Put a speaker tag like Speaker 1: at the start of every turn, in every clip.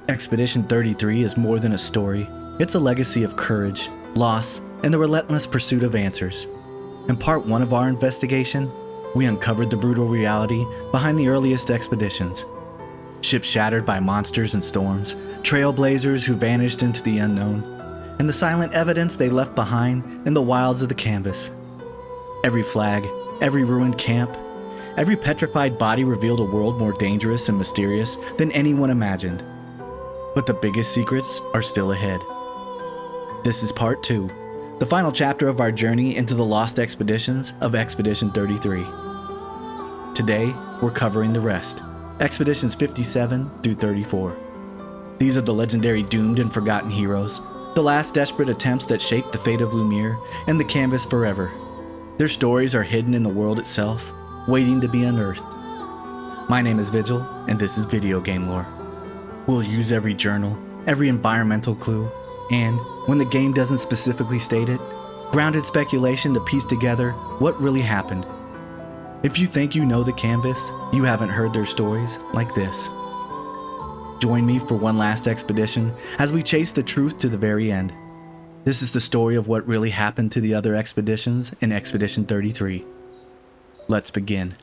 Speaker 1: Expedition 33 is more than a story. It's a legacy of courage, loss, and the relentless pursuit of answers. In part 1 of our investigation, we uncovered the brutal reality behind the earliest expeditions. Ships shattered by monsters and storms, trailblazers who vanished into the unknown, and the silent evidence they left behind in the wilds of the canvas. Every flag, every ruined camp, every petrified body revealed a world more dangerous and mysterious than anyone imagined. But the biggest secrets are still ahead. This is part 2, the final chapter of our journey into the lost expeditions of Expedition 33. Today, we're covering the rest, Expeditions 57 through 34. These are the legendary doomed and forgotten heroes, the last desperate attempts that shaped the fate of Lumiere and the canvas forever. Their stories are hidden in the world itself, waiting to be unearthed. My name is Vigil, and this is Video Game Lore. We'll use every journal, every environmental clue, and, when the game doesn't specifically state it, grounded speculation to piece together what really happened. If you think you know the canvas, you haven't heard their stories like this. Join me for one last expedition as we chase the truth to the very end. This is the story of what really happened to the other expeditions in Expedition 33. Let's begin.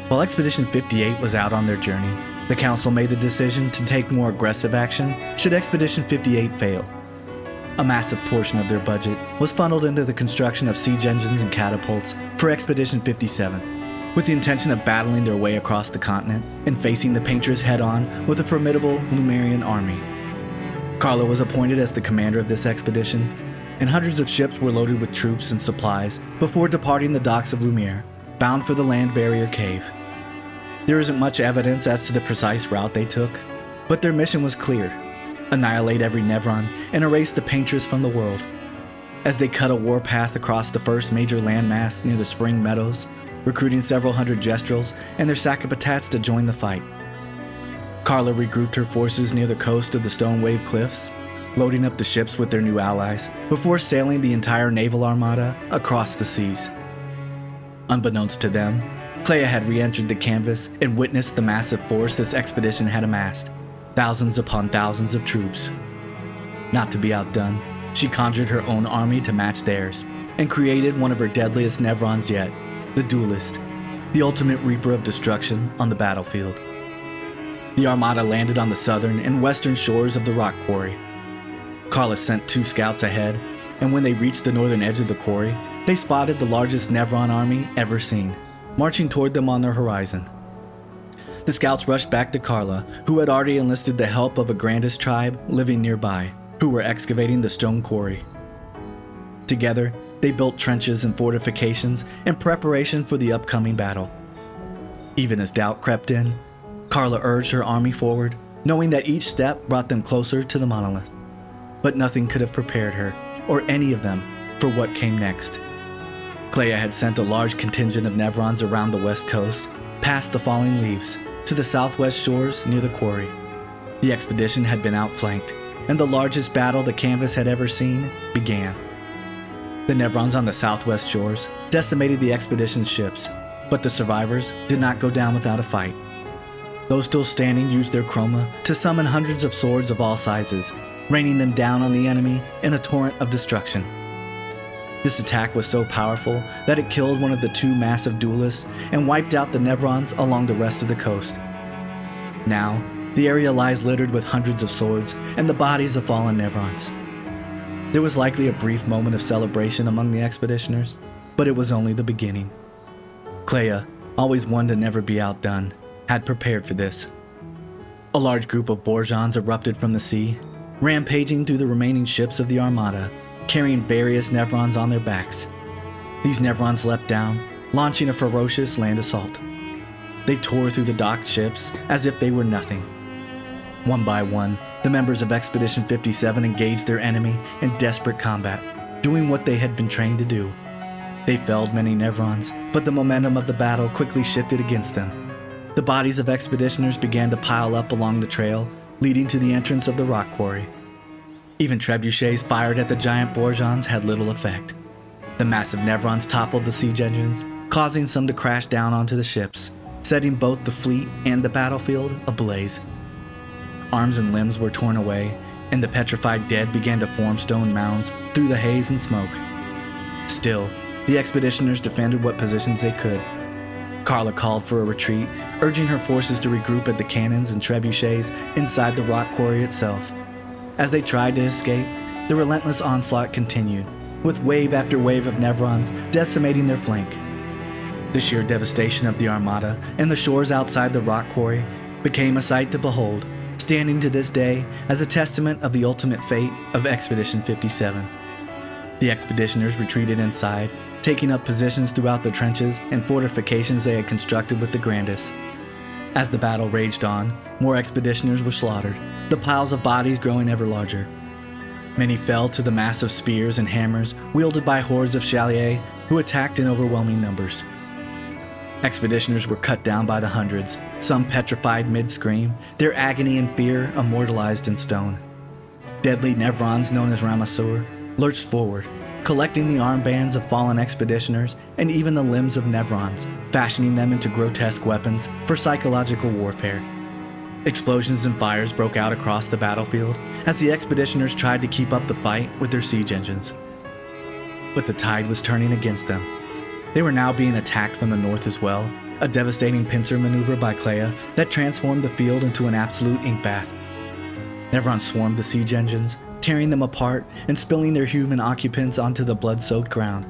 Speaker 1: While Expedition 58 was out on their journey, the Council made the decision to take more aggressive action should Expedition 58 fail. A massive portion of their budget was funneled into the construction of siege engines and catapults for Expedition 57, with the intention of battling their way across the continent and facing the Painters head-on with a formidable Lumerian army. Carla was appointed as the commander of this expedition, and hundreds of ships were loaded with troops and supplies before departing the docks of Lumiere, bound for the land barrier cave. There isn't much evidence as to the precise route they took, but their mission was clear: annihilate every Nevron and erase the Painters from the world. As they cut a warpath across the first major landmass near the Spring Meadows, recruiting several hundred Gestrels and their Sacapatats to join the fight. Carla regrouped her forces near the coast of the Stone Wave Cliffs, loading up the ships with their new allies before sailing the entire naval armada across the seas. Unbeknownst to them, Clair had re-entered the canvas and witnessed the massive force this expedition had amassed, thousands upon thousands of troops. Not to be outdone, she conjured her own army to match theirs, and created one of her deadliest Nevrons yet, the Duelist, the ultimate reaper of destruction on the battlefield. The armada landed on the southern and western shores of the rock quarry. Carla sent 2 scouts ahead, and when they reached the northern edge of the quarry, they spotted the largest Nevron army ever seen, marching toward them on their horizon. The scouts rushed back to Carla, who had already enlisted the help of a Grandis tribe living nearby, who were excavating the stone quarry. Together, they built trenches and fortifications in preparation for the upcoming battle. Even as doubt crept in, Carla urged her army forward, knowing that each step brought them closer to the monolith. But nothing could have prepared her, or any of them, for what came next. Clair had sent a large contingent of Nevrons around the west coast, past the falling leaves, to the southwest shores near the quarry. The expedition had been outflanked, and the largest battle the canvas had ever seen began. The Nevrons on the southwest shores decimated the expedition's ships, but the survivors did not go down without a fight. Those still standing used their chroma to summon hundreds of swords of all sizes, raining them down on the enemy in a torrent of destruction. This attack was so powerful that it killed one of the 2 massive duelists and wiped out the Nevrons along the rest of the coast. Now, the area lies littered with hundreds of swords and the bodies of fallen Nevrons. There was likely a brief moment of celebration among the expeditioners, but it was only the beginning. Clair, always one to never be outdone, had prepared for this. A large group of Borjans erupted from the sea, rampaging through the remaining ships of the armada, carrying various Nevrons on their backs. These Nevrons leapt down, launching a ferocious land assault. They tore through the docked ships as if they were nothing. One by one, the members of Expedition 57 engaged their enemy in desperate combat, doing what they had been trained to do. They felled many Nevrons, but the momentum of the battle quickly shifted against them. The bodies of expeditioners began to pile up along the trail, leading to the entrance of the rock quarry. Even trebuchets fired at the giant bourgeons had little effect. The massive Nevrons toppled the siege engines, causing some to crash down onto the ships, setting both the fleet and the battlefield ablaze. Arms and limbs were torn away, and the petrified dead began to form stone mounds through the haze and smoke. Still, the expeditioners defended what positions they could. Carla called for a retreat, urging her forces to regroup at the cannons and trebuchets inside the rock quarry itself. As they tried to escape, the relentless onslaught continued, with wave after wave of Nevrons decimating their flank. The sheer devastation of the Armada and the shores outside the rock quarry became a sight to behold, standing to this day as a testament of the ultimate fate of Expedition 57. The expeditioners retreated inside, taking up positions throughout the trenches and fortifications they had constructed with the Grandis. As the battle raged on, more expeditioners were slaughtered, the piles of bodies growing ever larger. Many fell to the massive spears and hammers wielded by hordes of Chalier who attacked in overwhelming numbers. Expeditioners were cut down by the hundreds, some petrified mid-scream, their agony and fear immortalized in stone. Deadly Nevrons known as Ramassur lurched forward, collecting the armbands of fallen expeditioners and even the limbs of Nevrons, fashioning them into grotesque weapons for psychological warfare. Explosions and fires broke out across the battlefield as the expeditioners tried to keep up the fight with their siege engines. But the tide was turning against them. They were now being attacked from the north as well, a devastating pincer maneuver by Clair that transformed the field into an absolute ink bath. Nevrons swarmed the siege engines, tearing them apart and spilling their human occupants onto the blood-soaked ground.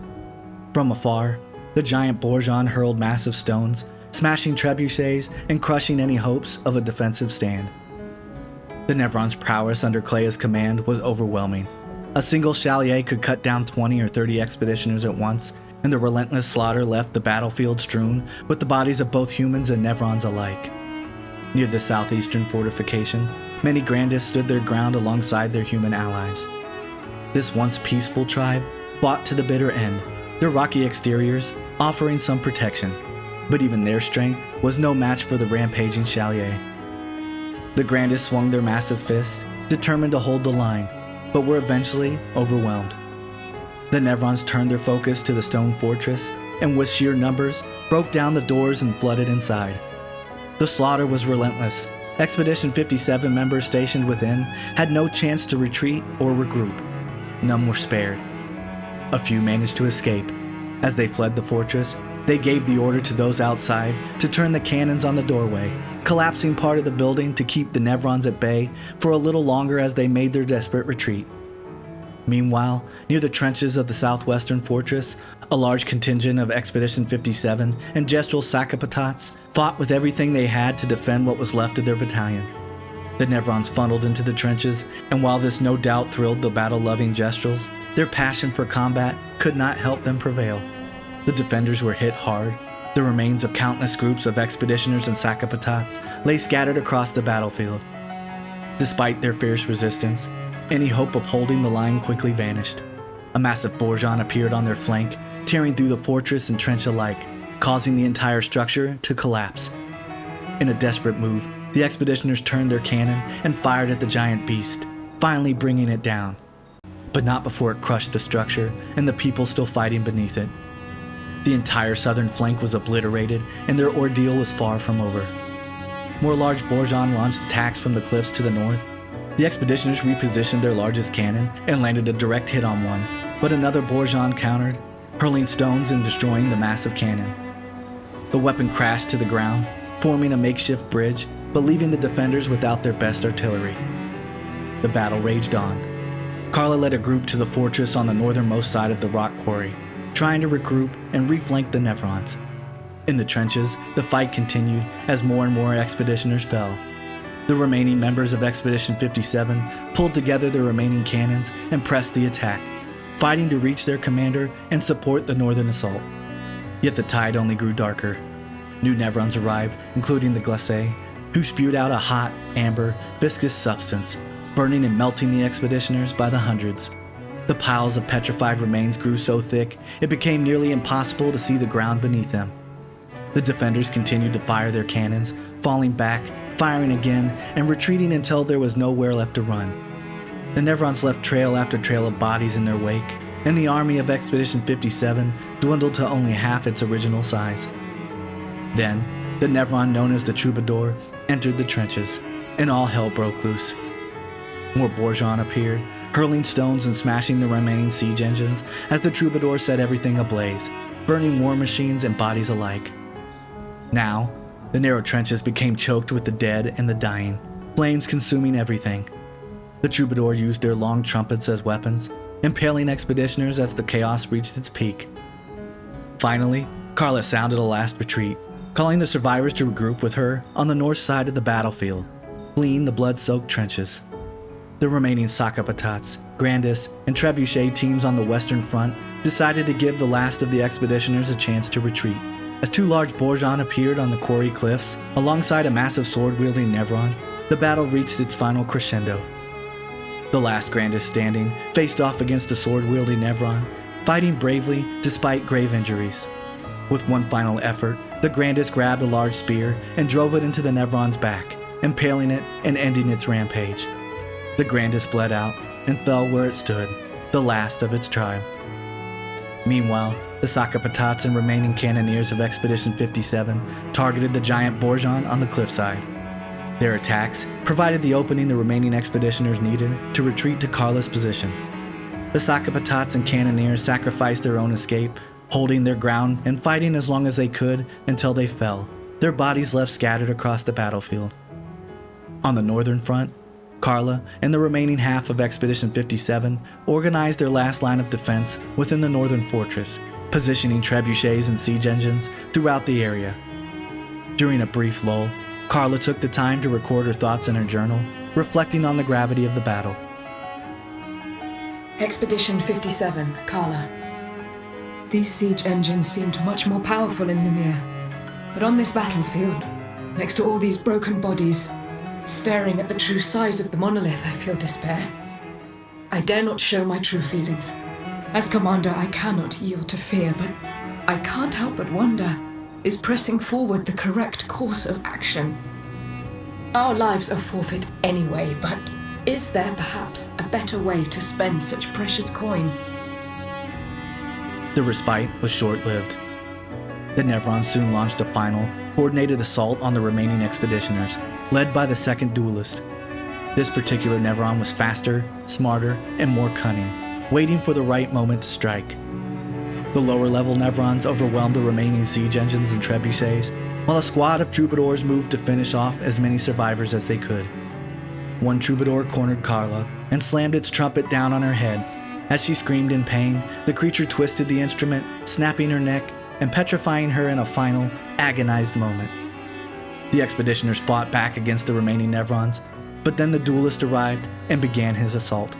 Speaker 1: From afar, the giant bourgeon hurled massive stones, smashing trebuchets and crushing any hopes of a defensive stand. The Nevrons' prowess under Clair's command was overwhelming. A single Chalier could cut down 20 or 30 expeditioners at once, and the relentless slaughter left the battlefield strewn with the bodies of both humans and Nevrons alike. Near the southeastern fortification, many Grandis stood their ground alongside their human allies. This once peaceful tribe fought to the bitter end, their rocky exteriors offering some protection, but even their strength was no match for the rampaging Chalier. The Grandis swung their massive fists, determined to hold the line, but were eventually overwhelmed. The Nevrons turned their focus to the stone fortress, and with sheer numbers, broke down the doors and flooded inside. The slaughter was relentless. Expedition 57 members stationed within had no chance to retreat or regroup. None were spared. A few managed to escape. As they fled the fortress, they gave the order to those outside to turn the cannons on the doorway, collapsing part of the building to keep the Nevrons at bay for a little longer as they made their desperate retreat. Meanwhile, near the trenches of the southwestern fortress, a large contingent of Expedition 57 and Gestural Sacapatats fought with everything they had to defend what was left of their battalion. The Nevrons funneled into the trenches, and while this no doubt thrilled the battle-loving Gestrals, their passion for combat could not help them prevail. The defenders were hit hard. The remains of countless groups of expeditioners and Sacapatats lay scattered across the battlefield. Despite their fierce resistance, any hope of holding the line quickly vanished. A massive bourgeon appeared on their flank, tearing through the fortress and trench alike, causing the entire structure to collapse. In a desperate move, the expeditioners turned their cannon and fired at the giant beast, finally bringing it down. But not before it crushed the structure and the people still fighting beneath it. The entire southern flank was obliterated, and their ordeal was far from over. More large bourgeon launched attacks from the cliffs to the north. The expeditioners repositioned their largest cannon and landed a direct hit on one, but another bourgeon countered, hurling stones and destroying the massive cannon. The weapon crashed to the ground, forming a makeshift bridge, but leaving the defenders without their best artillery. The battle raged on. Carla led a group to the fortress on the northernmost side of the rock quarry, trying to regroup and reflank the Nevrons. In the trenches, the fight continued as more and more expeditioners fell. The remaining members of Expedition 57 pulled together their remaining cannons and pressed the attack, fighting to reach their commander and support the northern assault. Yet the tide only grew darker. New Nevrons arrived, including the Glacé, who spewed out a hot, amber, viscous substance, burning and melting the expeditioners by the hundreds. The piles of petrified remains grew so thick, it became nearly impossible to see the ground beneath them. The defenders continued to fire their cannons, falling back, firing again, and retreating until there was nowhere left to run. The Nevrons left trail after trail of bodies in their wake, and the army of Expedition 57 dwindled to only half its original size. Then, the Nevron known as the Troubadour entered the trenches, and all hell broke loose. More Bourgeon appeared, hurling stones and smashing the remaining siege engines as the Troubadour set everything ablaze, burning war machines and bodies alike. Now, the narrow trenches became choked with the dead and the dying, flames consuming everything. The Troubadour used their long trumpets as weapons, impaling expeditioners as the chaos reached its peak. Finally, Carla sounded a last retreat, calling the survivors to regroup with her on the north side of the battlefield, fleeing the blood-soaked trenches. The remaining Sakapatats, Grandis, and Trebuchet teams on the western front decided to give the last of the expeditioners a chance to retreat. As two large Bourgeon appeared on the quarry cliffs, alongside a massive sword-wielding Nevron, the battle reached its final crescendo. The last Grandis standing faced off against the sword-wielding Nevron, fighting bravely despite grave injuries. With one final effort, the Grandis grabbed a large spear and drove it into the Nevron's back, impaling it and ending its rampage. The Grandis bled out and fell where it stood, the last of its tribe. Meanwhile, the Sakapatats and remaining cannoneers of Expedition 57 targeted the giant Bourgeon on the cliffside. Their attacks provided the opening the remaining expeditioners needed to retreat to Carla's position. The Sakapatats and cannoneers sacrificed their own escape, holding their ground and fighting as long as they could until they fell, their bodies left scattered across the battlefield. On the northern front, Carla and the remaining half of Expedition 57 organized their last line of defense within the northern fortress, positioning trebuchets and siege engines throughout the area. During a brief lull, Carla took the time to record her thoughts in her journal, reflecting on the gravity of the battle.
Speaker 2: Expedition 57, Carla. These siege engines seemed much more powerful in Lumiere, but on this battlefield, next to all these broken bodies, staring at the true size of the monolith, I feel despair. I dare not show my true feelings. As commander, I cannot yield to fear, but I can't help but wonder, is pressing forward the correct course of action? Our lives are forfeit anyway, but is there perhaps a better way to spend such precious coin?
Speaker 1: The respite was short-lived. The Nevrons soon launched a final, coordinated assault on the remaining expeditioners, led by the second duelist. This particular Nevron was faster, smarter, and more cunning, waiting for the right moment to strike. The lower-level Nevrons overwhelmed the remaining siege engines and trebuchets, while a squad of troubadours moved to finish off as many survivors as they could. One troubadour cornered Carla and slammed its trumpet down on her head. As she screamed in pain, the creature twisted the instrument, snapping her neck and petrifying her in a final, agonized moment. The expeditioners fought back against the remaining Nevrons, but then the duelist arrived and began his assault.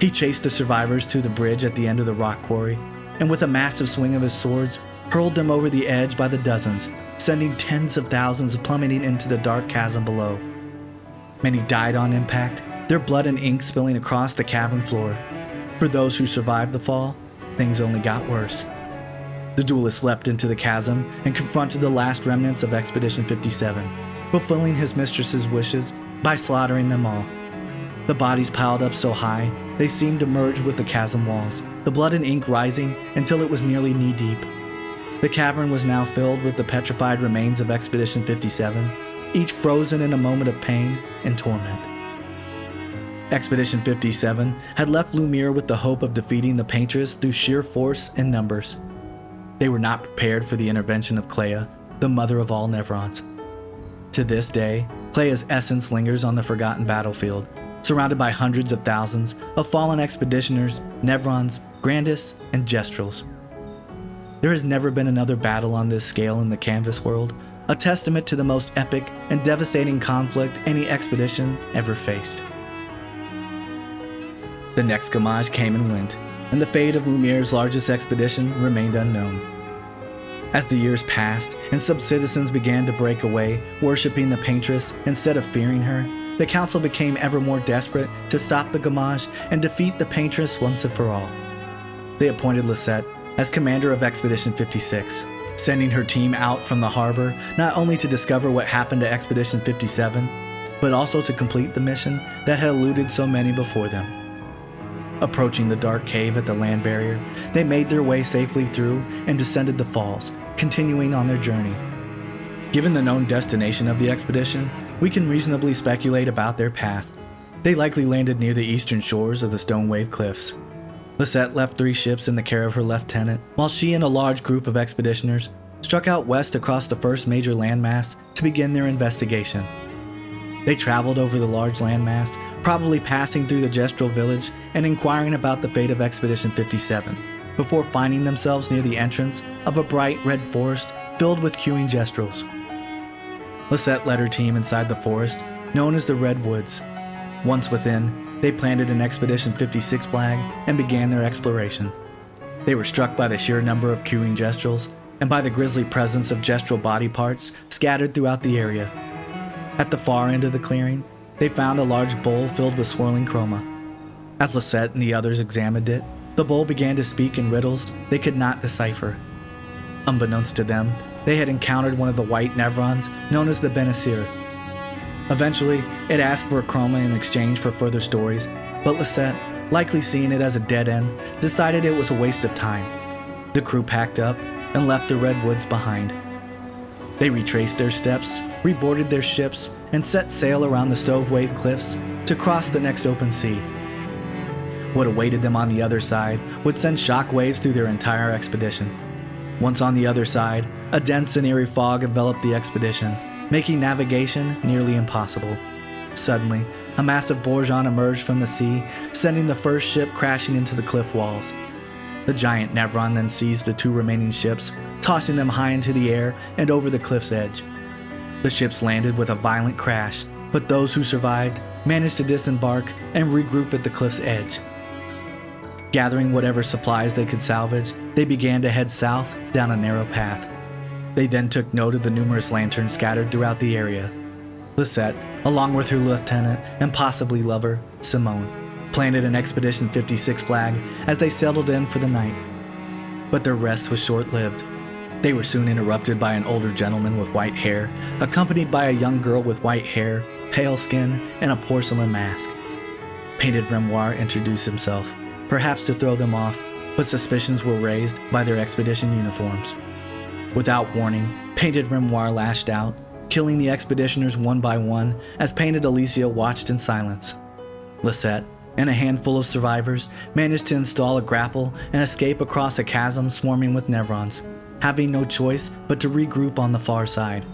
Speaker 1: He chased the survivors to the bridge at the end of the rock quarry, and with a massive swing of his swords, hurled them over the edge by the dozens, sending tens of thousands plummeting into the dark chasm below. Many died on impact, their blood and ink spilling across the cavern floor. For those who survived the fall, things only got worse. The duelist leapt into the chasm and confronted the last remnants of Expedition 57, fulfilling his mistress's wishes by slaughtering them all. The bodies piled up so high, they seemed to merge with the chasm walls, the blood and ink rising until it was nearly knee-deep. The cavern was now filled with the petrified remains of Expedition 57, each frozen in a moment of pain and torment. Expedition 57 had left Lumiere with the hope of defeating the Paintress through sheer force and numbers. They were not prepared for the intervention of Clair, the mother of all Nevrons. To this day, Clair's essence lingers on the forgotten battlefield, surrounded by hundreds of thousands of fallen expeditioners, Nevrons, Grandis, and Gestrels. There has never been another battle on this scale in the Canvas world, a testament to the most epic and devastating conflict any expedition ever faced. The next Gamage came and went, and the fate of Lumiere's largest expedition remained unknown. As the years passed and some citizens began to break away, worshipping the Paintress instead of fearing her, the council became ever more desperate to stop the Gamage and defeat the Paintress once and for all. They appointed Lisette as commander of Expedition 56, sending her team out from the harbor not only to discover what happened to Expedition 57, but also to complete the mission that had eluded so many before them. Approaching the dark cave at the land barrier, they made their way safely through and descended the falls, continuing on their journey. Given the known destination of the expedition, we can reasonably speculate about their path. They likely landed near the eastern shores of the Stone Wave Cliffs. Lisette left 3 ships in the care of her lieutenant, while she and a large group of expeditioners struck out west across the first major landmass to begin their investigation. They traveled over the large landmass, probably passing through the Gestrel village and inquiring about the fate of Expedition 57, before finding themselves near the entrance of a bright red forest filled with queuing Gestrels. Lisette led her team inside the forest, known as the Red Woods. Once within, they planted an Expedition 56 flag and began their exploration. They were struck by the sheer number of queuing Gestrels and by the grisly presence of Gestrel body parts scattered throughout the area. At the far end of the clearing, they found a large bowl filled with swirling chroma. As Lisette and the others examined it, the bowl began to speak in riddles they could not decipher. Unbeknownst to them, they had encountered one of the white Nevrons known as the Benasir. Eventually, it asked for a chroma in exchange for further stories, but Lisette, likely seeing it as a dead end, decided it was a waste of time. The crew packed up and left the Redwoods behind. They retraced their steps, reboarded their ships, and set sail around the Stone Wave Cliffs to cross the next open sea. What awaited them on the other side would send shockwaves through their entire expedition. Once on the other side, a dense and eerie fog enveloped the expedition, making navigation nearly impossible. Suddenly, a massive bourgeon emerged from the sea, sending the first ship crashing into the cliff walls. The giant Nevron then seized the 2 remaining ships, tossing them high into the air and over the cliff's edge. The ships landed with a violent crash, but those who survived managed to disembark and regroup at the cliff's edge. Gathering whatever supplies they could salvage, they began to head south down a narrow path. They then took note of the numerous lanterns scattered throughout the area. Lisette, along with her lieutenant and possibly lover, Simone, planted an Expedition 56 flag as they settled in for the night. But their rest was short-lived. They were soon interrupted by an older gentleman with white hair, accompanied by a young girl with white hair, pale skin, and a porcelain mask. Painted Grimoire introduced himself, perhaps to throw them off, but suspicions were raised by their expedition uniforms. Without warning, Painted Grimoire lashed out, killing the expeditioners one by one as Painted Alicia watched in silence. Lisette and a handful of survivors managed to install a grapple and escape across a chasm swarming with Nevrons, having no choice but to regroup on the far side.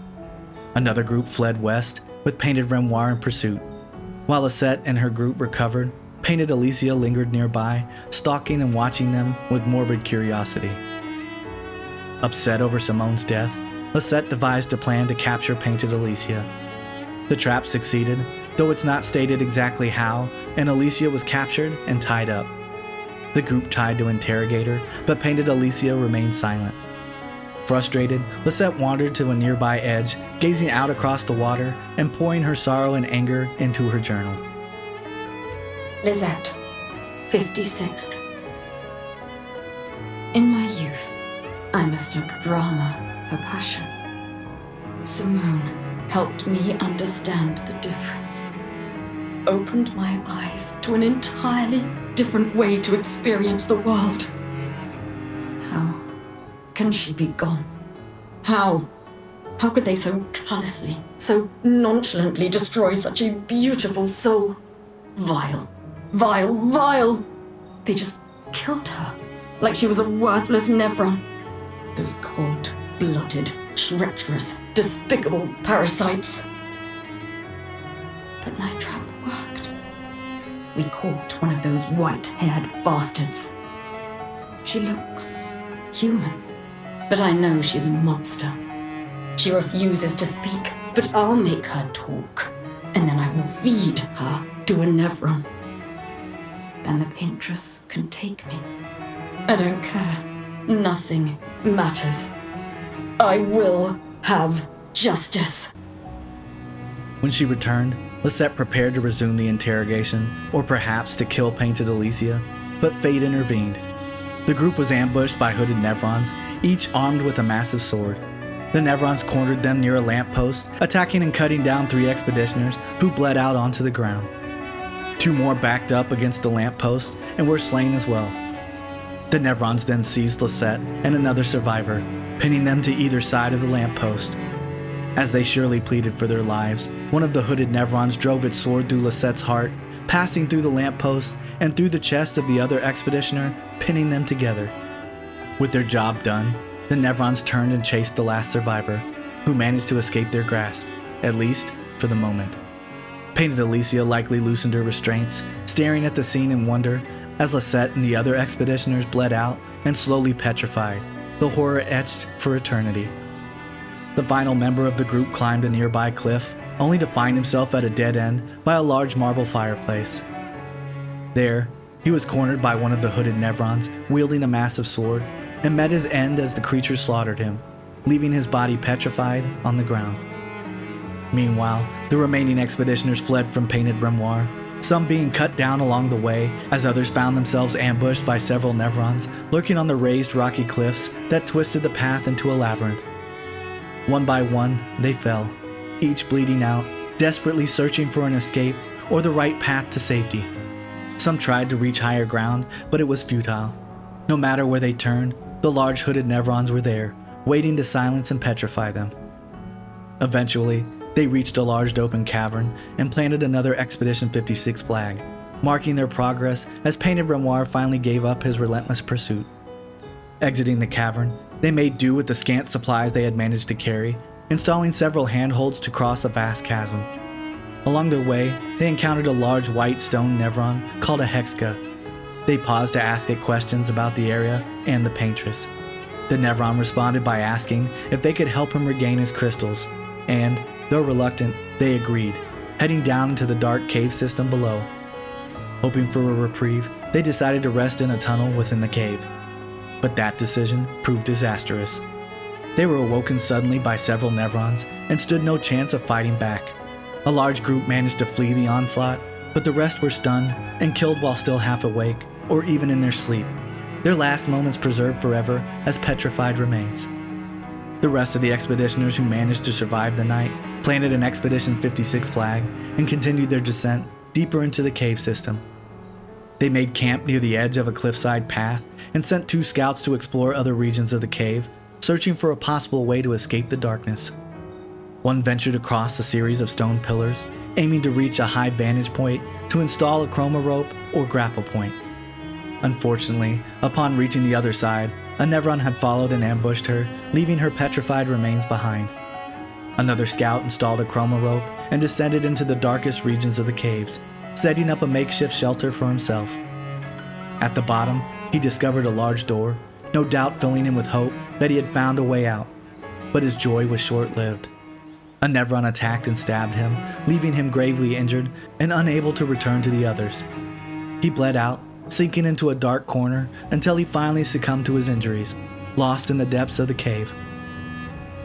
Speaker 1: Another group fled west, with Painted Grimoire in pursuit. While Lisette and her group recovered, Painted Alicia lingered nearby, stalking and watching them with morbid curiosity. Upset over Simone's death, Lisette devised a plan to capture Painted Alicia. The trap succeeded, though it's not stated exactly how, and Alicia was captured and tied up. The group tried to interrogate her, but Painted Alicia remained silent. Frustrated, Lisette wandered to a nearby edge, gazing out across the water and pouring her sorrow and anger into her journal.
Speaker 3: Lisette, 56th. In my youth, I mistook drama for passion. Simone helped me understand the difference. Opened my eyes to an entirely different way to experience the world. How can she be gone? How could they so callously, so nonchalantly destroy such a beautiful soul? Vile, vile, vile! They just killed her, like she was a worthless Nevron. Those cold-blooded, treacherous, despicable parasites. But my trap worked. We caught one of those white-haired bastards. She looks human, but I know she's a monster. She refuses to speak, but I'll make her talk, and then I will feed her to a Nevron. Then the paintress can take me. I don't care. Nothing matters. I will have justice.
Speaker 1: When she returned, Lisette prepared to resume the interrogation, or perhaps to kill Painted Alicia, but fate intervened. The group was ambushed by hooded Nevrons, each armed with a massive sword. The Nevrons cornered them near a lamppost, attacking and cutting down 3 expeditioners who bled out onto the ground. 2 more backed up against the lamppost and were slain as well. The Nevrons then seized Lisette and another survivor, pinning them to either side of the lamppost. As they surely pleaded for their lives, one of the hooded Nevrons drove its sword through Lisette's heart, passing through the lamppost and through the chest of the other expeditioner, pinning them together. With their job done, the Nevrons turned and chased the last survivor, who managed to escape their grasp, at least for the moment. Painted Alicia likely loosened her restraints, staring at the scene in wonder as Lisette and the other expeditioners bled out and slowly petrified, the horror etched for eternity. The final member of the group climbed a nearby cliff, only to find himself at a dead end by a large marble fireplace. There, he was cornered by one of the hooded Nevrons, wielding a massive sword, and met his end as the creature slaughtered him, leaving his body petrified on the ground. Meanwhile, the remaining expeditioners fled from Painted Grimoire, some being cut down along the way, as others found themselves ambushed by several Nevrons lurking on the raised rocky cliffs that twisted the path into a labyrinth. One by one, they fell, each bleeding out, desperately searching for an escape or the right path to safety. Some tried to reach higher ground, but it was futile. No matter where they turned, the large hooded Nevrons were there, waiting to silence and petrify them. Eventually, they reached a large open cavern and planted another Expedition 56 flag, marking their progress as Painted Grimoire finally gave up his relentless pursuit. Exiting the cavern, they made do with the scant supplies they had managed to carry, installing several handholds to cross a vast chasm. Along their way, they encountered a large white stone Nevron called a Hexka. They paused to ask it questions about the area and the paintress. The Nevron responded by asking if they could help him regain his crystals, and, though reluctant, they agreed, heading down into the dark cave system below. Hoping for a reprieve, they decided to rest in a tunnel within the cave. But that decision proved disastrous. They were awoken suddenly by several Nevrons and stood no chance of fighting back. A large group managed to flee the onslaught, but the rest were stunned and killed while still half awake, or even in their sleep, their last moments preserved forever as petrified remains. The rest of the expeditioners who managed to survive the night planted an Expedition 56 flag and continued their descent deeper into the cave system. They made camp near the edge of a cliffside path and sent 2 scouts to explore other regions of the cave, searching for a possible way to escape the darkness. One ventured across a series of stone pillars, aiming to reach a high vantage point to install a chroma rope or grapple point. Unfortunately, upon reaching the other side, a Nevron had followed and ambushed her, leaving her petrified remains behind. Another scout installed a chroma rope and descended into the darkest regions of the caves, setting up a makeshift shelter for himself. At the bottom, he discovered a large door, no doubt filling him with hope that he had found a way out. But his joy was short-lived. A Nevron attacked and stabbed him, leaving him gravely injured and unable to return to the others. He bled out, sinking into a dark corner until he finally succumbed to his injuries, lost in the depths of the cave.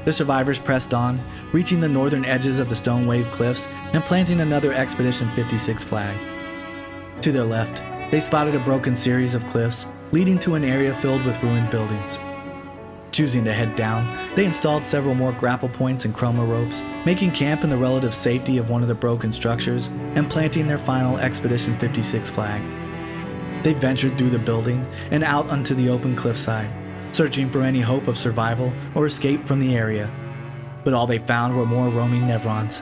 Speaker 1: The survivors pressed on, reaching the northern edges of the stone wave cliffs and planting another Expedition 56 flag. To their left, they spotted a broken series of cliffs leading to an area filled with ruined buildings. Choosing to head down, they installed several more grapple points and chroma ropes, making camp in the relative safety of one of the broken structures and planting their final Expedition 56 flag. They ventured through the building and out onto the open cliffside, searching for any hope of survival or escape from the area. But all they found were more roaming Nevrons.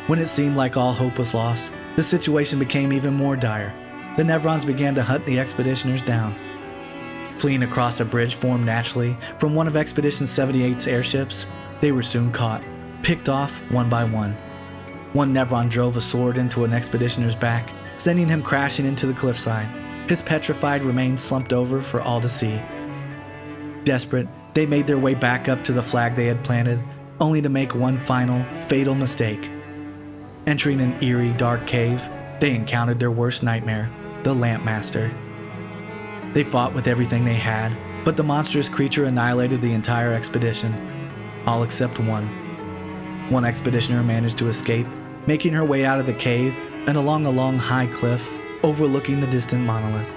Speaker 1: When it seemed like all hope was lost, the situation became even more dire. The Nevrons began to hunt the expeditioners down. Fleeing across a bridge formed naturally from one of Expedition 78's airships, they were soon caught, picked off one by one. One Nevron drove a sword into an expeditioner's back, sending him crashing into the cliffside, his petrified remains slumped over for all to see. Desperate, they made their way back up to the flag they had planted, only to make one final, fatal mistake. Entering an eerie, dark cave, they encountered their worst nightmare, the Lampmaster. They fought with everything they had, but the monstrous creature annihilated the entire expedition, all except one. One expeditioner managed to escape, making her way out of the cave and along a long high cliff overlooking the distant monolith.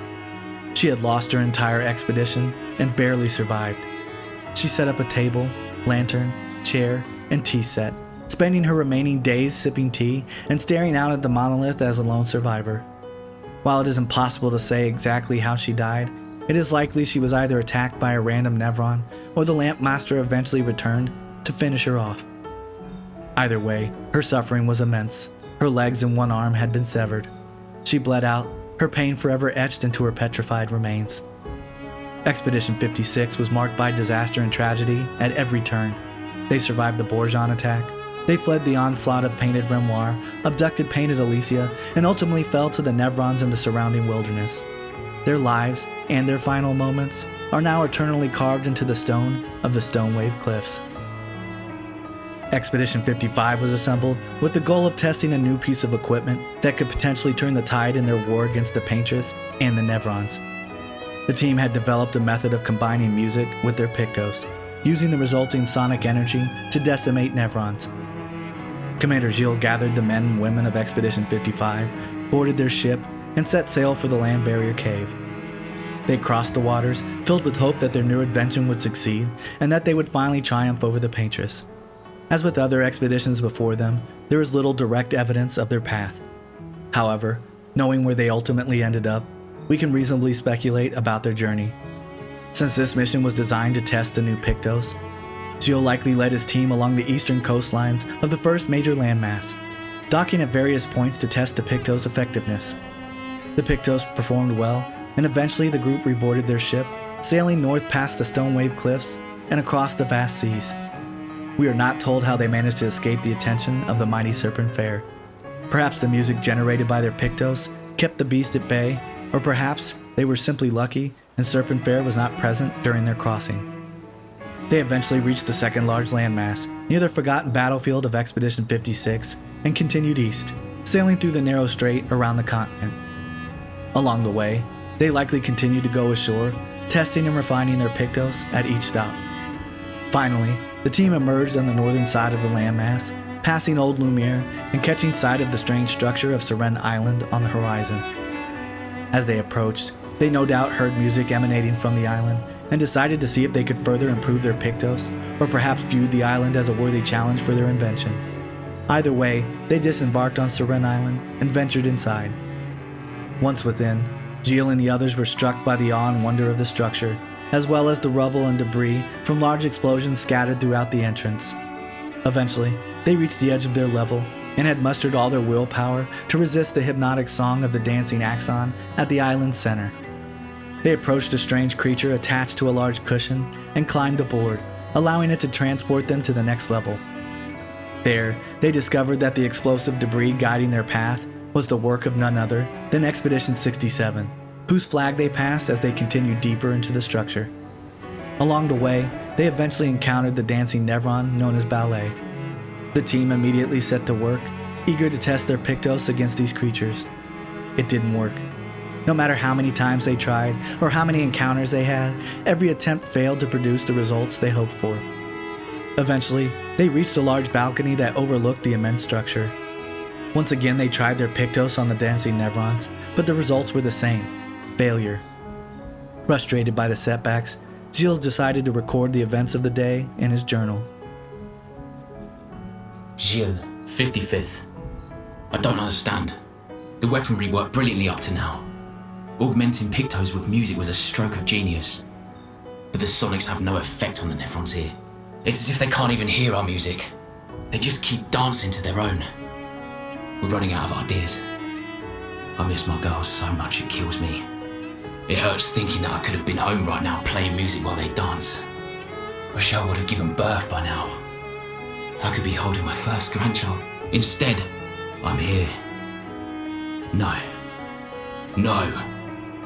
Speaker 1: She had lost her entire expedition and barely survived. She set up a table, lantern, chair, and tea set, spending her remaining days sipping tea and staring out at the monolith as a lone survivor. While it is impossible to say exactly how she died, it is likely she was either attacked by a random Nevron or the Lamp Master eventually returned to finish her off. Either way, her suffering was immense. Her legs and one arm had been severed. She bled out, her pain forever etched into her petrified remains. Expedition 56 was marked by disaster and tragedy at every turn. They survived the Borjan attack. They fled the onslaught of Painted Grimoire, abducted Painted Elysia, and ultimately fell to the Nevrons in the surrounding wilderness. Their lives and their final moments are now eternally carved into the stone of the Stonewave Cliffs. Expedition 55 was assembled with the goal of testing a new piece of equipment that could potentially turn the tide in their war against the Paintress and the Nevrons. The team had developed a method of combining music with their Pictos, using the resulting sonic energy to decimate Nevrons. Commander Vigil gathered the men and women of Expedition 55, boarded their ship, and set sail for the land barrier cave. They crossed the waters, filled with hope that their new invention would succeed and that they would finally triumph over the Paintress. As with other expeditions before them, there is little direct evidence of their path. However, knowing where they ultimately ended up, we can reasonably speculate about their journey. Since this mission was designed to test the new Pictos, Vigil likely led his team along the eastern coastlines of the first major landmass, docking at various points to test the Pictos' effectiveness. The Pictos performed well, and eventually the group reboarded their ship, sailing north past the Stonewave Cliffs and across the vast seas. We are not told how they managed to escape the attention of the mighty Serpent Fair. Perhaps the music generated by their Pictos kept the beast at bay, or perhaps they were simply lucky and Serpent Fair was not present during their crossing. They eventually reached the second large landmass, near the forgotten battlefield of Expedition 56, and continued east, sailing through the narrow strait around the continent. Along the way, they likely continued to go ashore, testing and refining their Pictos at each stop. Finally, the team emerged on the northern side of the landmass, passing Old Lumiere and catching sight of the strange structure of Seren Island on the horizon. As they approached, they no doubt heard music emanating from the island and decided to see if they could further improve their Pictos, or perhaps viewed the island as a worthy challenge for their invention. Either way, they disembarked on Seren Island and ventured inside. Once within, Vigil and the others were struck by the awe and wonder of the structure, as well as the rubble and debris from large explosions scattered throughout the entrance. Eventually, they reached the edge of their level and had mustered all their willpower to resist the hypnotic song of the dancing axon at the island's center. They approached a strange creature attached to a large cushion and climbed aboard, allowing it to transport them to the next level. There, they discovered that the explosive debris guiding their path was the work of none other than Expedition 67, whose flag they passed as they continued deeper into the structure. Along the way, they eventually encountered the dancing Nevron known as Ballet. The team immediately set to work, eager to test their Pictos against these creatures. It didn't work. No matter how many times they tried or how many encounters they had, every attempt failed to produce the results they hoped for. Eventually, they reached a large balcony that overlooked the immense structure. Once again, they tried their Pictos on the dancing Nevrons, but the results were the same: failure. Frustrated by the setbacks, Vigil decided to record the events of the day in his journal.
Speaker 4: Vigil, 55th. I don't understand. The weaponry worked brilliantly up to now. Augmenting Pictos with music was a stroke of genius. But the sonics have no effect on the Nevrons here. It's as if they can't even hear our music. They just keep dancing to their own. We're running out of ideas. I miss my girls so much it kills me. It hurts thinking that I could have been home right now playing music while they dance. Rochelle would have given birth by now. I could be holding my first grandchild. Instead, I'm here. No.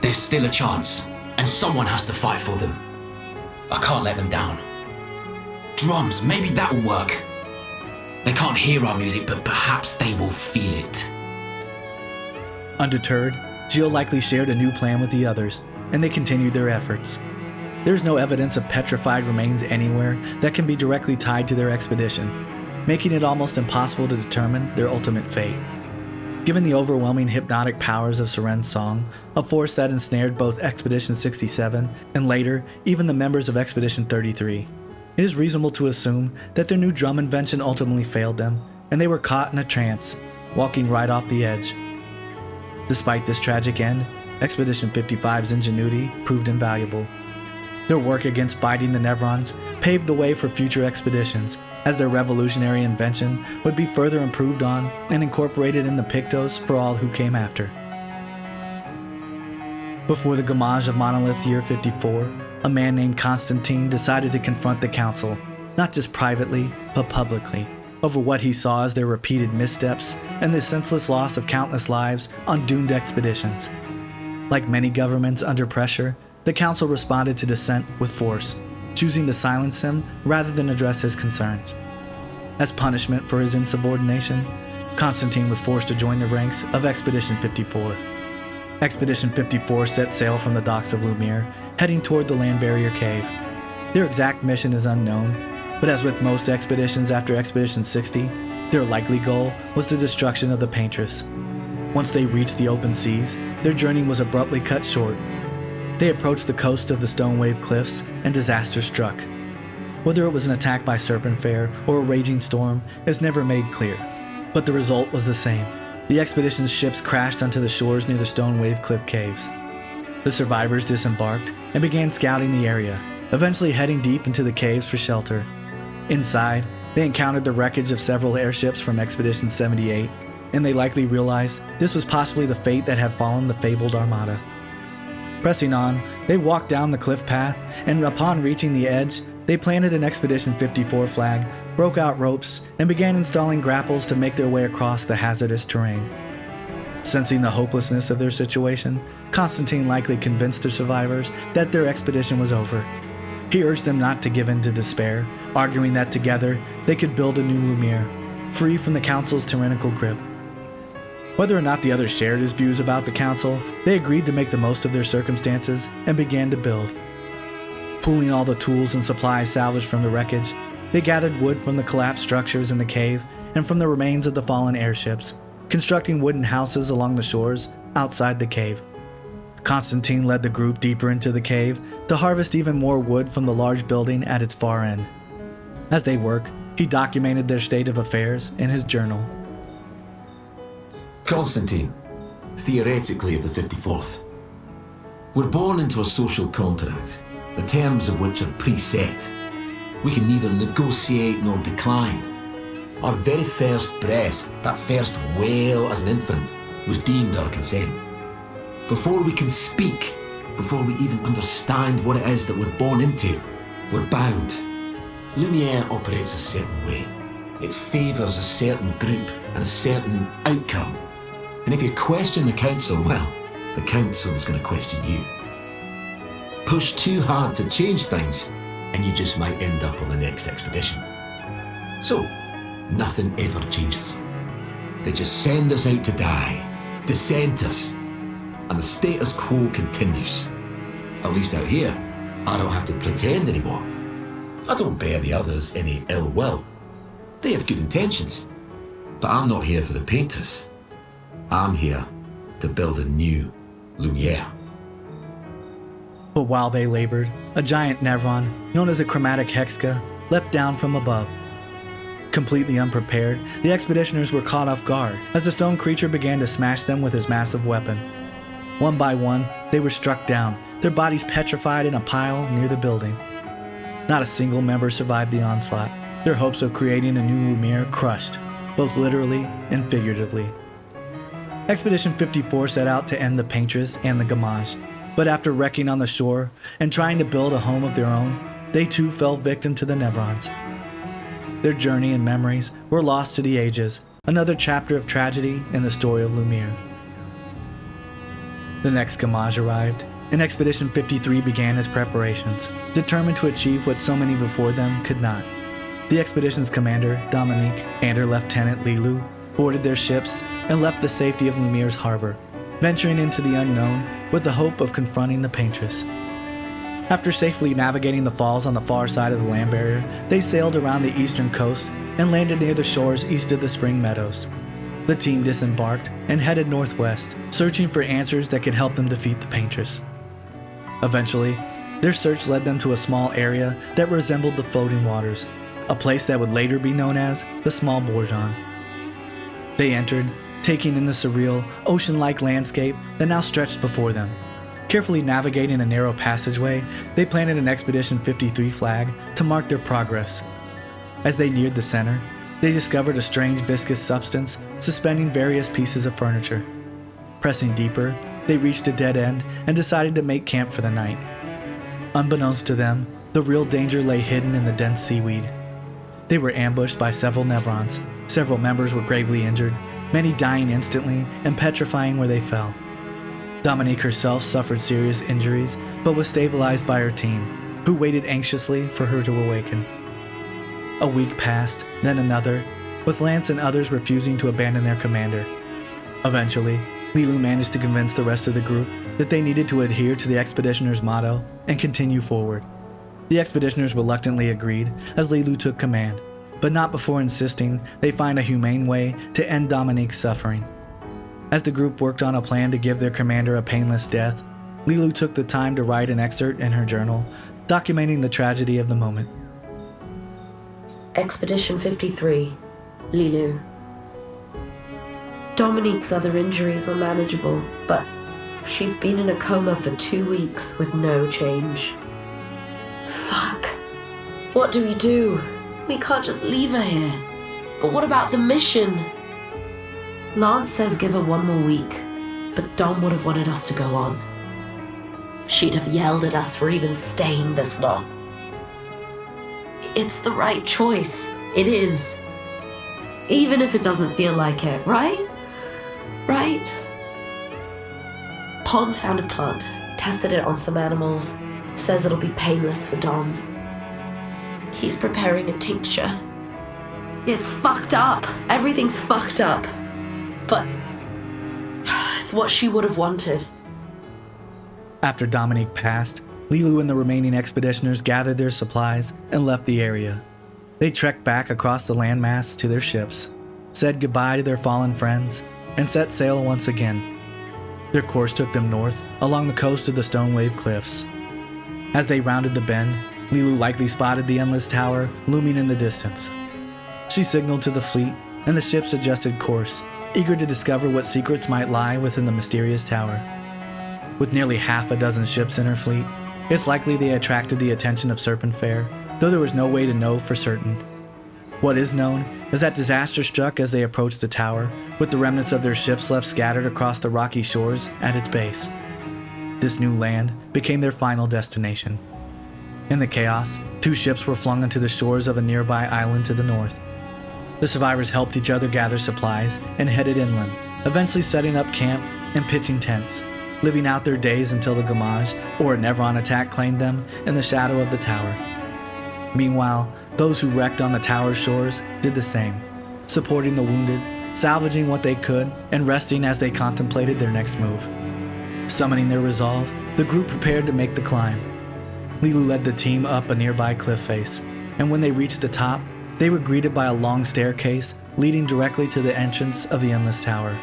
Speaker 4: There's still a chance, and someone has to fight for them. I can't let them down. Drums, maybe that will work. They can't hear our music, but perhaps they will feel it.
Speaker 1: Undeterred, Vigil likely shared a new plan with the others, and they continued their efforts. There's no evidence of petrified remains anywhere that can be directly tied to their expedition, making it almost impossible to determine their ultimate fate. Given the overwhelming hypnotic powers of Seren's song, a force that ensnared both Expedition 67 and later even the members of Expedition 33, it is reasonable to assume that their new drum invention ultimately failed them, and they were caught in a trance, walking right off the edge. Despite this tragic end, Expedition 55's ingenuity proved invaluable. Their work against fighting the Nevrons paved the way for future expeditions, as their revolutionary invention would be further improved on and incorporated in the Pictos for all who came after. Before the Gamage of Monolith Year 54, a man named Constantine decided to confront the Council, not just privately, but publicly, over what he saw as their repeated missteps and the senseless loss of countless lives on doomed expeditions. Like many governments under pressure, the Council responded to dissent with force, choosing to silence him rather than address his concerns. As punishment for his insubordination, Constantine was forced to join the ranks of Expedition 54. Expedition 54 set sail from the docks of Lumiere, heading toward the Land Barrier Cave. Their exact mission is unknown, but as with most expeditions after Expedition 60, their likely goal was the destruction of the Paintress. Once they reached the open seas, their journey was abruptly cut short. They approached the coast of the Stone Wave Cliffs, and disaster struck. Whether it was an attack by Serpent Fair or a raging storm is never made clear, but the result was the same. The expedition's ships crashed onto the shores near the Stone Wave Cliff Caves. The survivors disembarked and began scouting the area, eventually heading deep into the caves for shelter. Inside, they encountered the wreckage of several airships from Expedition 78, and they likely realized this was possibly the fate that had fallen the fabled Armada. Pressing on, they walked down the cliff path, and upon reaching the edge, they planted an Expedition 54 flag, broke out ropes, and began installing grapples to make their way across the hazardous terrain. Sensing the hopelessness of their situation, Constantine likely convinced the survivors that their expedition was over. He urged them not to give in to despair, arguing that together they could build a new Lumiere, free from the Council's tyrannical grip. Whether or not the others shared his views about the Council, they agreed to make the most of their circumstances and began to build. Pooling all the tools and supplies salvaged from the wreckage, they gathered wood from the collapsed structures in the cave and from the remains of the fallen airships, constructing wooden houses along the shores outside the cave. Constantine led the group deeper into the cave to harvest even more wood from the large building at its far end. As they worked, he documented their state of affairs in his journal.
Speaker 5: Constantine, theoretically of the 54th. We're born into a social contract, the terms of which are preset. We can neither negotiate nor decline. Our very first breath, that first wail as an infant, was deemed our consent. Before we can speak, before we even understand what it is that we're born into, we're bound. Lumiere operates a certain way. It favours a certain group and a certain outcome. And if you question the Council, well, the Council is going to question you. Push too hard to change things, and you just might end up on the next expedition. So, nothing ever changes. They just send us out to die, dissent us, and the status quo continues. At least out here, I don't have to pretend anymore. I don't bear the others any ill will. They have good intentions, but I'm not here for the painters. I'm here to build a new Lumiere.
Speaker 1: But while they labored, a giant Nevron, known as a chromatic hexka, leapt down from above. Completely unprepared, the expeditioners were caught off guard as the stone creature began to smash them with his massive weapon. One by one, they were struck down, their bodies petrified in a pile near the building. Not a single member survived the onslaught, their hopes of creating a new Lumiere crushed, both literally and figuratively. Expedition 54 set out to end the Paintress and the Gamage, but after wrecking on the shore and trying to build a home of their own, they too fell victim to the Nevrons. Their journey and memories were lost to the ages, another chapter of tragedy in the story of Lumiere. The next Gamage arrived, and Expedition 53 began its preparations, determined to achieve what so many before them could not. The expedition's commander, Dominique, and her lieutenant, Lilu, boarded their ships and left the safety of Lumiere's harbor, venturing into the unknown with the hope of confronting the Paintress. After safely navigating the falls on the far side of the land barrier, they sailed around the eastern coast and landed near the shores east of the Spring Meadows. The team disembarked and headed northwest, searching for answers that could help them defeat the Paintress. Eventually, their search led them to a small area that resembled the floating waters, a place that would later be known as the Small Bourgeon. They entered, taking in the surreal, ocean-like landscape that now stretched before them. Carefully navigating a narrow passageway, they planted an Expedition 53 flag to mark their progress. As they neared the center, they discovered a strange viscous substance suspending various pieces of furniture. Pressing deeper, they reached a dead end and decided to make camp for the night. Unbeknownst to them, the real danger lay hidden in the dense seaweed. They were ambushed by several Nevrons. Several members were gravely injured, many dying instantly and petrifying where they fell. Dominique herself suffered serious injuries, but was stabilized by her team, who waited anxiously for her to awaken. A week passed, then another, with Lance and others refusing to abandon their commander. Eventually, Lilu managed to convince the rest of the group that they needed to adhere to the expeditioners' motto and continue forward. The expeditioners reluctantly agreed as Lilu took command, but not before insisting they find a humane way to end Dominique's suffering. As the group worked on a plan to give their commander a painless death, Lilu took the time to write an excerpt in her journal, documenting the tragedy of the moment.
Speaker 6: Expedition 53, Lilu. Dominique's other injuries are manageable, but she's been in a coma for 2 weeks with no change. Fuck. What do we do? We can't just leave her here. But what about the mission? Lance says give her 1 more week, but Dom would have wanted us to go on. She'd have yelled at us for even staying this long. It's the right choice. It is. Even if it doesn't feel like it, right? Right? Pons found a plant, tested it on some animals, says it'll be painless for Dom. He's preparing a tincture. It's fucked up. Everything's fucked up. But it's what she would have wanted.
Speaker 1: After Dominique passed, Lilu and the remaining expeditioners gathered their supplies and left the area. They trekked back across the landmass to their ships, said goodbye to their fallen friends, and set sail once again. Their course took them north along the coast of the Stonewave Cliffs. As they rounded the bend, Lilu likely spotted the Endless Tower looming in the distance. She signaled to the fleet, and the ships adjusted course, eager to discover what secrets might lie within the mysterious tower. With nearly half a dozen ships in her fleet, it's likely they attracted the attention of Serpent Fair, though there was no way to know for certain. What is known is that disaster struck as they approached the tower, with the remnants of their ships left scattered across the rocky shores at its base. This new land became their final destination. In the chaos, 2 ships were flung onto the shores of a nearby island to the north. The survivors helped each other gather supplies and headed inland, eventually setting up camp and pitching tents, living out their days until the Gamage or a Nevron attack claimed them in the shadow of the tower. Meanwhile, those who wrecked on the tower's shores did the same, supporting the wounded, salvaging what they could, and resting as they contemplated their next move. Summoning their resolve, the group prepared to make the climb. Lilu led the team up a nearby cliff face, and when they reached the top, they were greeted by a long staircase leading directly to the entrance of the Endless Tower.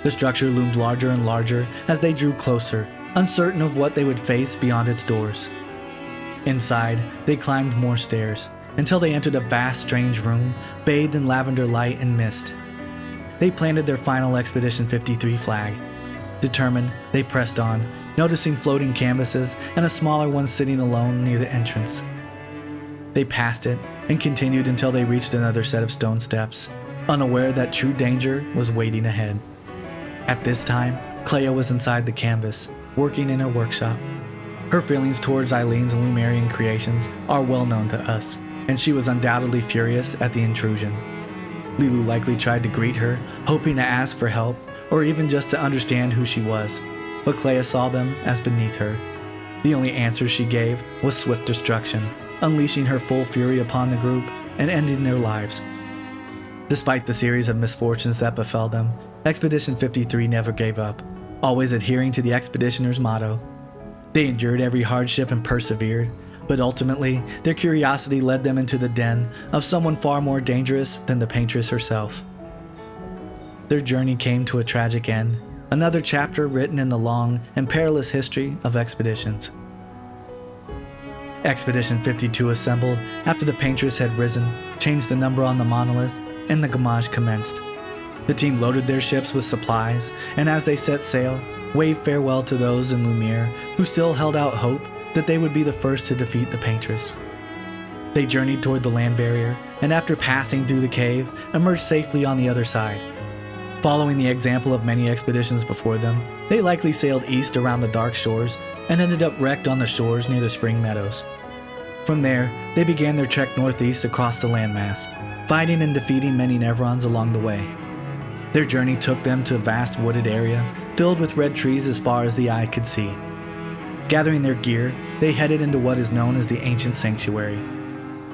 Speaker 1: The structure loomed larger and larger as they drew closer, uncertain of what they would face beyond its doors. Inside, they climbed more stairs, until they entered a vast, strange room, bathed in lavender light and mist. They planted their final Expedition 53 flag. Determined, they pressed on, noticing floating canvases and a smaller one sitting alone near the entrance. They passed it and continued until they reached another set of stone steps, unaware that true danger was waiting ahead. At this time, Clea was inside the canvas, working in her workshop. Her feelings towards Eileen's Lumerian creations are well known to us, and she was undoubtedly furious at the intrusion. Lilu likely tried to greet her, hoping to ask for help, or even just to understand who she was, but Clea saw them as beneath her. The only answer she gave was swift destruction, unleashing her full fury upon the group and ending their lives. Despite the series of misfortunes that befell them, Expedition 53 never gave up, always adhering to the expeditioners' motto. They endured every hardship and persevered, but ultimately, their curiosity led them into the den of someone far more dangerous than the Paintress herself. their journey came to a tragic end, another chapter written in the long and perilous history of expeditions. Expedition 52 assembled after the Paintress had risen, changed the number on the monolith, and the gamage commenced. The team loaded their ships with supplies, and as they set sail, waved farewell to those in Lumiere who still held out hope that they would be the first to defeat the Paintress. They journeyed toward the land barrier, and after passing through the cave, emerged safely on the other side. Following the example of many expeditions before them, they likely sailed east around the dark shores and ended up wrecked on the shores near the spring meadows. From there, they began their trek northeast across the landmass, fighting and defeating many Nevrons along the way. Their journey took them to a vast wooded area filled with red trees as far as the eye could see. Gathering their gear, they headed into what is known as the Ancient Sanctuary.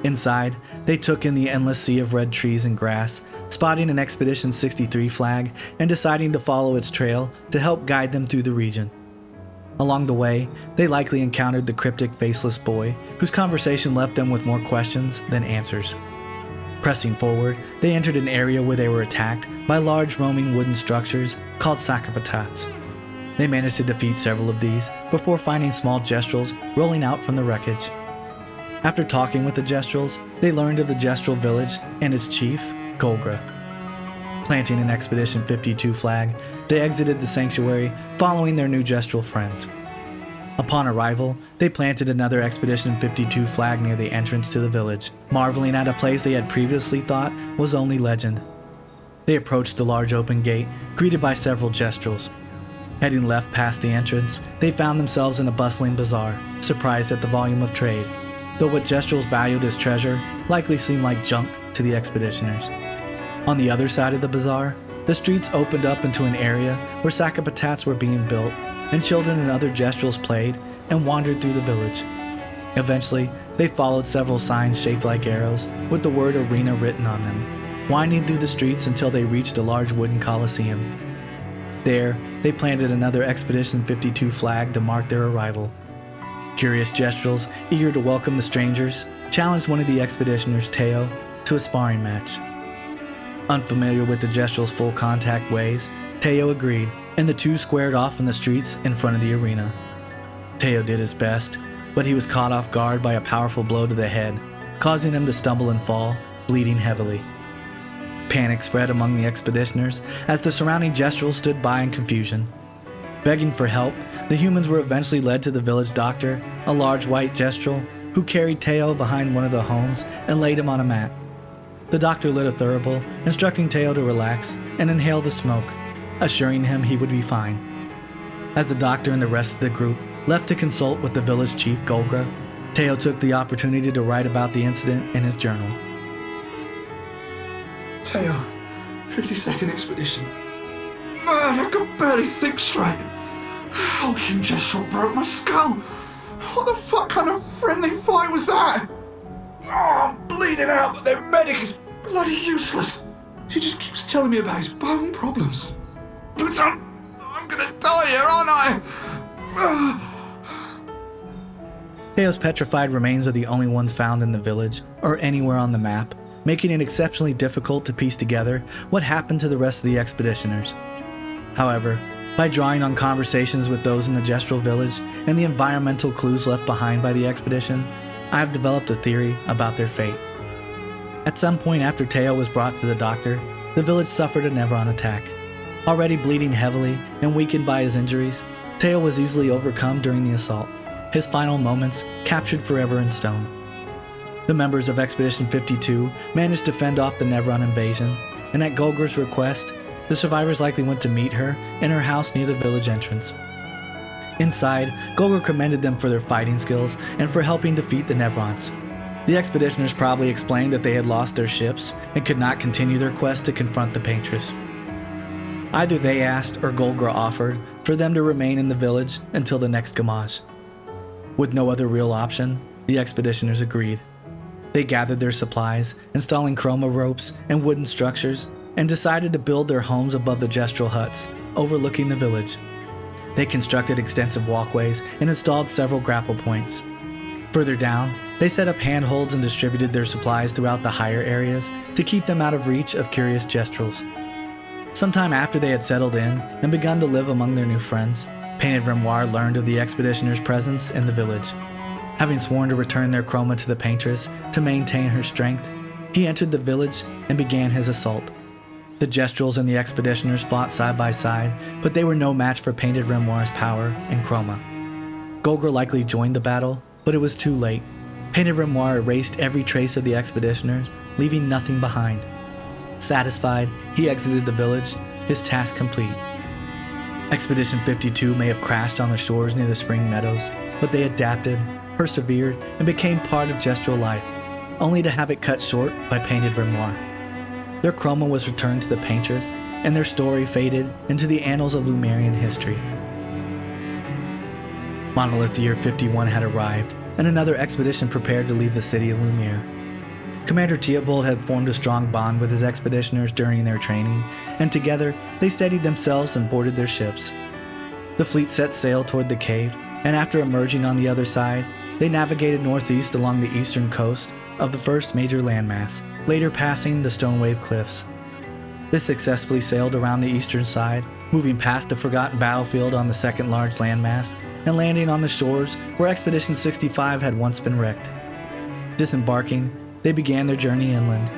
Speaker 1: Inside, they took in the endless sea of red trees and grass, spotting an Expedition 63 flag and deciding to follow its trail to help guide them through the region. Along the way, they likely encountered the cryptic faceless boy, whose conversation left them with more questions than answers. Pressing forward, they entered an area where they were attacked by large roaming wooden structures called Sakapatats. They managed to defeat several of these before finding small Gestrels rolling out from the wreckage. After talking with the Gestrels, they learned of the Gestral village and its chief, Golgra. Planting an Expedition 52 flag, they exited the sanctuary following their new Gestral friends. Upon arrival, they planted another Expedition 52 flag near the entrance to the village, marveling at a place they had previously thought was only legend. They approached the large open gate, greeted by several Gestrels. Heading left past the entrance, they found themselves in a bustling bazaar, surprised at the volume of trade, though what Gestrels valued as treasure likely seemed like junk to the expeditioners. On the other side of the bazaar, the streets opened up into an area where Sakapatats were being built, and children and other Gestrels played and wandered through the village. Eventually, they followed several signs shaped like arrows with the word arena written on them, winding through the streets until they reached a large wooden coliseum. There, they planted another Expedition 52 flag to mark their arrival. Curious Gestrels, eager to welcome the strangers, challenged one of the expeditioners, Teo, to a sparring match. Unfamiliar with the Gestrels' full contact ways, Teo agreed, and the two squared off in the streets in front of the arena. Teo did his best, but he was caught off guard by a powerful blow to the head, causing them to stumble and fall, bleeding heavily. Panic spread among the expeditioners as the surrounding Gestrels stood by in confusion. Begging for help, the humans were eventually led to the village doctor, a large white Gestrel, who carried Teo behind one of the homes and laid him on a mat. The doctor lit a thurible, instructing Teo to relax and inhale the smoke, assuring him he would be fine. As the doctor and the rest of the group left to consult with the village chief Golgra, Teo took the opportunity to write about the incident in his journal.
Speaker 7: Teo, 52nd Expedition. Man, I could barely think straight. Hulking Gestral broke my skull. What the fuck kind of friendly fight was that? Oh, I'm bleeding out, but their medic is bloody useless. He just keeps telling me about his bone problems. But I'm gonna die here, aren't I?
Speaker 1: Teo's petrified remains are the only ones found in the village or anywhere on the map, making it exceptionally difficult to piece together what happened to the rest of the expeditioners. However, by drawing on conversations with those in the Gestral village and the environmental clues left behind by the expedition, I have developed a theory about their fate. At some point after Teo was brought to the doctor, the village suffered a Nevron attack. Already bleeding heavily and weakened by his injuries, Teo was easily overcome during the assault, his final moments captured forever in stone. The members of Expedition 52 managed to fend off the Nevron invasion, and at Golgra's request, the survivors likely went to meet her in her house near the village entrance. Inside, Golgra commended them for their fighting skills and for helping defeat the Nevrons. The expeditioners probably explained that they had lost their ships and could not continue their quest to confront the Paintress. Either they asked or Golgra offered for them to remain in the village until the next Gamage. With no other real option, the expeditioners agreed. They gathered their supplies, installing chroma ropes and wooden structures, and decided to build their homes above the Gestral huts, overlooking the village. They constructed extensive walkways and installed several grapple points. Further down, they set up handholds and distributed their supplies throughout the higher areas to keep them out of reach of curious Gestrels. Sometime after they had settled in and begun to live among their new friends, Painted Grimoire learned of the expeditioners' presence in the village. Having sworn to return their chroma to the paintress to maintain her strength, he entered the village and began his assault. The Gestrels and the expeditioners fought side by side, but they were no match for Painted Grimoire's power and chroma. Golgor likely joined the battle, but it was too late. Painted Grimoire erased every trace of the expeditioners, leaving nothing behind. Satisfied, he exited the village, his task complete. Expedition 52 may have crashed on the shores near the spring meadows, but they adapted, persevered, and became part of Gestrel life, only to have it cut short by Painted Grimoire. Their chroma was returned to the paintress, and their story faded into the annals of Lumerian history. Monolith Year 51 had arrived, and another expedition prepared to leave the city of Lumiere. Commander Theobald had formed a strong bond with his expeditioners during their training, and together they steadied themselves and boarded their ships. The fleet set sail toward the cave, and after emerging on the other side, they navigated northeast along the eastern coast of the first major landmass, later passing the Stonewave Cliffs. They successfully sailed around the eastern side, moving past the forgotten battlefield on the second large landmass, and landing on the shores where Expedition 65 had once been wrecked. Disembarking, they began their journey inland.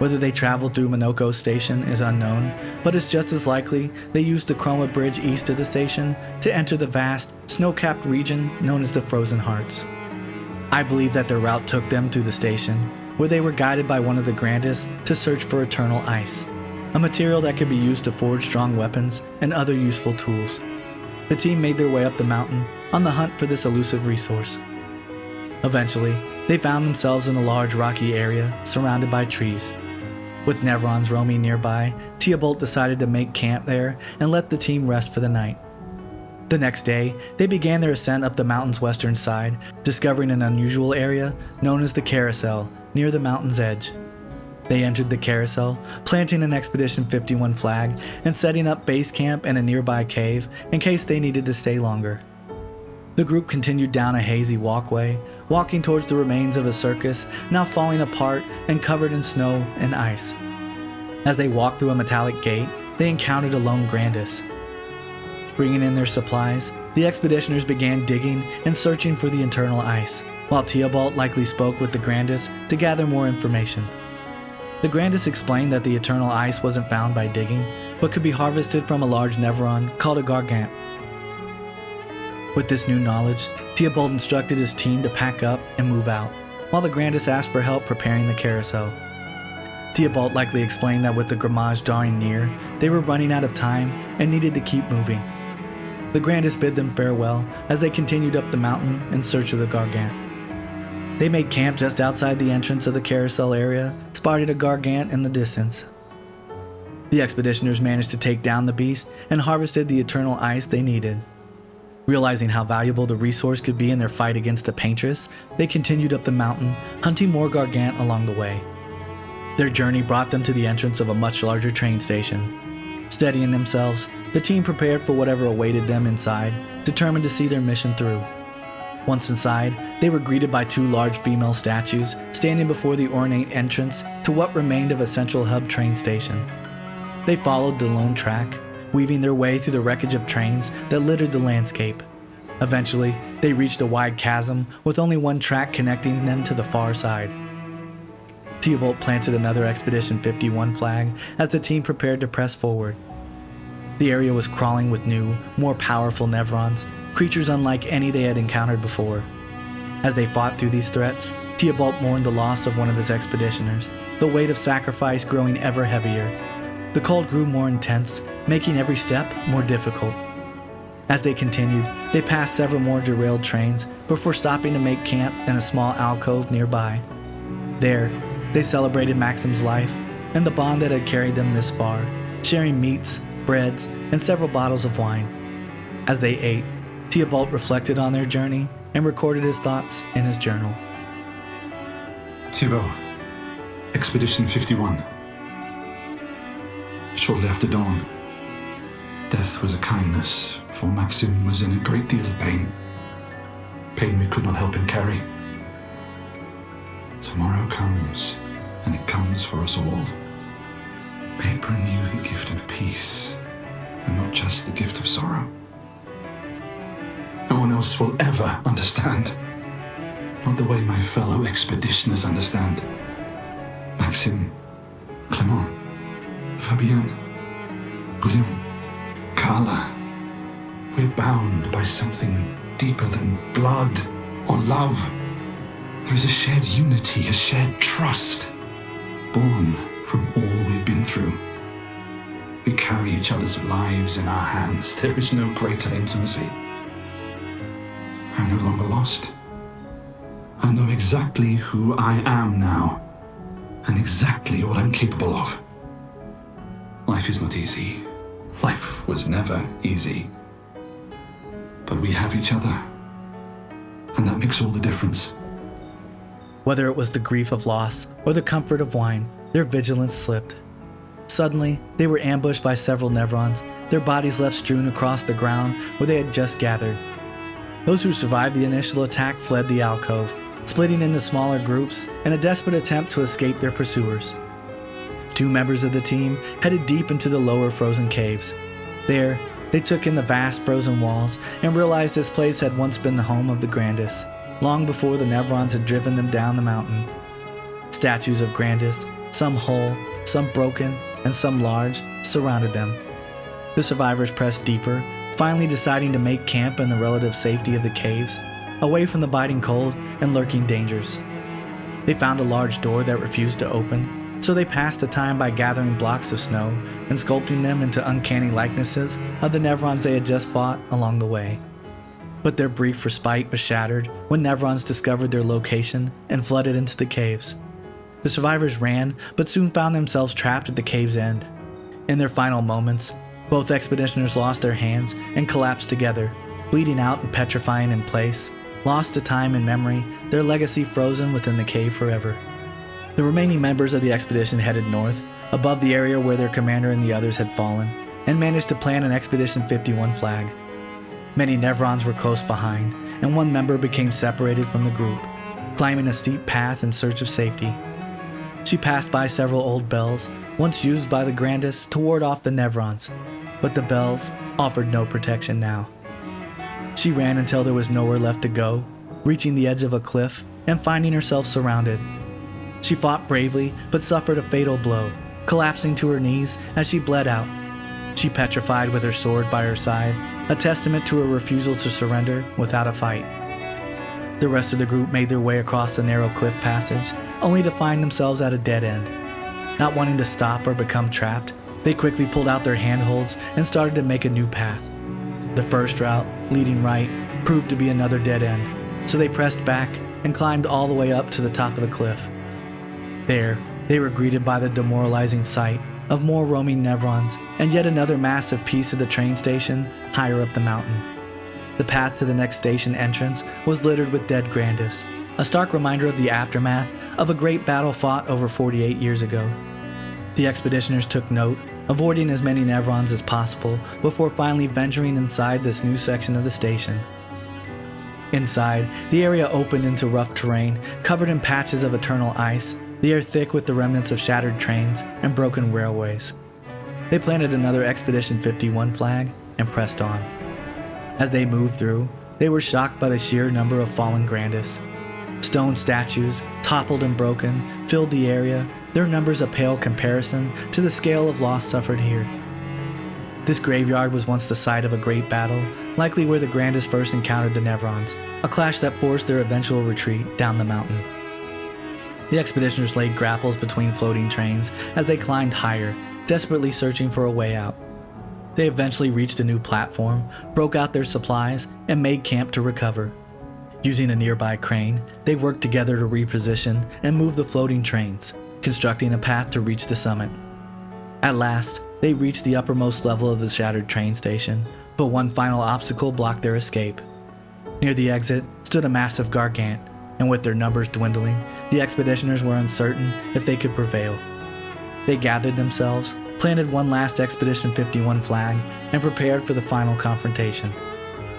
Speaker 1: Whether they traveled through Minoko Station is unknown, but it's just as likely they used the Chroma Bridge east of the station to enter the vast, snow-capped region known as the Frozen Hearts. I believe that their route took them through the station, where they were guided by one of the Grandis to search for eternal ice, a material that could be used to forge strong weapons and other useful tools. The team made their way up the mountain on the hunt for this elusive resource. Eventually, they found themselves in a large rocky area surrounded by trees. With Nevrons roaming nearby, Theobald decided to make camp there and let the team rest for the night. The next day, they began their ascent up the mountain's western side, discovering an unusual area known as the Carousel, near the mountain's edge. They entered the carousel, planting an Expedition 51 flag and setting up base camp in a nearby cave in case they needed to stay longer. The group continued down a hazy walkway, walking towards the remains of a circus now falling apart and covered in snow and ice. As they walked through a metallic gate, they encountered a lone Grandis. Bringing in their supplies, the expeditioners began digging and searching for the internal ice, while Theobald likely spoke with the Grandis to gather more information. The Grandis explained that the eternal ice wasn't found by digging, but could be harvested from a large Nevron called a Gargant. With this new knowledge, Theobald instructed his team to pack up and move out, while the Grandis asked for help preparing the carousel. Theobald likely explained that with the Grammage drawing near, they were running out of time and needed to keep moving. The Grandis bid them farewell as they continued up the mountain in search of the Gargant. They made camp just outside the entrance of the carousel area, spotted a Gargant in the distance. The expeditioners managed to take down the beast and harvested the eternal ice they needed. Realizing how valuable the resource could be in their fight against the Paintress, they continued up the mountain, hunting more Gargant along the way. Their journey brought them to the entrance of a much larger train station. Steadying themselves, the team prepared for whatever awaited them inside, determined to see their mission through. Once inside, they were greeted by two large female statues standing before the ornate entrance to what remained of a central hub train station. They followed the lone track, weaving their way through the wreckage of trains that littered the landscape. Eventually, they reached a wide chasm with only one track connecting them to the far side. Theobald planted another Expedition 51 flag as the team prepared to press forward. The area was crawling with new, more powerful Nevrons, creatures unlike any they had encountered before. As they fought through these threats, Theobald mourned the loss of one of his expeditioners, the weight of sacrifice growing ever heavier. The cold grew more intense, making every step more difficult. As they continued, they passed several more derailed trains before stopping to make camp in a small alcove nearby. There, they celebrated Maxim's life and the bond that had carried them this far, sharing meats, breads, and several bottles of wine. As they ate, Theobald reflected on their journey and recorded his thoughts in his journal.
Speaker 7: Thibault, Expedition 51. Shortly after dawn, death was a kindness, for Maxim was in a great deal of pain. Pain we could not help him carry. Tomorrow comes, and it comes for us all. May it bring you the gift of peace, and not just the gift of sorrow. No one else will ever understand. Not the way my fellow expeditioners understand. Maxime, Clément, Fabienne, William, Carla. We're bound by something deeper than blood or love. There is a shared unity, a shared trust, born from all we've been through. We carry each other's lives in our hands. There is no greater intimacy. I'm no longer lost. I know exactly who I am now, and exactly what I'm capable of. Life is not easy. Life was never easy. But we have each other, and that makes all the difference.
Speaker 1: Whether it was the grief of loss or the comfort of wine, their vigilance slipped. Suddenly, they were ambushed by several Nevrons, their bodies left strewn across the ground where they had just gathered. Those who survived the initial attack fled the alcove, splitting into smaller groups in a desperate attempt to escape their pursuers. 2 members of the team headed deep into the lower frozen caves. There, they took in the vast frozen walls and realized this place had once been the home of the Grandis, long before the Nevrons had driven them down the mountain. Statues of Grandis, some whole, some broken, and some large, surrounded them. The survivors pressed deeper, finally deciding to make camp in the relative safety of the caves, away from the biting cold and lurking dangers. They found a large door that refused to open, so they passed the time by gathering blocks of snow and sculpting them into uncanny likenesses of the Nevrons they had just fought along the way. But their brief respite was shattered when Nevrons discovered their location and flooded into the caves. The survivors ran, but soon found themselves trapped at the cave's end. In their final moments, both expeditioners lost their hands and collapsed together, bleeding out and petrifying in place, lost to time and memory, their legacy frozen within the cave forever. The remaining members of the expedition headed north, above the area where their commander and the others had fallen, and managed to plant an Expedition 51 flag. Many Nevrons were close behind, and one member became separated from the group, climbing a steep path in search of safety. She passed by several old bells, once used by the Grandis to ward off the Nevrons, but the bells offered no protection now. She ran until there was nowhere left to go, reaching the edge of a cliff and finding herself surrounded. She fought bravely, but suffered a fatal blow, collapsing to her knees as she bled out. She petrified with her sword by her side, a testament to her refusal to surrender without a fight. The rest of the group made their way across the narrow cliff passage, only to find themselves at a dead end. Not wanting to stop or become trapped, they quickly pulled out their handholds and started to make a new path. The first route, leading right, proved to be another dead end, so they pressed back and climbed all the way up to the top of the cliff. There, they were greeted by the demoralizing sight of more roaming Nevrons and yet another massive piece of the train station higher up the mountain. The path to the next station entrance was littered with dead Grandis, a stark reminder of the aftermath of a great battle fought over 48 years ago. The expeditioners took note, avoiding as many Nevrons as possible before finally venturing inside this new section of the station. Inside, the area opened into rough terrain, covered in patches of eternal ice, the air thick with the remnants of shattered trains and broken railways. They planted another Expedition 51 flag and pressed on. As they moved through, they were shocked by the sheer number of fallen Grandis. Stone statues, toppled and broken, filled the area, their numbers a pale comparison to the scale of loss suffered here. This graveyard was once the site of a great battle, likely where the Grandis first encountered the Nevrons, a clash that forced their eventual retreat down the mountain. The expeditioners laid grapples between floating trains as they climbed higher, desperately searching for a way out. They eventually reached a new platform, broke out their supplies, and made camp to recover. Using a nearby crane, they worked together to reposition and move the floating trains, constructing a path to reach the summit. At last, they reached the uppermost level of the shattered train station, but one final obstacle blocked their escape. Near the exit stood a massive gargant, and with their numbers dwindling, the expeditioners were uncertain if they could prevail. They gathered themselves, planted one last Expedition 51 flag, and prepared for the final confrontation.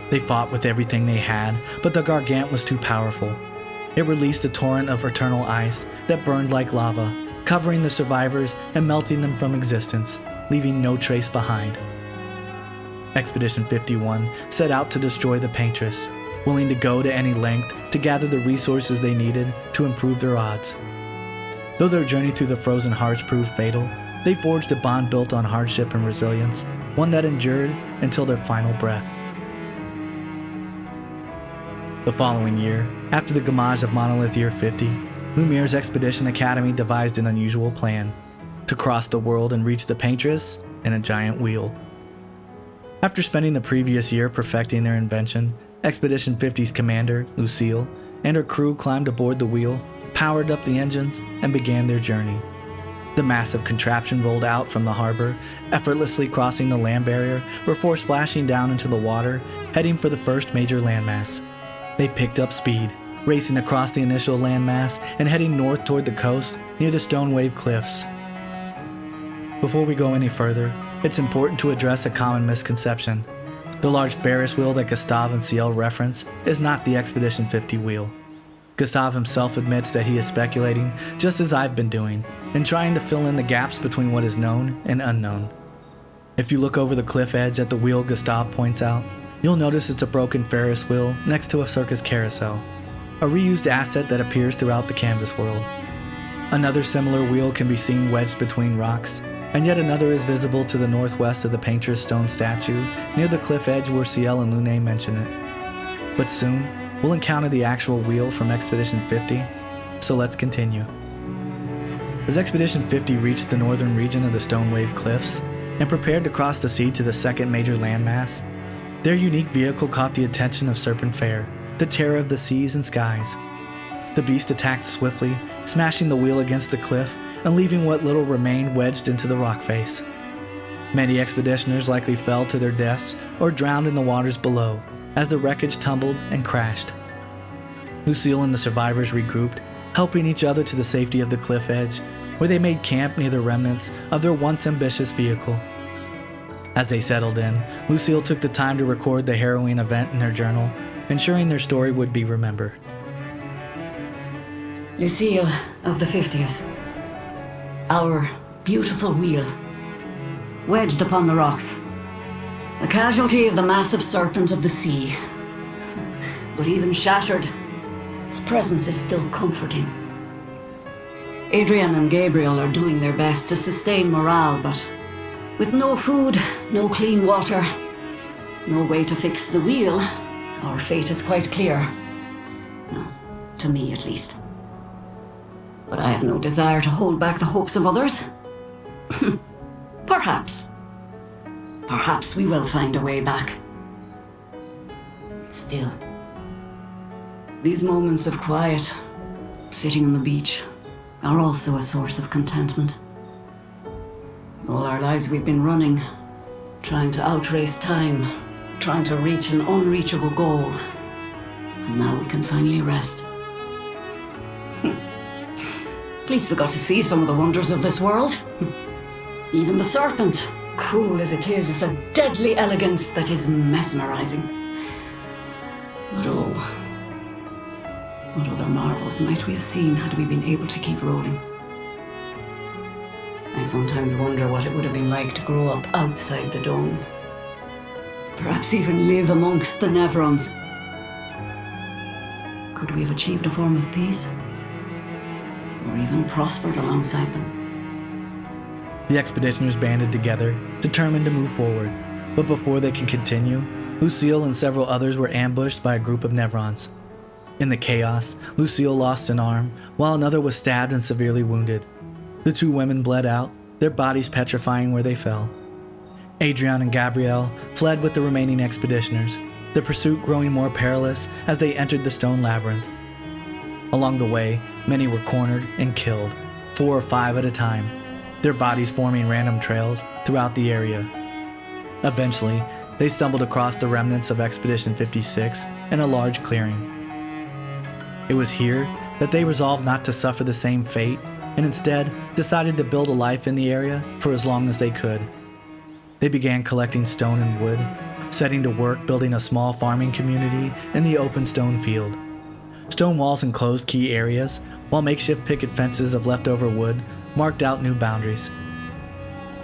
Speaker 1: They fought with everything they had, but the gargant was too powerful. It released a torrent of eternal ice that burned like lava, covering the survivors and melting them from existence, leaving no trace behind. Expedition 51 set out to destroy the Paintress, willing to go to any length to gather the resources they needed to improve their odds. Though their journey through the frozen hearts proved fatal, they forged a bond built on hardship and resilience, one that endured until their final breath. The following year, after the Gamage of Monolith Year 50, Lumiere's Expedition Academy devised an unusual plan: to cross the world and reach the Paintress in a giant wheel. After spending the previous year perfecting their invention, Expedition 50's commander, Lucille, and her crew climbed aboard the wheel, powered up the engines, and began their journey. The massive contraption rolled out from the harbor, effortlessly crossing the land barrier before splashing down into the water, heading for the first major landmass. They picked up speed, racing across the initial landmass and heading north toward the coast near the Stone Wave Cliffs. Before we go any further, it's important to address a common misconception. The large Ferris wheel that Gustave and Ciel reference is not the Expedition 50 wheel. Gustave himself admits that he is speculating, just as I've been doing, and trying to fill in the gaps between what is known and unknown. If you look over the cliff edge at the wheel Gustave points out, you'll notice it's a broken Ferris wheel next to a circus carousel, a reused asset that appears throughout the canvas world. Another similar wheel can be seen wedged between rocks, and yet another is visible to the northwest of the Paintress stone statue near the cliff edge where Ciel and Lune mention it. But soon, we'll encounter the actual wheel from Expedition 50, so let's continue. As Expedition 50 reached the northern region of the Stone Wave Cliffs and prepared to cross the sea to the second major landmass, their unique vehicle caught the attention of Serpent Fair, the terror of the seas and skies. The beast attacked swiftly, smashing the wheel against the cliff and leaving what little remained wedged into the rock face. Many expeditioners likely fell to their deaths or drowned in the waters below as the wreckage tumbled and crashed. Lucille and the survivors regrouped, helping each other to the safety of the cliff edge, where they made camp near the remnants of their once ambitious vehicle. As they settled in, Lucille took the time to record the harrowing event in her journal, ensuring their story would be remembered.
Speaker 3: Lucille of the 50th. Our beautiful wheel. Wedged upon the rocks. A casualty of the massive serpent of the sea. But even shattered, its presence is still comforting. Adrian and Gabriel are doing their best to sustain morale, but with no food, no clean water, no way to fix the wheel, our fate is quite clear. Well, to me at least. But I have no desire to hold back the hopes of others. Perhaps we will find a way back. Still, these moments of quiet, sitting on the beach, are also a source of contentment. All our lives we've been running, trying to outrace time, trying to reach an unreachable goal. And now we can finally rest. At least we got to see some of the wonders of this world. Even the serpent, cruel as it is a deadly elegance that is mesmerizing. But oh, what other marvels might we have seen had we been able to keep rolling? I sometimes wonder what it would have been like to grow up outside the dome. Perhaps even live amongst the Nevrons. Could we have achieved a form of peace? Or even prospered alongside them?
Speaker 1: The expeditioners banded together, determined to move forward. But before they could continue, Lucille and several others were ambushed by a group of Nevrons. In the chaos, Lucille lost an arm, while another was stabbed and severely wounded. The two women bled out, their bodies petrifying where they fell. Adrian and Gabrielle fled with the remaining expeditioners, the pursuit growing more perilous as they entered the stone labyrinth. Along the way, many were cornered and killed, 4 or 5 at a time, their bodies forming random trails throughout the area. Eventually, they stumbled across the remnants of Expedition 56 in a large clearing. It was here that they resolved not to suffer the same fate and instead decided to build a life in the area for as long as they could. They began collecting stone and wood, setting to work building a small farming community in the open stone field. Stone walls enclosed key areas, while makeshift picket fences of leftover wood marked out new boundaries.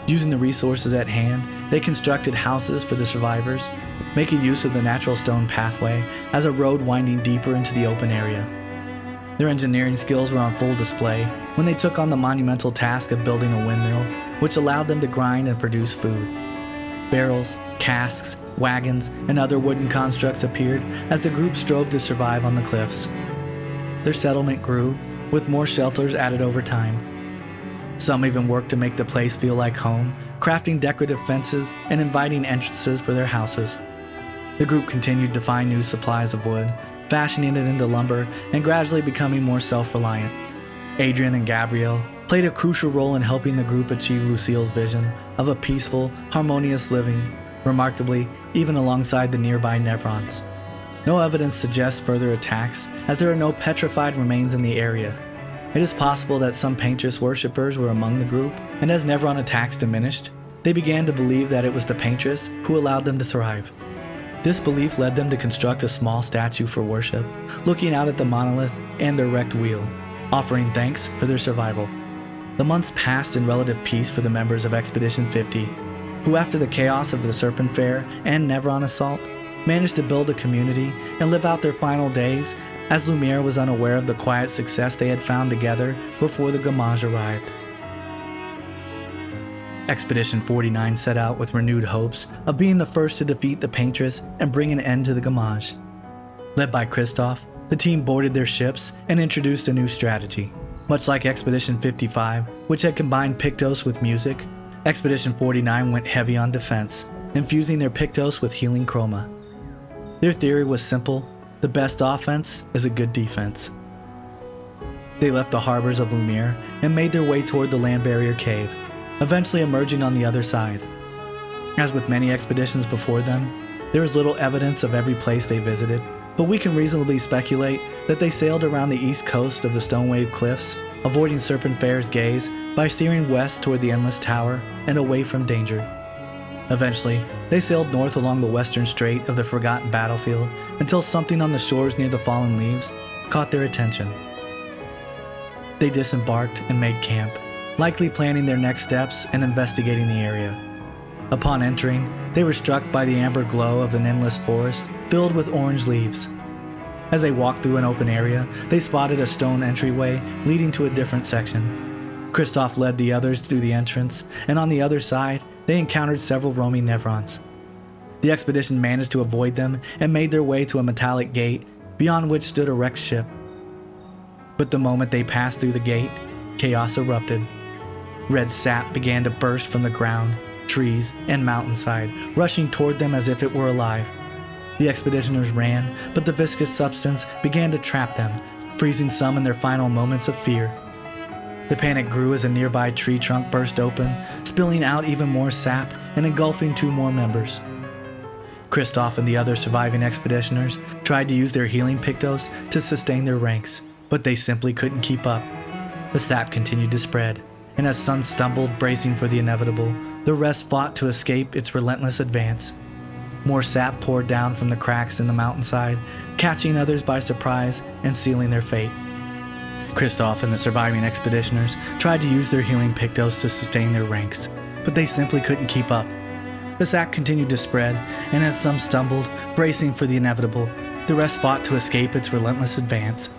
Speaker 1: Using the resources at hand, they constructed houses for the survivors, making use of the natural stone pathway as a road winding deeper into the open area. Their engineering skills were on full display when they took on the monumental task of building a windmill, which allowed them to grind and produce food. Barrels, casks, wagons, and other wooden constructs appeared as the group strove to survive on the cliffs. Their settlement grew, with more shelters added over time. Some even worked to make the place feel like home, crafting decorative fences and inviting entrances for their houses. The group continued to find new supplies of wood, fashioning it into lumber and gradually becoming more self-reliant. Adrian and Gabrielle played a crucial role in helping the group achieve Lucille's vision of a peaceful, harmonious living, remarkably, even alongside the nearby Nevrons. No evidence suggests further attacks, as there are no petrified remains in the area. It is possible that some Paintress worshippers were among the group, and as Nevron attacks diminished, they began to believe that it was the Paintress who allowed them to thrive. This belief led them to construct a small statue for worship, looking out at the monolith and their wrecked wheel, offering thanks for their survival. The months passed in relative peace for the members of Expedition 50, who after the chaos of the Serpent Fair and Nevron assault, managed to build a community and live out their final days as Lumiere was unaware of the quiet success they had found together before the Gamage arrived. Expedition 49 set out with renewed hopes of being the first to defeat the Paintress and bring an end to the Gamage. Led by Christoph, the team boarded their ships and introduced a new strategy. Much like Expedition 55, which had combined Pictos with music, Expedition 49 went heavy on defense, infusing their Pictos with healing chroma. Their theory was simple: the best offense is a good defense. They left the harbors of Lumiere and made their way toward the land barrier cave, eventually emerging on the other side. As with many expeditions before them, there is little evidence of every place they visited, but we can reasonably speculate that they sailed around the east coast of the Stonewave Cliffs, avoiding Serpent Fair's gaze by steering west toward the Endless Tower and away from danger. Eventually, they sailed north along the western strait of the Forgotten Battlefield until something on the shores near the Fallen Leaves caught their attention. They disembarked and made camp, likely planning their next steps and investigating the area. Upon entering, they were struck by the amber glow of an endless forest filled with orange leaves. As they walked through an open area, they spotted a stone entryway leading to a different section. Christoph led the others through the entrance, and on the other side, they encountered several roaming Nevrons. The expedition managed to avoid them and made their way to a metallic gate, beyond which stood a wrecked ship. But the moment they passed through the gate, chaos erupted. Red sap began to burst from the ground, trees, and mountainside, rushing toward them as if it were alive. The expeditioners ran, but the viscous substance began to trap them, freezing some in their final moments of fear. The panic grew as a nearby tree trunk burst open, spilling out even more sap and engulfing 2 more members. Christoph and the other surviving expeditioners tried to use their healing Pictos to sustain their ranks, but they simply couldn't keep up. The sap continued to spread, and as some stumbled, bracing for the inevitable, the rest fought to escape its relentless advance. More sap poured down from the cracks in the mountainside, catching others by surprise and sealing their fate. Christoph and the surviving expeditioners tried to use their healing Pictos to sustain their ranks, but they simply couldn't keep up. The sap continued to spread, and as some stumbled, bracing for the inevitable, the rest fought to escape its relentless advance.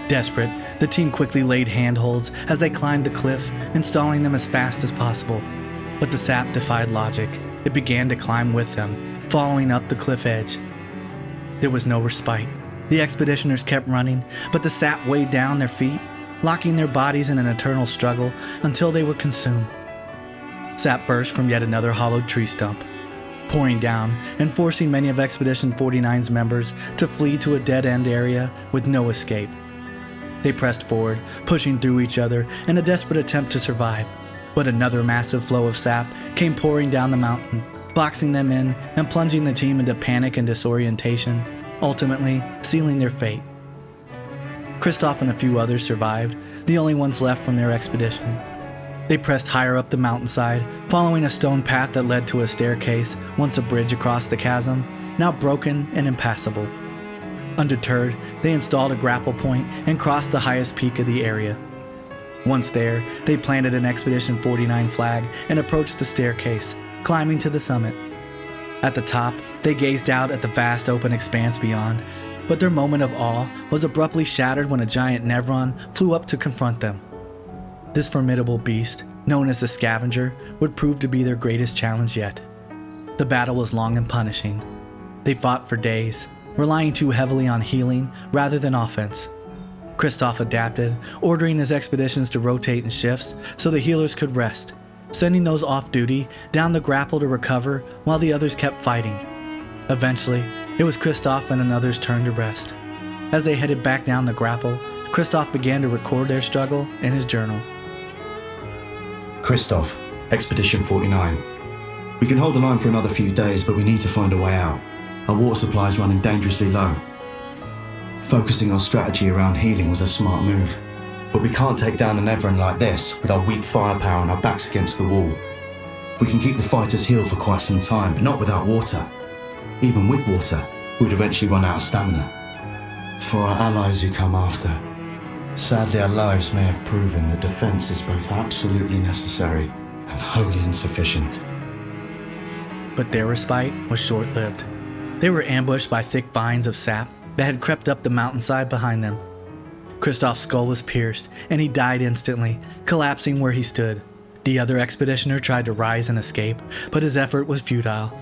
Speaker 1: Desperate, the team quickly laid handholds as they climbed the cliff, installing them as fast as possible. But the sap defied logic. It began to climb with them, following up the cliff edge. There was no respite. The expeditioners kept running, but the sap weighed down their feet, locking their bodies in an eternal struggle until they were consumed. Sap burst from yet another hollowed tree stump, pouring down and forcing many of Expedition 49's members to flee to a dead-end area with no escape. They pressed forward, pushing through each other in a desperate attempt to survive, but another massive flow of sap came pouring down the mountain, boxing them in and plunging the team into panic and disorientation, ultimately sealing their fate. Christoph and a few others survived, the only ones left from their expedition. They pressed higher up the mountainside, following a stone path that led to a staircase, once a bridge across the chasm, now broken and impassable. Undeterred, they installed a grapple point and crossed the highest peak of the area. Once there, they planted an Expedition 49 flag and approached the staircase, climbing to the summit. At the top, they gazed out at the vast open expanse beyond, but their moment of awe was abruptly shattered when a giant Nevron flew up to confront them. This formidable beast, known as the Scavenger, would prove to be their greatest challenge yet. The battle was long and punishing. They fought for days, relying too heavily on healing rather than offense. Kristoff adapted, ordering his expeditions to rotate in shifts so the healers could rest, sending those off duty down the grapple to recover while the others kept fighting. Eventually, it was Kristoff and another's turn to rest. As they headed back down the grapple, Kristoff began to record their struggle in his journal.
Speaker 8: Kristoff, Expedition 49. We can hold the line for another few days, but we need to find a way out. Our water supply is running dangerously low. Focusing our strategy around healing was a smart move. But we can't take down an Everin like this with our weak firepower and our backs against the wall. We can keep the fighters healed for quite some time, but not without water. Even with water, we'd eventually run out of stamina. For our allies who come after, sadly our lives may have proven the defense is both absolutely necessary and wholly insufficient.
Speaker 1: But their respite was short-lived. They were ambushed by thick vines of sap that had crept up the mountainside behind them. Kristoff's skull was pierced, and he died instantly, collapsing where he stood. The other expeditioner tried to rise and escape, but his effort was futile.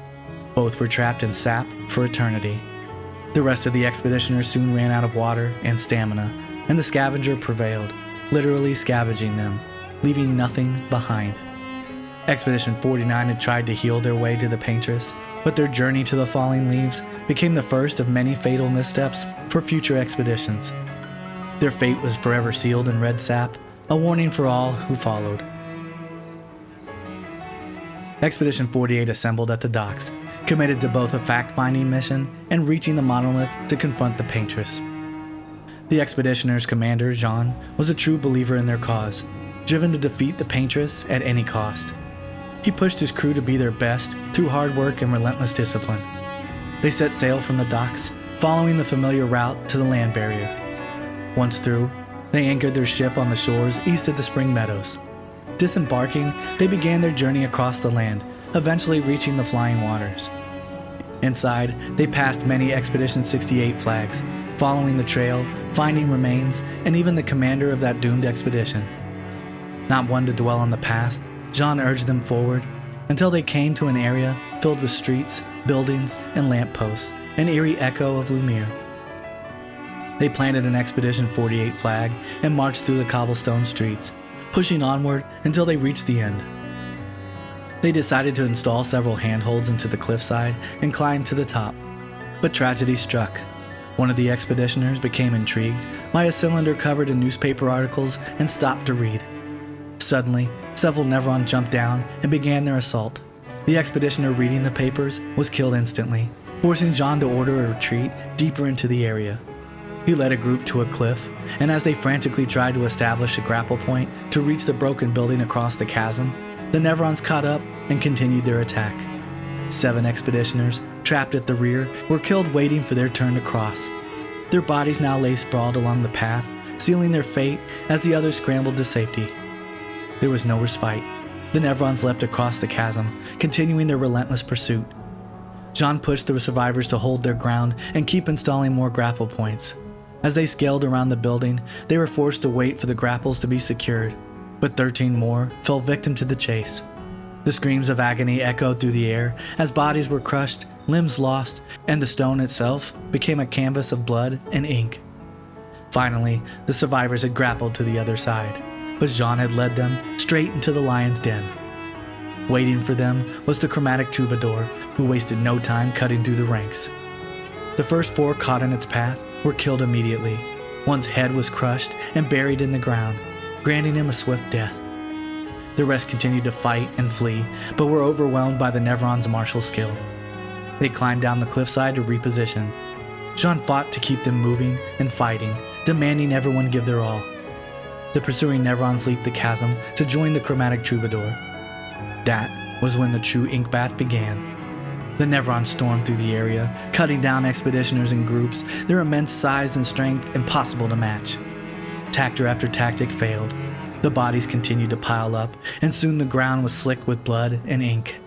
Speaker 1: Both were trapped in sap for eternity. The rest of the expeditioners soon ran out of water and stamina, and the Scavenger prevailed, literally scavenging them, leaving nothing behind. Expedition 49 had tried to heal their way to the Paintress, but their journey to the Falling Leaves became the first of many fatal missteps for future expeditions. Their fate was forever sealed in red sap, a warning for all who followed. Expedition 48 assembled at the docks, committed to both a fact-finding mission and reaching the monolith to confront the Paintress. The expeditioner's commander, Jean, was a true believer in their cause, driven to defeat the Paintress at any cost. He pushed his crew to be their best through hard work and relentless discipline. They set sail from the docks, following the familiar route to the land barrier. Once through, they anchored their ship on the shores east of the Spring Meadows. Disembarking, they began their journey across the land, eventually reaching the Flying Waters. Inside, they passed many Expedition 68 flags, following the trail, finding remains, and even the commander of that doomed expedition. Not one to dwell on the past, Jean urged them forward until they came to an area filled with streets, buildings, and lampposts, an eerie echo of Lumiere. They planted an Expedition 48 flag and marched through the cobblestone streets, pushing onward until they reached the end. They decided to install several handholds into the cliffside and climb to the top. But tragedy struck. One of the expeditioners became intrigued by a cylinder covered in newspaper articles and stopped to read. Suddenly, several Nevron jumped down and began their assault. The expeditioner reading the papers was killed instantly, forcing Jean to order a retreat deeper into the area. He led a group to a cliff, and as they frantically tried to establish a grapple point to reach the broken building across the chasm, the Nevrons caught up and continued their attack. 7 expeditioners, trapped at the rear, were killed waiting for their turn to cross. Their bodies now lay sprawled along the path, sealing their fate as the others scrambled to safety. There was no respite. The Nevrons leapt across the chasm, continuing their relentless pursuit. Jean pushed the survivors to hold their ground and keep installing more grapple points. As they scaled around the building, they were forced to wait for the grapples to be secured, but 13 more fell victim to the chase. The screams of agony echoed through the air as bodies were crushed, limbs lost, and the stone itself became a canvas of blood and ink. Finally, the survivors had grappled to the other side, but Jean had led them straight into the lion's den. Waiting for them was the chromatic troubadour, who wasted no time cutting through the ranks. The first 4 caught in its path were killed immediately. One's head was crushed and buried in the ground, granting him a swift death. The rest continued to fight and flee, but were overwhelmed by the Nevron's martial skill. They climbed down the cliffside to reposition. Jean fought to keep them moving and fighting, demanding everyone give their all. The pursuing Nevrons leaped the chasm to join the chromatic troubadour. That was when the true ink bath began. The Nevrons stormed through the area, cutting down expeditioners in groups, their immense size and strength impossible to match. Tactor after tactic failed. The bodies continued to pile up, and soon the ground was slick with blood and ink.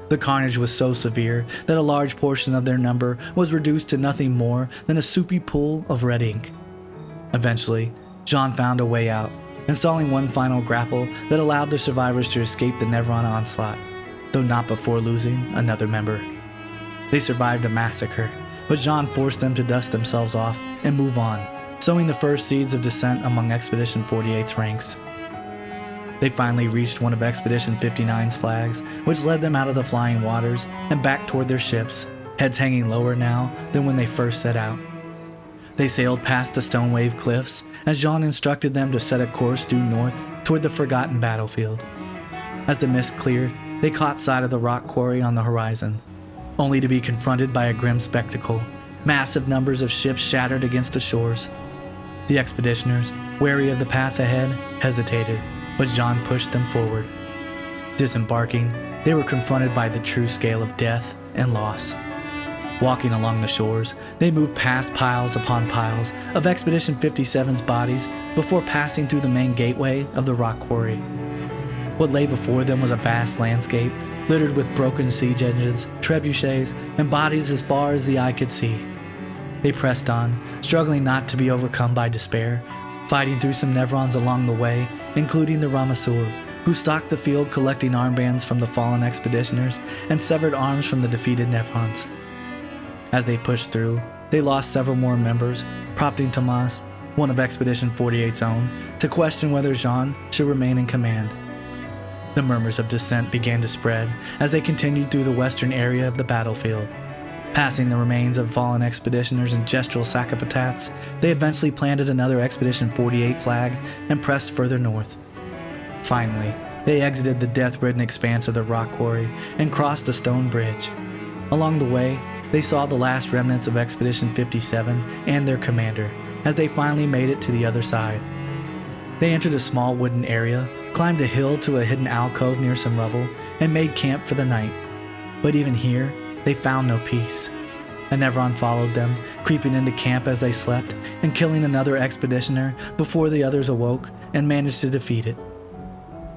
Speaker 1: The carnage was so severe that a large portion of their number was reduced to nothing more than a soupy pool of red ink. Eventually, Jean found a way out, installing one final grapple that allowed the survivors to escape the Nevron onslaught, though not before losing another member. They survived a massacre, but Jean forced them to dust themselves off and move on, sowing the first seeds of dissent among Expedition 48's ranks. They finally reached one of Expedition 59's flags, which led them out of the flying waters and back toward their ships, heads hanging lower now than when they first set out. They sailed past the stone wave cliffs as Jean instructed them to set a course due north toward the forgotten battlefield. As the mist cleared, they caught sight of the rock quarry on the horizon, only to be confronted by a grim spectacle. Massive numbers of ships shattered against the shores. The expeditioners, wary of the path ahead, hesitated, but Jean pushed them forward. Disembarking, they were confronted by the true scale of death and loss. Walking along the shores, they moved past piles upon piles of Expedition 57's bodies before passing through the main gateway of the rock quarry. What lay before them was a vast landscape littered with broken siege engines, trebuchets, and bodies as far as the eye could see. They pressed on, struggling not to be overcome by despair, fighting through some Nevrons along the way, including the Ramasur, who stalked the field collecting armbands from the fallen expeditioners and severed arms from the defeated Nevrons. As they pushed through, they lost several more members, prompting Tomas, one of Expedition 48's own, to question whether Jean should remain in command. The murmurs of dissent began to spread as they continued through the western area of the battlefield. Passing the remains of fallen expeditioners and gestural sacapatats, they eventually planted another Expedition 48 flag and pressed further north. Finally, they exited the death-ridden expanse of the rock quarry and crossed the stone bridge. Along the way, they saw the last remnants of Expedition 57 and their commander as they finally made it to the other side. They entered a small wooden area, climbed a hill to a hidden alcove near some rubble, and made camp for the night. But even here, they found no peace. A Nevron followed them, creeping into camp as they slept and killing another expeditioner before the others awoke and managed to defeat it.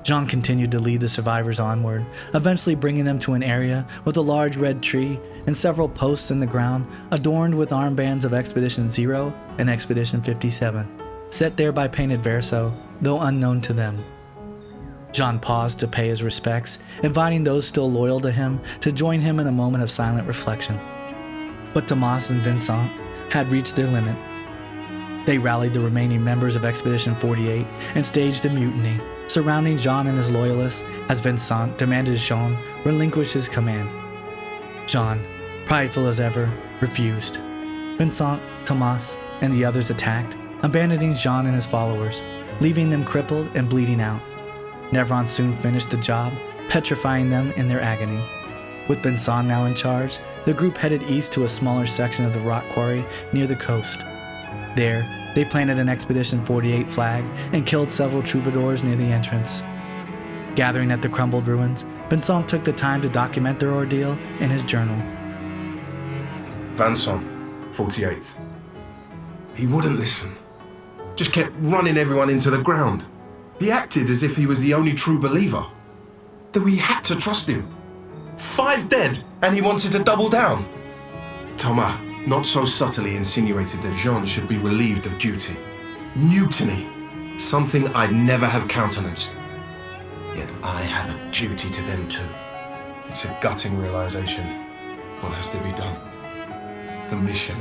Speaker 1: Jean continued to lead the survivors onward, eventually bringing them to an area with a large red tree and several posts in the ground adorned with armbands of Expedition 0 and Expedition 57, set there by painted verso, though unknown to them. Jean paused to pay his respects, inviting those still loyal to him to join him in a moment of silent reflection. But Tomas and Vincent had reached their limit. They rallied the remaining members of Expedition 48 and staged a mutiny, surrounding Jean and his loyalists as Vincent demanded Jean relinquish his command. Jean, prideful as ever, refused. Vincent, Tomas, and the others attacked, abandoning Jean and his followers, leaving them crippled and bleeding out. Nevron soon finished the job, petrifying them in their agony. With Vincent now in charge, the group headed east to a smaller section of the rock quarry near the coast. There, they planted an Expedition 48 flag and killed several troubadours near the entrance. Gathering at the crumbled ruins, Vincent took the time to document their ordeal in his journal.
Speaker 9: Vincent, 48th. He wouldn't listen. Just kept running everyone into the ground. He acted as if he was the only true believer. That we had to trust him. 5 dead, and he wanted to double down. Thomas, not so subtly, insinuated that Jean should be relieved of duty. Mutiny. Something I'd never have countenanced. Yet I have a duty to them too. It's a gutting realization. What has to be done? The mission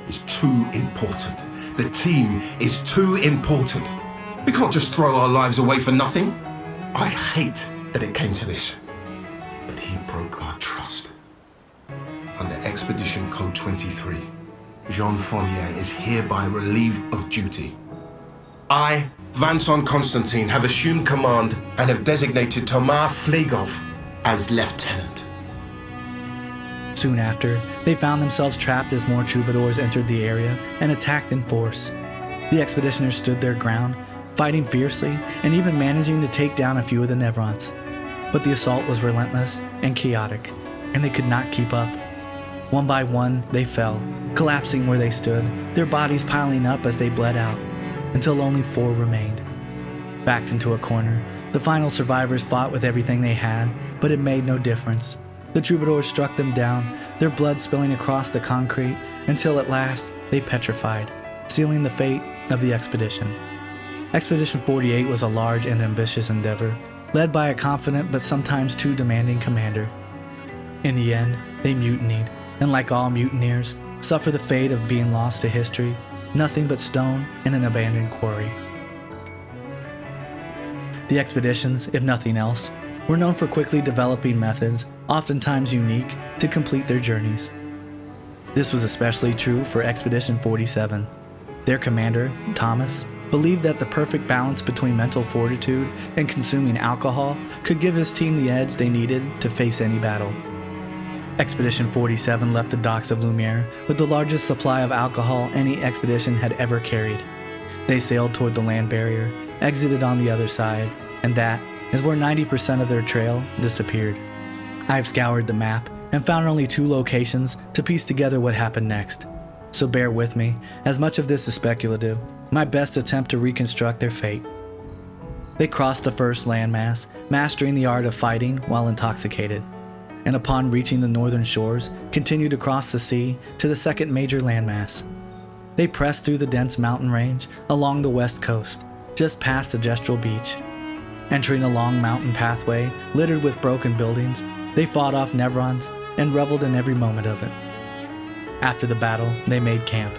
Speaker 9: is too important. The team is too important. We can't just throw our lives away for nothing. I hate that it came to this. But he broke our trust. Under Expedition Code 23, Jean Fournier is hereby relieved of duty. I, Vincent Constantine, have assumed command and have designated Thomas Flegov as lieutenant.
Speaker 1: Soon after, they found themselves trapped as more troubadours entered the area and attacked in force. The expeditioners stood their ground, fighting fiercely and even managing to take down a few of the Nevrons. But the assault was relentless and chaotic, and they could not keep up. One by one, they fell, collapsing where they stood, their bodies piling up as they bled out, until only 4 remained. Backed into a corner, the final survivors fought with everything they had, but it made no difference. The troubadours struck them down, their blood spilling across the concrete, until at last they petrified, sealing the fate of the expedition. Expedition 48 was a large and ambitious endeavor, led by a confident but sometimes too demanding commander. In the end, they mutinied, and like all mutineers, suffered the fate of being lost to history, nothing but stone in an abandoned quarry. The expeditions, if nothing else, were known for quickly developing methods, oftentimes unique, to complete their journeys. This was especially true for Expedition 47. Their commander, Thomas, believed that the perfect balance between mental fortitude and consuming alcohol could give his team the edge they needed to face any battle. Expedition 47 left the docks of Lumiere with the largest supply of alcohol any expedition had ever carried. They sailed toward the land barrier, exited on the other side, and that is where 90% of their trail disappeared. I've scoured the map and found only 2 locations to piece together what happened next. So bear with me, as much of this is speculative, my best attempt to reconstruct their fate. They crossed the first landmass, mastering the art of fighting while intoxicated, and upon reaching the northern shores, continued across the sea to the second major landmass. They pressed through the dense mountain range along the west coast, just past the Gestural Beach. Entering a long mountain pathway littered with broken buildings, they fought off Nevrons and reveled in every moment of it. After the battle, they made camp.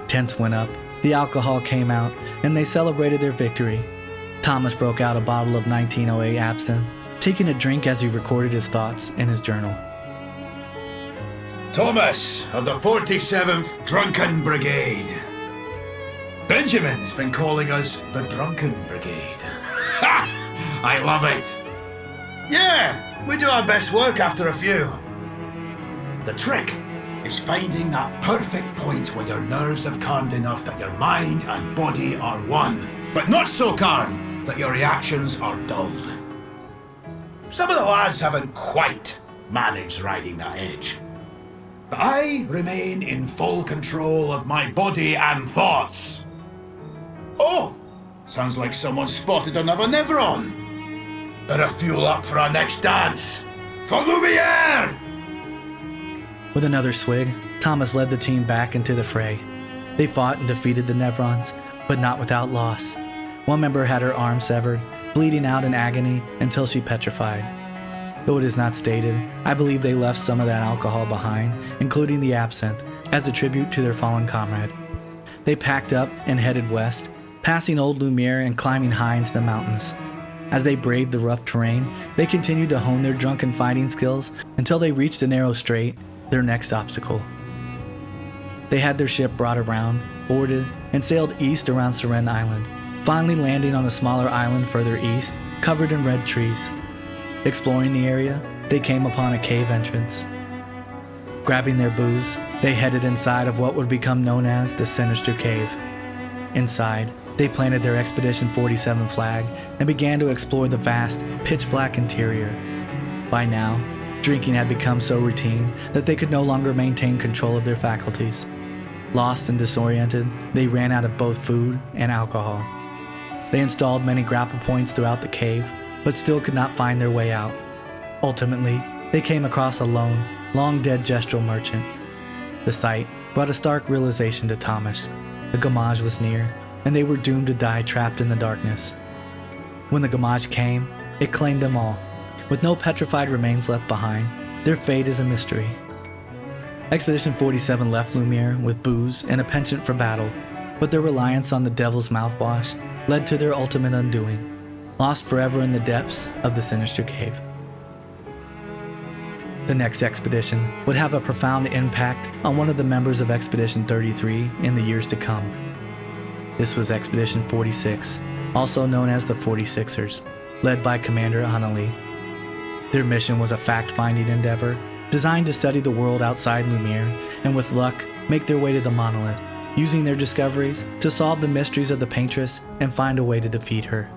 Speaker 1: Tents went up, the alcohol came out, and they celebrated their victory. Thomas broke out a bottle of 1908 absinthe, taking a drink as he recorded his thoughts in his journal.
Speaker 10: Thomas of the 47th Drunken Brigade. Benjamin's been calling us the Drunken Brigade. Ha! I love it. Yeah, we do our best work after a few. The trick is finding that perfect point where your nerves have calmed enough that your mind and body are one, but not so calm that your reactions are dulled. Some of the lads haven't quite managed riding that edge. But I remain in full control of my body and thoughts. Oh, sounds like someone spotted another Nevron. Better fuel up for our next dance. For Lumiere!
Speaker 1: With another swig, Thomas led the team back into the fray. They fought and defeated the Nevrons, but not without loss. One member had her arm severed, bleeding out in agony until she petrified. Though it is not stated, I believe they left some of that alcohol behind, including the absinthe, as a tribute to their fallen comrade. They packed up and headed west, passing Old Lumiere and climbing high into the mountains. As they braved the rough terrain, they continued to hone their drunken fighting skills until they reached the narrow strait, their next obstacle. They had their ship brought around, boarded, and sailed east around Seren Island, finally landing on a smaller island further east, covered in red trees. Exploring the area, they came upon a cave entrance. Grabbing their booze, they headed inside of what would become known as the Sinister Cave. Inside, they planted their Expedition 47 flag and began to explore the vast, pitch-black interior. By now, drinking had become so routine that they could no longer maintain control of their faculties. Lost and disoriented, they ran out of both food and alcohol. They installed many grapple points throughout the cave, but still could not find their way out. Ultimately, they came across a lone, long-dead gestural merchant. The sight brought a stark realization to Thomas. The Gamage was near, and they were doomed to die trapped in the darkness. When the Gamage came, it claimed them all. With no petrified remains left behind, their fate is a mystery. Expedition 47 left Lumiere with booze and a penchant for battle, but their reliance on the devil's mouthwash led to their ultimate undoing, lost forever in the depths of the Sinister Cave. The next expedition would have a profound impact on one of the members of Expedition 33 in the years to come. This was Expedition 46, also known as the 46ers, led by Commander Annalie. Their mission was a fact-finding endeavor designed to study the world outside Lumiere and, with luck, make their way to the monolith, using their discoveries to solve the mysteries of the Paintress and find a way to defeat her.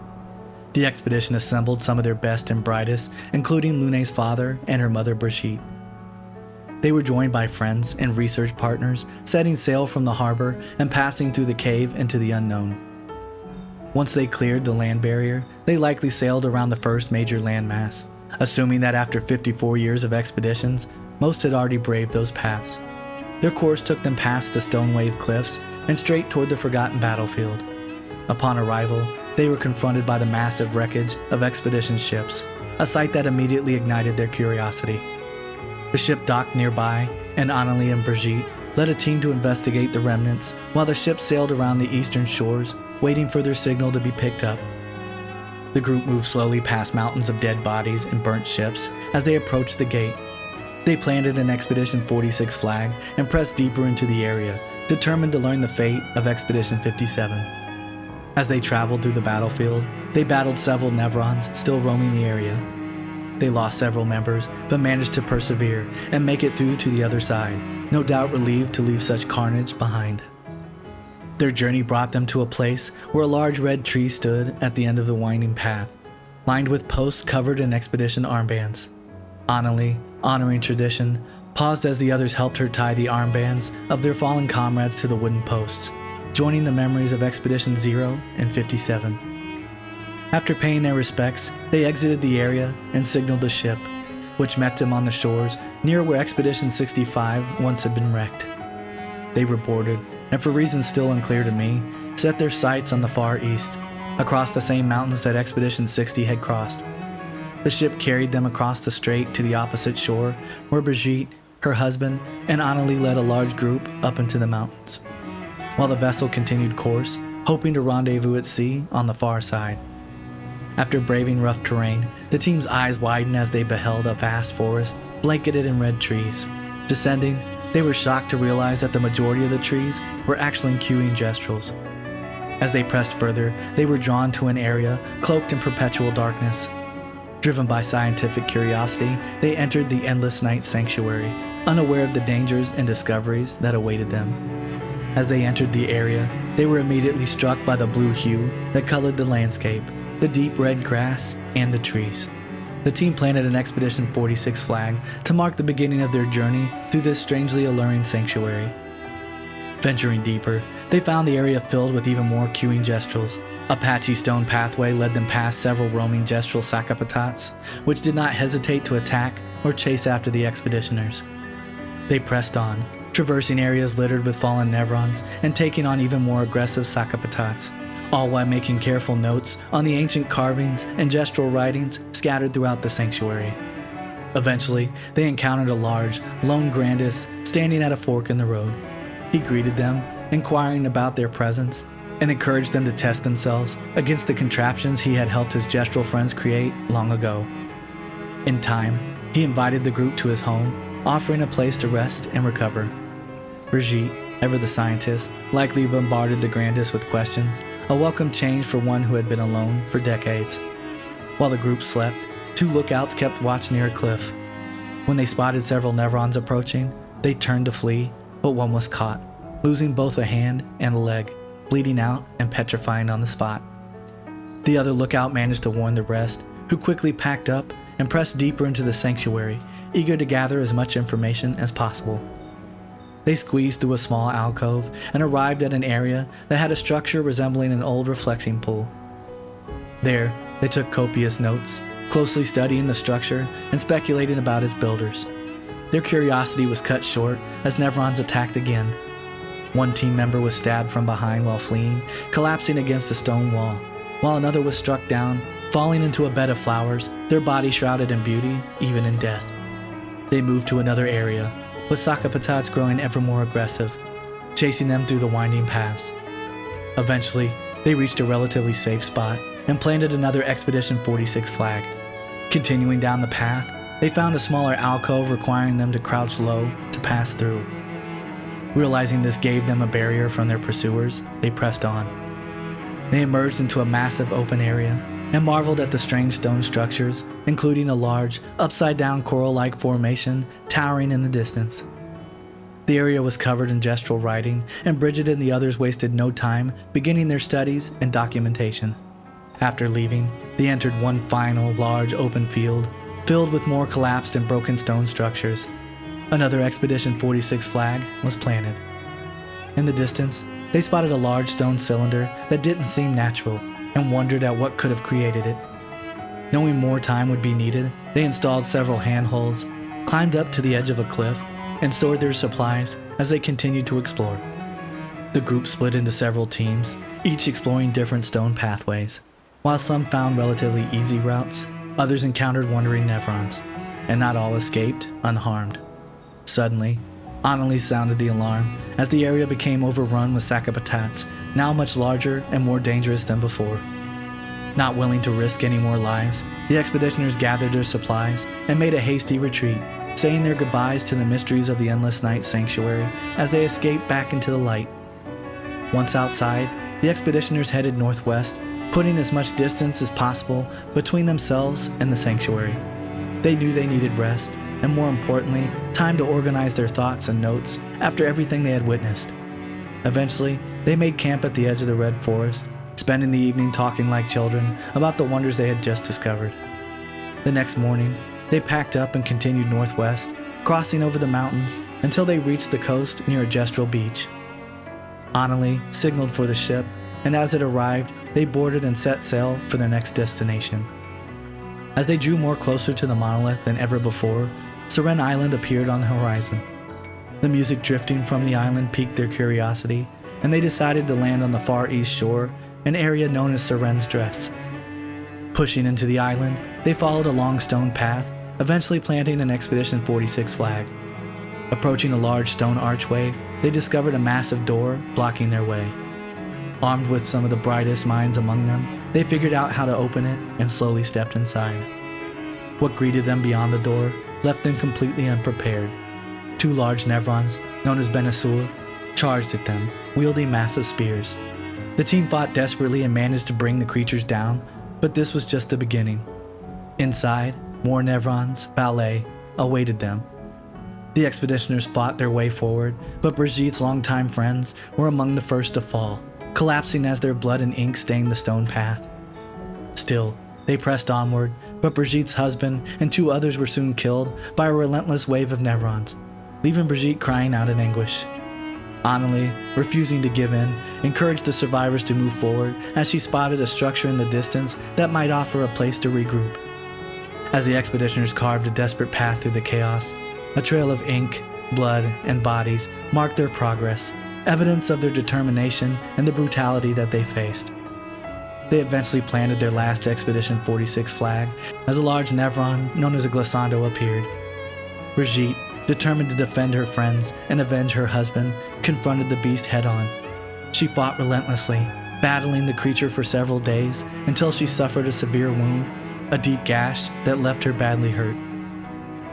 Speaker 1: The expedition assembled some of their best and brightest, including Lune's father and her mother Brigitte. They were joined by friends and research partners, setting sail from the harbor and passing through the cave into the unknown. Once they cleared the land barrier, they likely sailed around the first major landmass, assuming that after 54 years of expeditions, most had already braved those paths. Their course took them past the stone-waved cliffs and straight toward the forgotten battlefield. Upon arrival, they were confronted by the massive wreckage of expedition ships, a sight that immediately ignited their curiosity. The ship docked nearby, and Annalie and Brigitte led a team to investigate the remnants while the ship sailed around the eastern shores, waiting for their signal to be picked up. The group moved slowly past mountains of dead bodies and burnt ships as they approached the gate. They planted an Expedition 46 flag and pressed deeper into the area, determined to learn the fate of Expedition 57. As they traveled through the battlefield, they battled several Nevrons still roaming the area. They lost several members, but managed to persevere and make it through to the other side, no doubt relieved to leave such carnage behind. Their journey brought them to a place where a large red tree stood at the end of the winding path, lined with posts covered in expedition armbands. Annalie, honoring tradition, paused as the others helped her tie the armbands of their fallen comrades to the wooden posts, joining the memories of Expedition 0 and 57. After paying their respects, they exited the area and signaled the ship, which met them on the shores near where Expedition 65 once had been wrecked. They reboarded, and for reasons still unclear to me, set their sights on the far east, across the same mountains that Expedition 60 had crossed. The ship carried them across the strait to the opposite shore, where Brigitte, her husband, and Annalie led a large group up into the mountains, while the vessel continued course, hoping to rendezvous at sea on the far side. After braving rough terrain, the team's eyes widened as they beheld a vast forest blanketed in red trees. Descending, they were shocked to realize that the majority of the trees were actually queuing gestrels. As they pressed further, they were drawn to an area cloaked in perpetual darkness. Driven by scientific curiosity, they entered the endless night sanctuary, unaware of the dangers and discoveries that awaited them. As they entered the area, they were immediately struck by the blue hue that colored the landscape, the deep red grass, and the trees. The team planted an Expedition 46 flag to mark the beginning of their journey through this strangely alluring sanctuary. Venturing deeper, they found the area filled with even more queuing gestrels. A patchy stone pathway led them past several roaming gestrel Sacapatats, which did not hesitate to attack or chase after the expeditioners. They pressed on, traversing areas littered with fallen Nevrons and taking on even more aggressive Sacapatats, all while making careful notes on the ancient carvings and gestural writings scattered throughout the sanctuary. Eventually, they encountered a large, lone Grandis standing at a fork in the road. He greeted them, inquiring about their presence, and encouraged them to test themselves against the contraptions he had helped his gestural friends create long ago. In time, he invited the group to his home, offering a place to rest and recover. Brigitte, ever the scientist, likely bombarded the Grandis with questions, a welcome change for one who had been alone for decades. While the group slept, two lookouts kept watch near a cliff. When they spotted several Nevrons approaching, they turned to flee, but one was caught, losing both a hand and a leg, bleeding out and petrifying on the spot. The other lookout managed to warn the rest, who quickly packed up and pressed deeper into the sanctuary, eager to gather as much information as possible. They squeezed through a small alcove and arrived at an area that had a structure resembling an old reflecting pool. There, they took copious notes, closely studying the structure and speculating about its builders. Their curiosity was cut short as Nevrons attacked again. One team member was stabbed from behind while fleeing, collapsing against a stone wall, while another was struck down, falling into a bed of flowers, their body shrouded in beauty, even in death. They moved to another area, with Sacapatats growing ever more aggressive, chasing them through the winding paths. Eventually, they reached a relatively safe spot and planted another Expedition 46 flag. Continuing down the path, they found a smaller alcove requiring them to crouch low to pass through. Realizing this gave them a barrier from their pursuers, they pressed on. They emerged into a massive open area and marveled at the strange stone structures, including a large, upside-down coral-like formation towering in the distance. The area was covered in gestural writing, and Bridget and the others wasted no time beginning their studies and documentation. After leaving, they entered one final, large open field, filled with more collapsed and broken stone structures. Another Expedition 46 flag was planted. In the distance, they spotted a large stone cylinder that didn't seem natural, and wondered at what could have created it. Knowing more time would be needed, they installed several handholds, climbed up to the edge of a cliff, and stored their supplies as they continued to explore. The group split into several teams, each exploring different stone pathways. While some found relatively easy routes, others encountered wandering Nevrons, and not all escaped unharmed. Suddenly, Annalise sounded the alarm as the area became overrun with Sakapatats, now much larger and more dangerous than before. Not willing to risk any more lives, the expeditioners gathered their supplies and made a hasty retreat, saying their goodbyes to the mysteries of the Endless Night Sanctuary as they escaped back into the light. Once outside, the expeditioners headed northwest, putting as much distance as possible between themselves and the sanctuary. They knew they needed rest, and more importantly, time to organize their thoughts and notes after everything they had witnessed. Eventually, they made camp at the edge of the Red Forest, spending the evening talking like children about the wonders they had just discovered. The next morning, they packed up and continued northwest, crossing over the mountains until they reached the coast near a gestural beach. Annalise signaled for the ship, and as it arrived, they boarded and set sail for their next destination. As they drew more closer to the monolith than ever before, Seren Island appeared on the horizon. The music drifting from the island piqued their curiosity, and they decided to land on the far east shore, an area known as Seren's Dress. Pushing into the island, they followed a long stone path, eventually planting an Expedition 46 flag. Approaching a large stone archway, they discovered a massive door blocking their way. Armed with some of the brightest minds among them, they figured out how to open it and slowly stepped inside. What greeted them beyond the door left them completely unprepared. Two large Nevrons, known as Benasur, charged at them, wielding massive spears. The team fought desperately and managed to bring the creatures down, but this was just the beginning. Inside, more Nevrons, ballet, awaited them. The expeditioners fought their way forward, but Brigitte's longtime friends were among the first to fall, collapsing as their blood and ink stained the stone path. Still, they pressed onward, but Brigitte's husband and two others were soon killed by a relentless wave of Nevrons, leaving Brigitte crying out in anguish. Annalise, refusing to give in, encouraged the survivors to move forward as she spotted a structure in the distance that might offer a place to regroup. As the expeditioners carved a desperate path through the chaos, a trail of ink, blood, and bodies marked their progress, evidence of their determination and the brutality that they faced. They eventually planted their last Expedition 46 flag as a large Nevron known as a glissando appeared. Brigitte, determined to defend her friends and avenge her husband, confronted the beast head-on. She fought relentlessly, battling the creature for several days until she suffered a severe wound, a deep gash that left her badly hurt.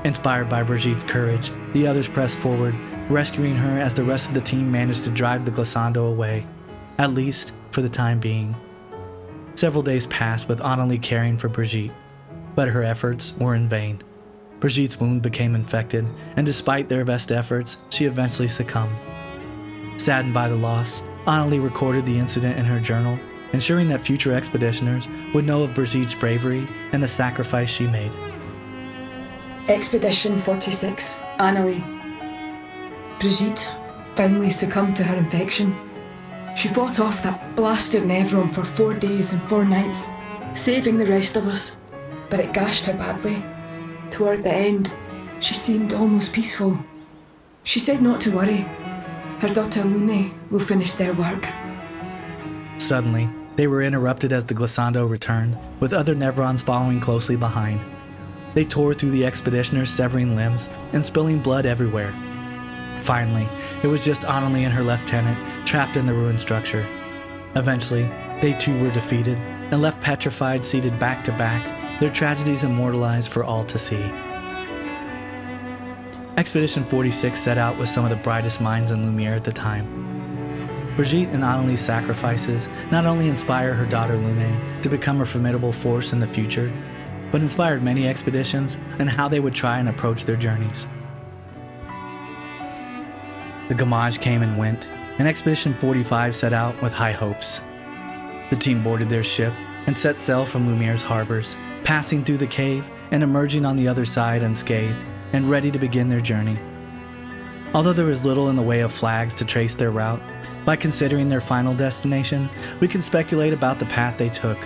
Speaker 1: Inspired by Brigitte's courage, the others pressed forward, rescuing her as the rest of the team managed to drive the glissando away, at least for the time being. Several days passed with Annalise caring for Brigitte, but her efforts were in vain. Brigitte's wound became infected, and despite their best efforts, she eventually succumbed. Saddened by the loss, Annalise recorded the incident in her journal, ensuring that future expeditioners would know of Brigitte's bravery and the sacrifice she made.
Speaker 2: Expedition 46, Annalise. Brigitte finally succumbed to her infection. She fought off that blasted Nevron for 4 days and 4 nights, saving the rest of us, but it gashed her badly. Toward the end, she seemed almost peaceful. She said not to worry. Her daughter Lune will finish their work.
Speaker 1: Suddenly, they were interrupted as the glissando returned, with other Nevrons following closely behind. They tore through the expeditioners, severing limbs and spilling blood everywhere. Finally, it was just Annalise and her lieutenant trapped in the ruined structure. Eventually, they too were defeated and left petrified, seated back to back, their tragedies immortalized for all to see. Expedition 46 set out with some of the brightest minds in Lumiere at the time. Brigitte and Annalise's sacrifices not only inspire her daughter Lune to become a formidable force in the future, but inspired many expeditions and how they would try and approach their journeys. The Gamage came and went, and Expedition 45 set out with high hopes. The team boarded their ship and set sail from Lumiere's harbors, passing through the cave and emerging on the other side unscathed and ready to begin their journey. Although there was little in the way of flags to trace their route, By considering their final destination, we can speculate about the path they took.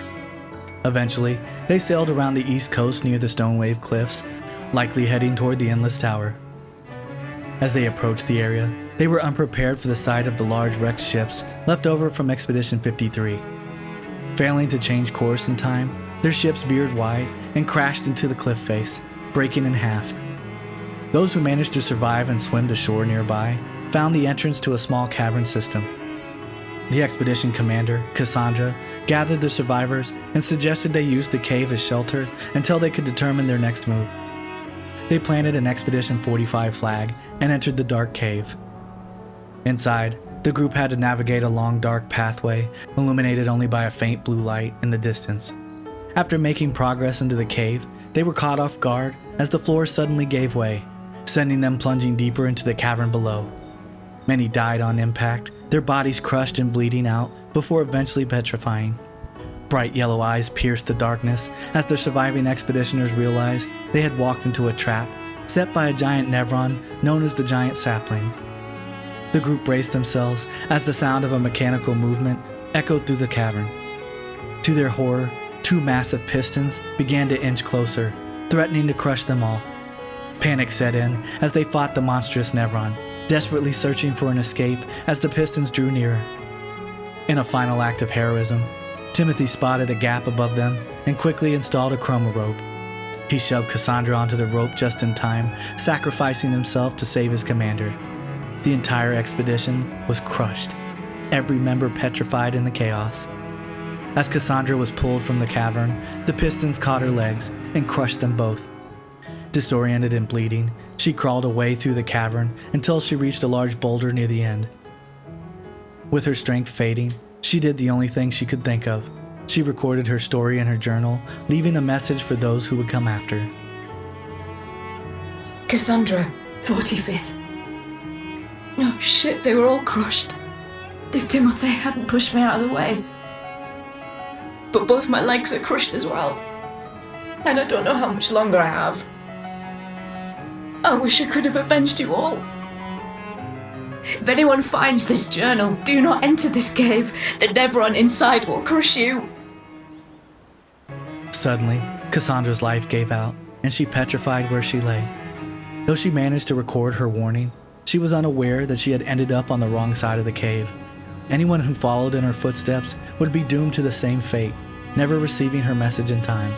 Speaker 1: Eventually, they sailed around the east coast near the Stonewave Cliffs, likely heading toward the Endless Tower. As they approached the area, they were unprepared for the sight of the large wrecked ships left over from Expedition 53. Failing to change course in time, their ships veered wide and crashed into the cliff face, breaking in half. Those who managed to survive and swim to shore nearby found the entrance to a small cavern system. The expedition commander, Cassandra, gathered the survivors and suggested they use the cave as shelter until they could determine their next move. They planted an Expedition 45 flag and entered the dark cave. Inside, the group had to navigate a long dark pathway, illuminated only by a faint blue light in the distance. After making progress into the cave, they were caught off guard as the floor suddenly gave way, sending them plunging deeper into the cavern below. Many died on impact, their bodies crushed and bleeding out before eventually petrifying. Bright yellow eyes pierced the darkness as the surviving expeditioners realized they had walked into a trap set by a giant Nevron known as the Giant Sapling. The group braced themselves as the sound of a mechanical movement echoed through the cavern. To their horror, two massive pistons began to inch closer, threatening to crush them all. Panic set in as they fought the monstrous Nevron, desperately searching for an escape as the pistons drew nearer. In a final act of heroism, Timothy spotted a gap above them and quickly installed a chroma rope. He shoved Cassandra onto the rope just in time, sacrificing himself to save his commander. The entire expedition was crushed, every member petrified in the chaos. As Cassandra was pulled from the cavern, the pistons caught her legs and crushed them both. Disoriented and bleeding, she crawled away through the cavern until she reached a large boulder near the end. With her strength fading, she did the only thing she could think of. She recorded her story in her journal, leaving a message for those who would come after.
Speaker 2: Cassandra, 45th. Oh shit, they were all crushed. If Timothy hadn't pushed me out of the way. But both my legs are crushed as well. And I don't know how much longer I have. I wish I could have avenged you all. If anyone finds this journal, do not enter this cave. The Nevron inside will crush you.
Speaker 1: Suddenly, Cassandra's life gave out, and she petrified where she lay. Though she managed to record her warning, she was unaware that she had ended up on the wrong side of the cave. Anyone who followed in her footsteps would be doomed to the same fate, never receiving her message in time.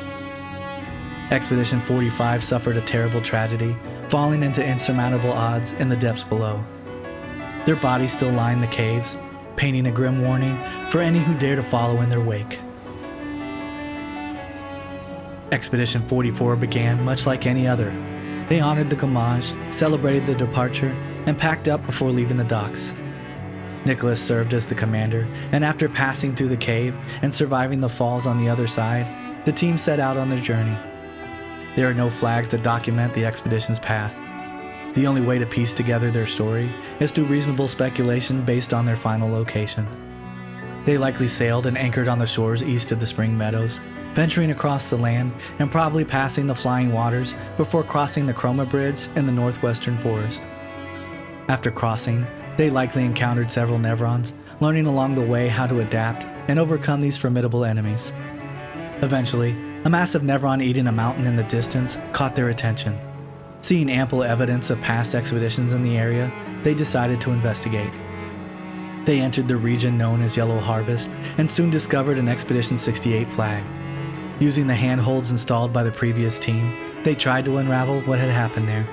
Speaker 1: Expedition 45 suffered a terrible tragedy, falling into insurmountable odds in the depths below. Their bodies still lined the caves, painting a grim warning for any who dare to follow in their wake. Expedition 44 began much like any other. They honored the homage, celebrated the departure, and packed up before leaving the docks. Nicholas served as the commander, and after passing through the cave and surviving the falls on the other side, the team set out on their journey. There are no flags that document the expedition's path. The only way to piece together their story is through reasonable speculation based on their final location. They likely sailed and anchored on the shores east of the Spring Meadows, venturing across the land and probably passing the Flying Waters before crossing the Chroma Bridge in the northwestern forest. After crossing, they likely encountered several Nevrons, learning along the way how to adapt and overcome these formidable enemies. Eventually, a massive Nevron eating a mountain in the distance caught their attention. Seeing ample evidence of past expeditions in the area, they decided to investigate. They entered the region known as Yellow Harvest and soon discovered an Expedition 68 flag. Using the handholds installed by the previous team, they tried to unravel what had happened there.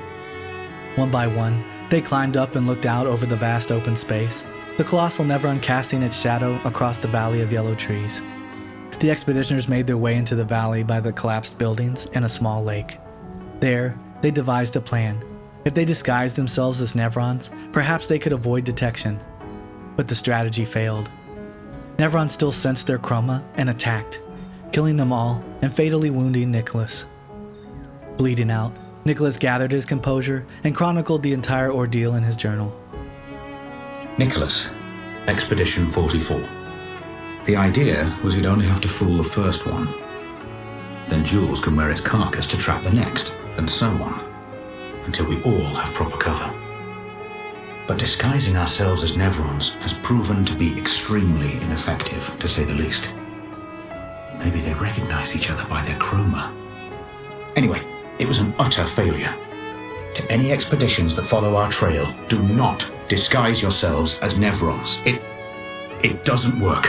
Speaker 1: One by one, they climbed up and looked out over the vast open space, the colossal Nevron casting its shadow across the valley of yellow trees. The expeditioners made their way into the valley by the collapsed buildings and a small lake. There, they devised a plan. If they disguised themselves as Nevrons, perhaps they could avoid detection. But the strategy failed. Nevrons still sensed their chroma and attacked, killing them all and fatally wounding Nicholas. Bleeding out, Nicholas gathered his composure and chronicled the entire ordeal in his journal.
Speaker 10: Nicholas, Expedition 44. The idea was you'd only have to fool the first one. Then Jules can wear its carcass to trap the next, and so on, until we all have proper cover. But disguising ourselves as Nevrons has proven to be extremely ineffective, to say the least. Maybe they recognize each other by their chroma. Anyway, it was an utter failure. To any expeditions that follow our trail, do not disguise yourselves as Nevrons. It doesn't work.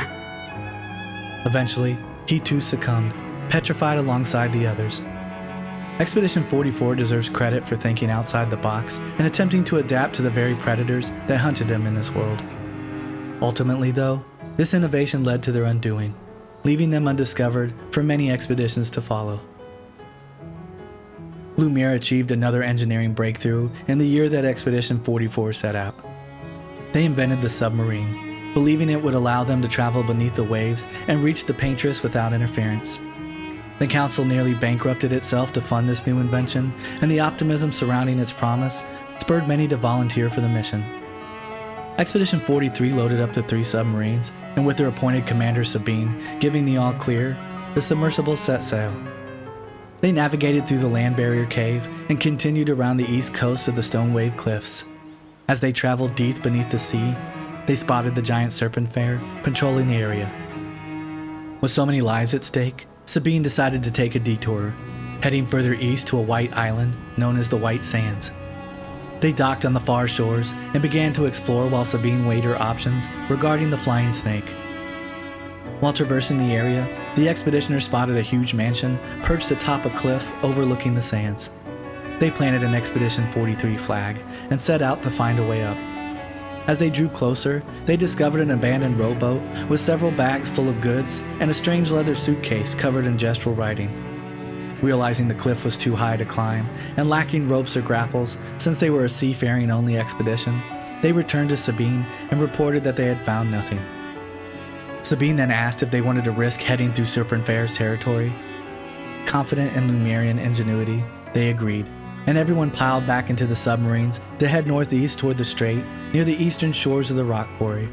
Speaker 1: Eventually, he too succumbed, petrified alongside the others. Expedition 44 deserves credit for thinking outside the box and attempting to adapt to the very predators that hunted them in this world. Ultimately, though, this innovation led to their undoing, leaving them undiscovered for many expeditions to follow. Lumiere achieved another engineering breakthrough in the year that Expedition 44 set out. They invented the submarine, believing it would allow them to travel beneath the waves and reach the Paintress without interference. The Council nearly bankrupted itself to fund this new invention, and the optimism surrounding its promise spurred many to volunteer for the mission. Expedition 43 loaded up the 3 submarines, and with their appointed commander Sabine giving the all clear, the submersibles set sail. They navigated through the land barrier cave and continued around the east coast of the Stone Wave Cliffs. As they traveled deep beneath the sea, they spotted the giant serpent fair patrolling the area. With so many lives at stake, Sabine decided to take a detour, heading further east to a white island known as the White Sands. They docked on the far shores and began to explore while Sabine weighed her options regarding the flying snake. While traversing the area, the expeditioners spotted a huge mansion perched atop a cliff overlooking the sands. They planted an Expedition 43 flag and set out to find a way up. As they drew closer, they discovered an abandoned rowboat with several bags full of goods and a strange leather suitcase covered in gestural writing. Realizing the cliff was too high to climb and lacking ropes or grapples since they were a seafaring-only expedition, they returned to Sabine and reported that they had found nothing. Sabine then asked if they wanted to risk heading through Serpent Fair's territory. Confident in Lumerian ingenuity, they agreed, and everyone piled back into the submarines to head northeast toward the strait near the eastern shores of the rock quarry.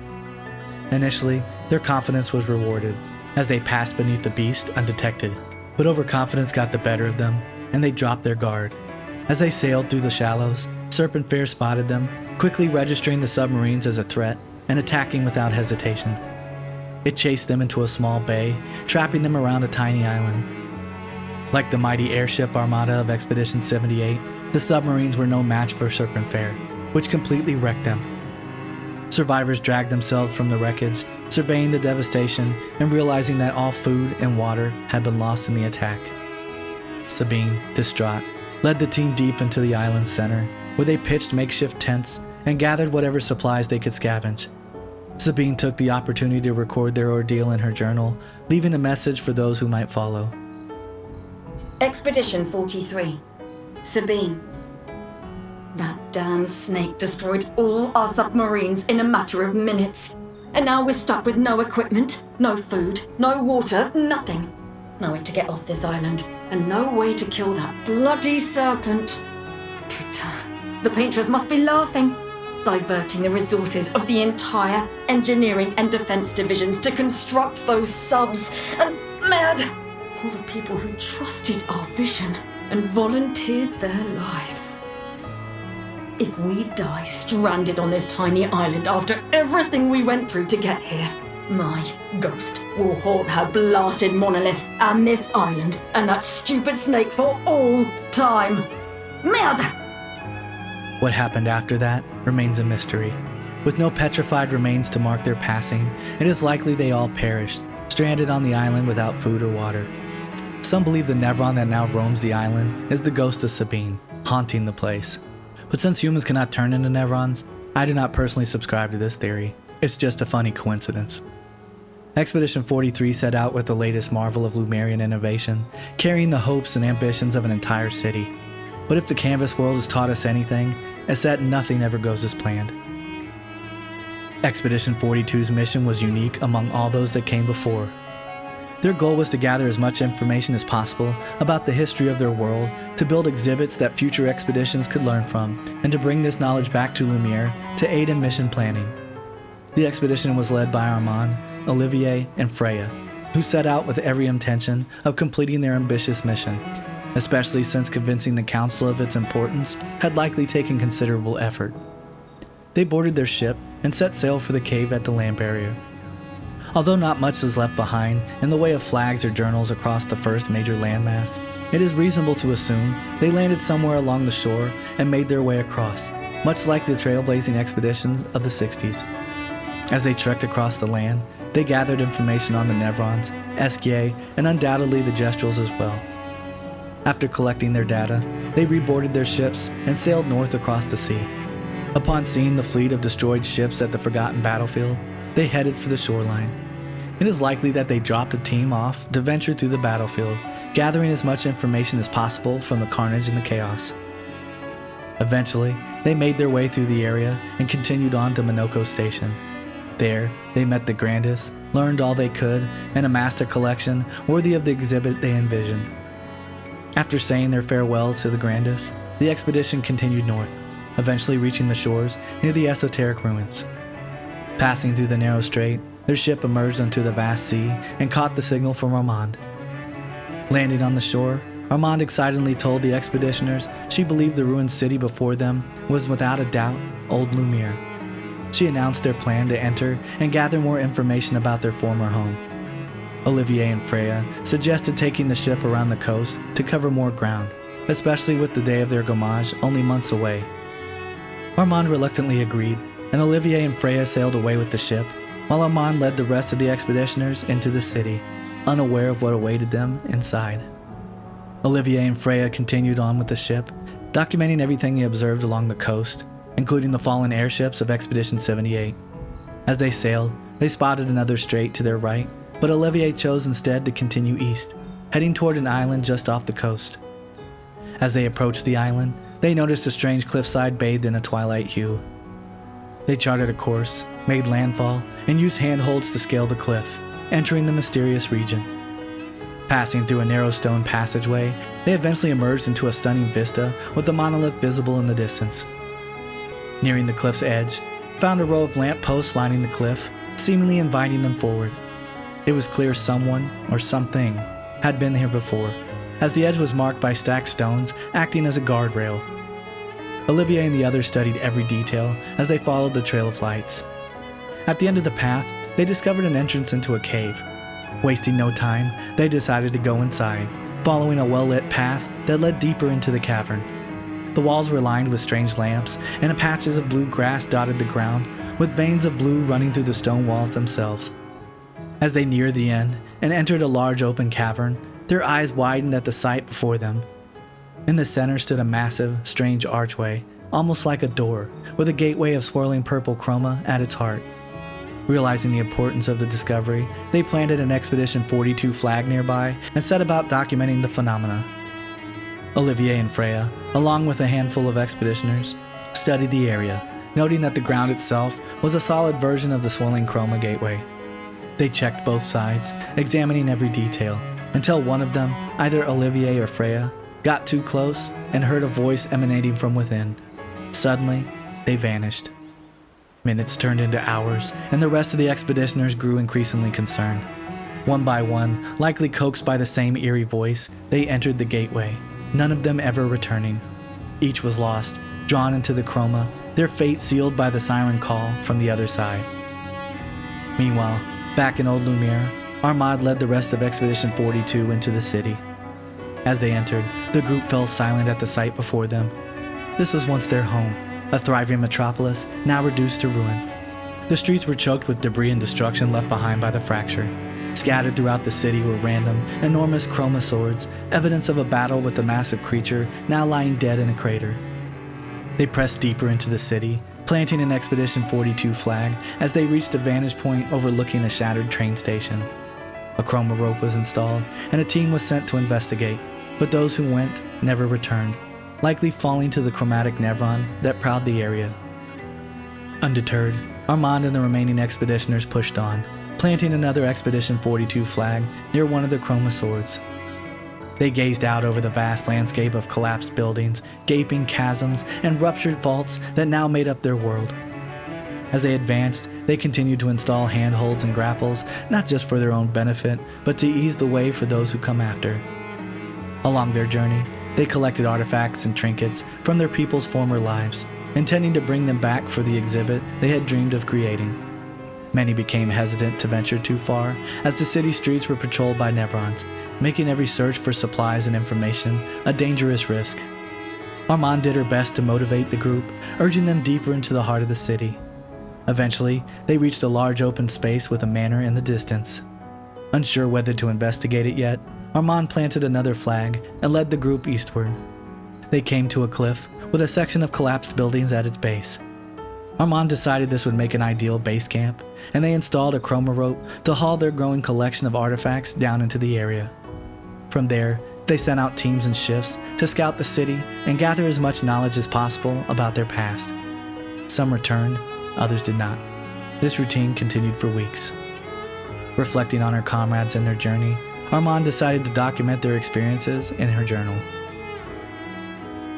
Speaker 1: Initially, their confidence was rewarded as they passed beneath the beast undetected, but overconfidence got the better of them and they dropped their guard. As they sailed through the shallows, Serpent Fair spotted them, quickly registering the submarines as a threat and attacking without hesitation. It chased them into a small bay, trapping them around a tiny island. Like the mighty airship armada of Expedition 78, the submarines were no match for Serpent Fair, which completely wrecked them. Survivors dragged themselves from the wreckage, surveying the devastation and realizing that all food and water had been lost in the attack. Sabine, distraught, led the team deep into the island's center, where they pitched makeshift tents and gathered whatever supplies they could scavenge. Sabine took the opportunity to record their ordeal in her journal, leaving a message for those who might follow.
Speaker 3: Expedition 43. Sabine. That damn snake destroyed all our submarines in a matter of minutes. And now we're stuck with no equipment, no food, no water, nothing. No way to get off this island, and no way to kill that bloody serpent. Putain, the Paintress must be laughing. Diverting the resources of the entire engineering and defense divisions to construct those subs, and mad, all the people who trusted our vision and volunteered their lives. If we die stranded on this tiny island after everything we went through to get here, my ghost will haunt her blasted monolith and this island and that stupid snake for all time. Merde!
Speaker 1: What happened after that remains a mystery. With no petrified remains to mark their passing, it is likely they all perished, stranded on the island without food or water. Some believe the Nevron that now roams the island is the ghost of Sabine, haunting the place. But since humans cannot turn into Nevrons, I do not personally subscribe to this theory. It's just a funny coincidence. Expedition 43 set out with the latest marvel of Lumerian innovation, carrying the hopes and ambitions of an entire city. But if the canvas world has taught us anything, it's that nothing ever goes as planned. Expedition 42's mission was unique among all those that came before. Their goal was to gather as much information as possible about the history of their world, to build exhibits that future expeditions could learn from, and to bring this knowledge back to Lumiere to aid in mission planning. The expedition was led by Armand, Olivier, and Freya, who set out with every intention of completing their ambitious mission, especially since convincing the Council of its importance had likely taken considerable effort. they boarded their ship and set sail for the cave at the land barrier. Although not much is left behind in the way of flags or journals across the first major landmass, it is reasonable to assume they landed somewhere along the shore and made their way across, much like the trailblazing expeditions of the 60s. As they trekked across the land, they gathered information on the Nevrons, Esquier, and undoubtedly the Gestrels as well. After collecting their data, they reboarded their ships and sailed north across the sea. Upon seeing the fleet of destroyed ships at the forgotten battlefield, they headed for the shoreline. It is likely that they dropped a team off to venture through the battlefield, gathering as much information as possible from the carnage and the chaos. Eventually, they made their way through the area and continued on to Minoko Station. There, they met the Grandis, learned all they could, and amassed a collection worthy of the exhibit they envisioned. After saying their farewells to the Grandis, the expedition continued north, eventually reaching the shores near the esoteric ruins. Passing through the narrow strait, their ship emerged onto the vast sea and caught the signal from Armand. Landing on the shore, Armand excitedly told the expeditioners she believed the ruined city before them was without a doubt Old Lumiere. She announced their plan to enter and gather more information about their former home. Olivier and Freya suggested taking the ship around the coast to cover more ground, especially with the day of their gommage only months away. Armand reluctantly agreed, and Olivier and Freya sailed away with the ship, while Armand led the rest of the expeditioners into the city, unaware of what awaited them inside. Olivier and Freya continued on with the ship, documenting everything they observed along the coast, including the fallen airships of Expedition 78. As they sailed, they spotted another strait to their right, but Olivier chose instead to continue east, heading toward an island just off the coast. As they approached the island, they noticed a strange cliffside bathed in a twilight hue. They charted a course, made landfall, and used handholds to scale the cliff, entering the mysterious region. Passing through a narrow stone passageway, they eventually emerged into a stunning vista with the monolith visible in the distance. Nearing the cliff's edge, found a row of lampposts lining the cliff, seemingly inviting them forward. It was clear someone, or something, had been here before, as the edge was marked by stacked stones acting as a guardrail. Olivier and the others studied every detail as they followed the trail of lights. At the end of the path, they discovered an entrance into a cave. Wasting no time, they decided to go inside, following a well-lit path that led deeper into the cavern. The walls were lined with strange lamps, and patches of blue grass dotted the ground, with veins of blue running through the stone walls themselves. As they neared the end and entered a large open cavern, their eyes widened at the sight before them. In the center stood a massive, strange archway, almost like a door, with a gateway of swirling purple chroma at its heart. Realizing the importance of the discovery, they planted an Expedition 42 flag nearby and set about documenting the phenomena. Olivier and Freya, along with a handful of expeditioners, studied the area, noting that the ground itself was a solid version of the swirling chroma gateway. They checked both sides, examining every detail, until one of them, either Olivier or Freya, got too close and heard a voice emanating from within. Suddenly, they vanished. Minutes turned into hours, and the rest of the expeditioners grew increasingly concerned. One by one, likely coaxed by the same eerie voice, they entered the gateway, none of them ever returning. Each was lost, drawn into the chroma, their fate sealed by the siren call from the other side. Meanwhile, back in Old Lumiere, Armand led the rest of Expedition 42 into the city. As they entered, the group fell silent at the sight before them. This was once their home, a thriving metropolis now reduced to ruin. The streets were choked with debris and destruction left behind by the fracture. Scattered throughout the city were random, enormous chroma swords, evidence of a battle with a massive creature now lying dead in a crater. They pressed deeper into the city, planting an Expedition 42 flag as they reached a vantage point overlooking a shattered train station. A chroma rope was installed, and a team was sent to investigate, but those who went never returned, likely falling to the chromatic Nevron that prowled the area. Undeterred, Armand and the remaining expeditioners pushed on, planting another Expedition 42 flag near one of the chroma swords. They gazed out over the vast landscape of collapsed buildings, gaping chasms, and ruptured vaults that now made up their world. As they advanced, they continued to install handholds and grapples, not just for their own benefit, but to ease the way for those who come after. Along their journey, they collected artifacts and trinkets from their people's former lives, intending to bring them back for the exhibit they had dreamed of creating. Many became hesitant to venture too far, as the city streets were patrolled by Nevrons, making every search for supplies and information a dangerous risk. Armand did her best to motivate the group, urging them deeper into the heart of the city. Eventually, they reached a large open space with a manor in the distance. Unsure whether to investigate it yet, Armand planted another flag and led the group eastward. They came to a cliff with a section of collapsed buildings at its base. Armand decided this would make an ideal base camp, and they installed a chroma rope to haul their growing collection of artifacts down into the area. From there, they sent out teams and shifts to scout the city and gather as much knowledge as possible about their past. Some returned, others did not. This routine continued for weeks. Reflecting on her comrades and their journey, Armand decided to document their experiences in her journal.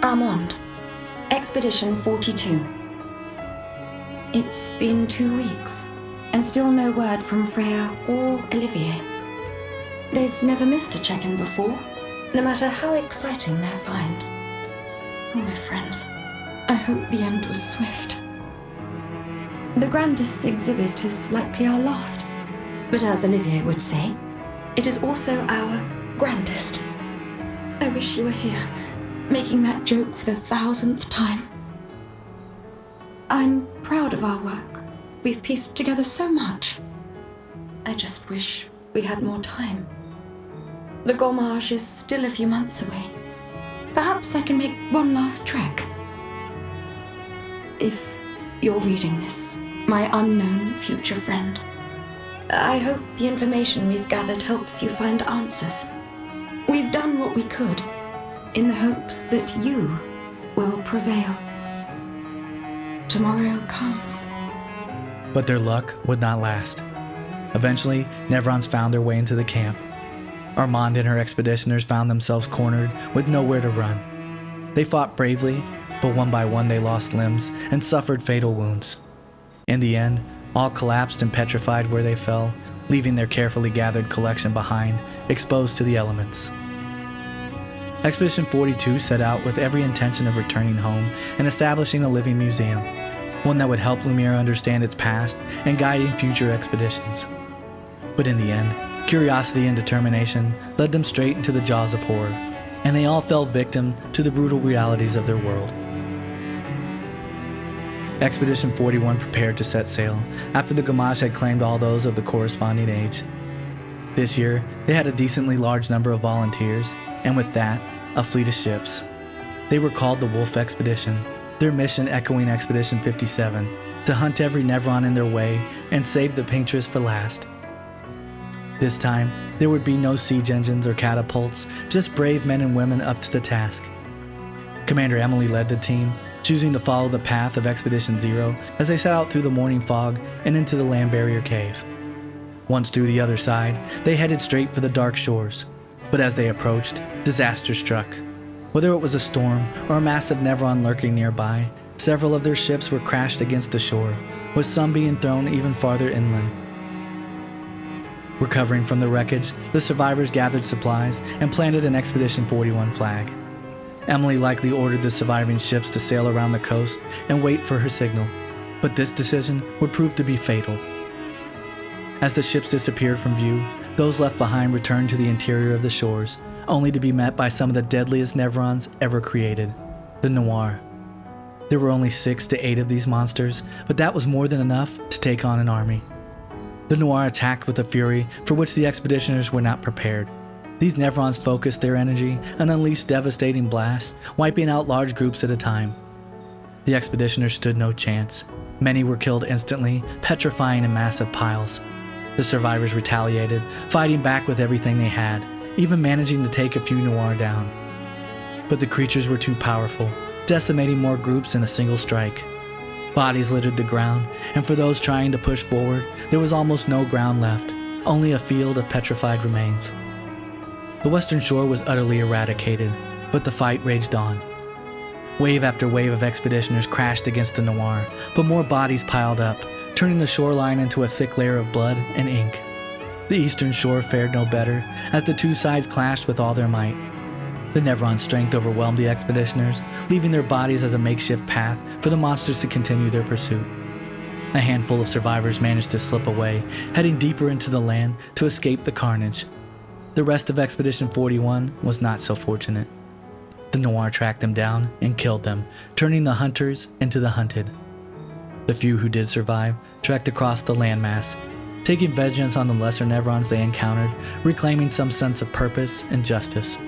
Speaker 3: Armand, Expedition 42. It's been 2 weeks, and still no word from Freya or Olivier. They've never missed a check-in before, no matter how exciting their find. Oh, my friends, I hope the end was swift. The grandest exhibit is likely our last, but as Olivier would say, it is also our grandest. I wish you were here, making that joke for the 1000th time. I'm proud of our work. We've pieced together so much. I just wish we had more time. The Gommage is still a few months away. Perhaps I can make one last trek. If you're reading this, my unknown future friend, I hope the information we've gathered helps you find answers. We've done what we could, in the hopes that you will prevail. Tomorrow comes.
Speaker 1: But their luck would not last. Eventually, Nevrons found their way into the camp. Armand and her expeditioners found themselves cornered with nowhere to run. They fought bravely, but one by one they lost limbs and suffered fatal wounds. In the end, all collapsed and petrified where they fell, leaving their carefully gathered collection behind, exposed to the elements. Expedition 42 set out with every intention of returning home and establishing a living museum, one that would help Lumiere understand its past and guiding future expeditions. But in the end, curiosity and determination led them straight into the jaws of horror, and they all fell victim to the brutal realities of their world. Expedition 41 prepared to set sail after the Gommage had claimed all those of the corresponding age. This year, they had a decently large number of volunteers, and with that, a fleet of ships. They were called the Wolf Expedition, their mission echoing Expedition 57, to hunt every Nevron in their way and save the Paintress for last. This time, there would be no siege engines or catapults, just brave men and women up to the task. Commander Emily led the team, choosing to follow the path of Expedition 0 as they set out through the morning fog and into the land barrier cave. Once through the other side, they headed straight for the dark shores. But as they approached, disaster struck. Whether it was a storm or a massive Nevron lurking nearby, several of their ships were crashed against the shore, with some being thrown even farther inland. Recovering from the wreckage, the survivors gathered supplies and planted an Expedition 41 flag. Emily likely ordered the surviving ships to sail around the coast and wait for her signal, but this decision would prove to be fatal. As the ships disappeared from view, those left behind returned to the interior of the shores, only to be met by some of the deadliest Nevrons ever created, the Noir. There were only 6 to 8 of these monsters, but that was more than enough to take on an army. The Noir attacked with a fury for which the expeditioners were not prepared. These Nevrons focused their energy and unleashed devastating blasts, wiping out large groups at a time. The expeditioners stood no chance. Many were killed instantly, petrifying in massive piles. The survivors retaliated, fighting back with everything they had, even managing to take a few Noir down. But the creatures were too powerful, decimating more groups in a single strike. Bodies littered the ground, and for those trying to push forward, there was almost no ground left, only a field of petrified remains. The western shore was utterly eradicated, but the fight raged on. Wave after wave of expeditioners crashed against the Noir, but more bodies piled up, turning the shoreline into a thick layer of blood and ink. The eastern shore fared no better, as the two sides clashed with all their might. The Nevron's strength overwhelmed the expeditioners, leaving their bodies as a makeshift path for the monsters to continue their pursuit. A handful of survivors managed to slip away, heading deeper into the land to escape the carnage. The rest of Expedition 41 was not so fortunate. The Noir tracked them down and killed them, turning the hunters into the hunted. The few who did survive trekked across the landmass, taking vengeance on the lesser Nevrons they encountered, reclaiming some sense of purpose and justice.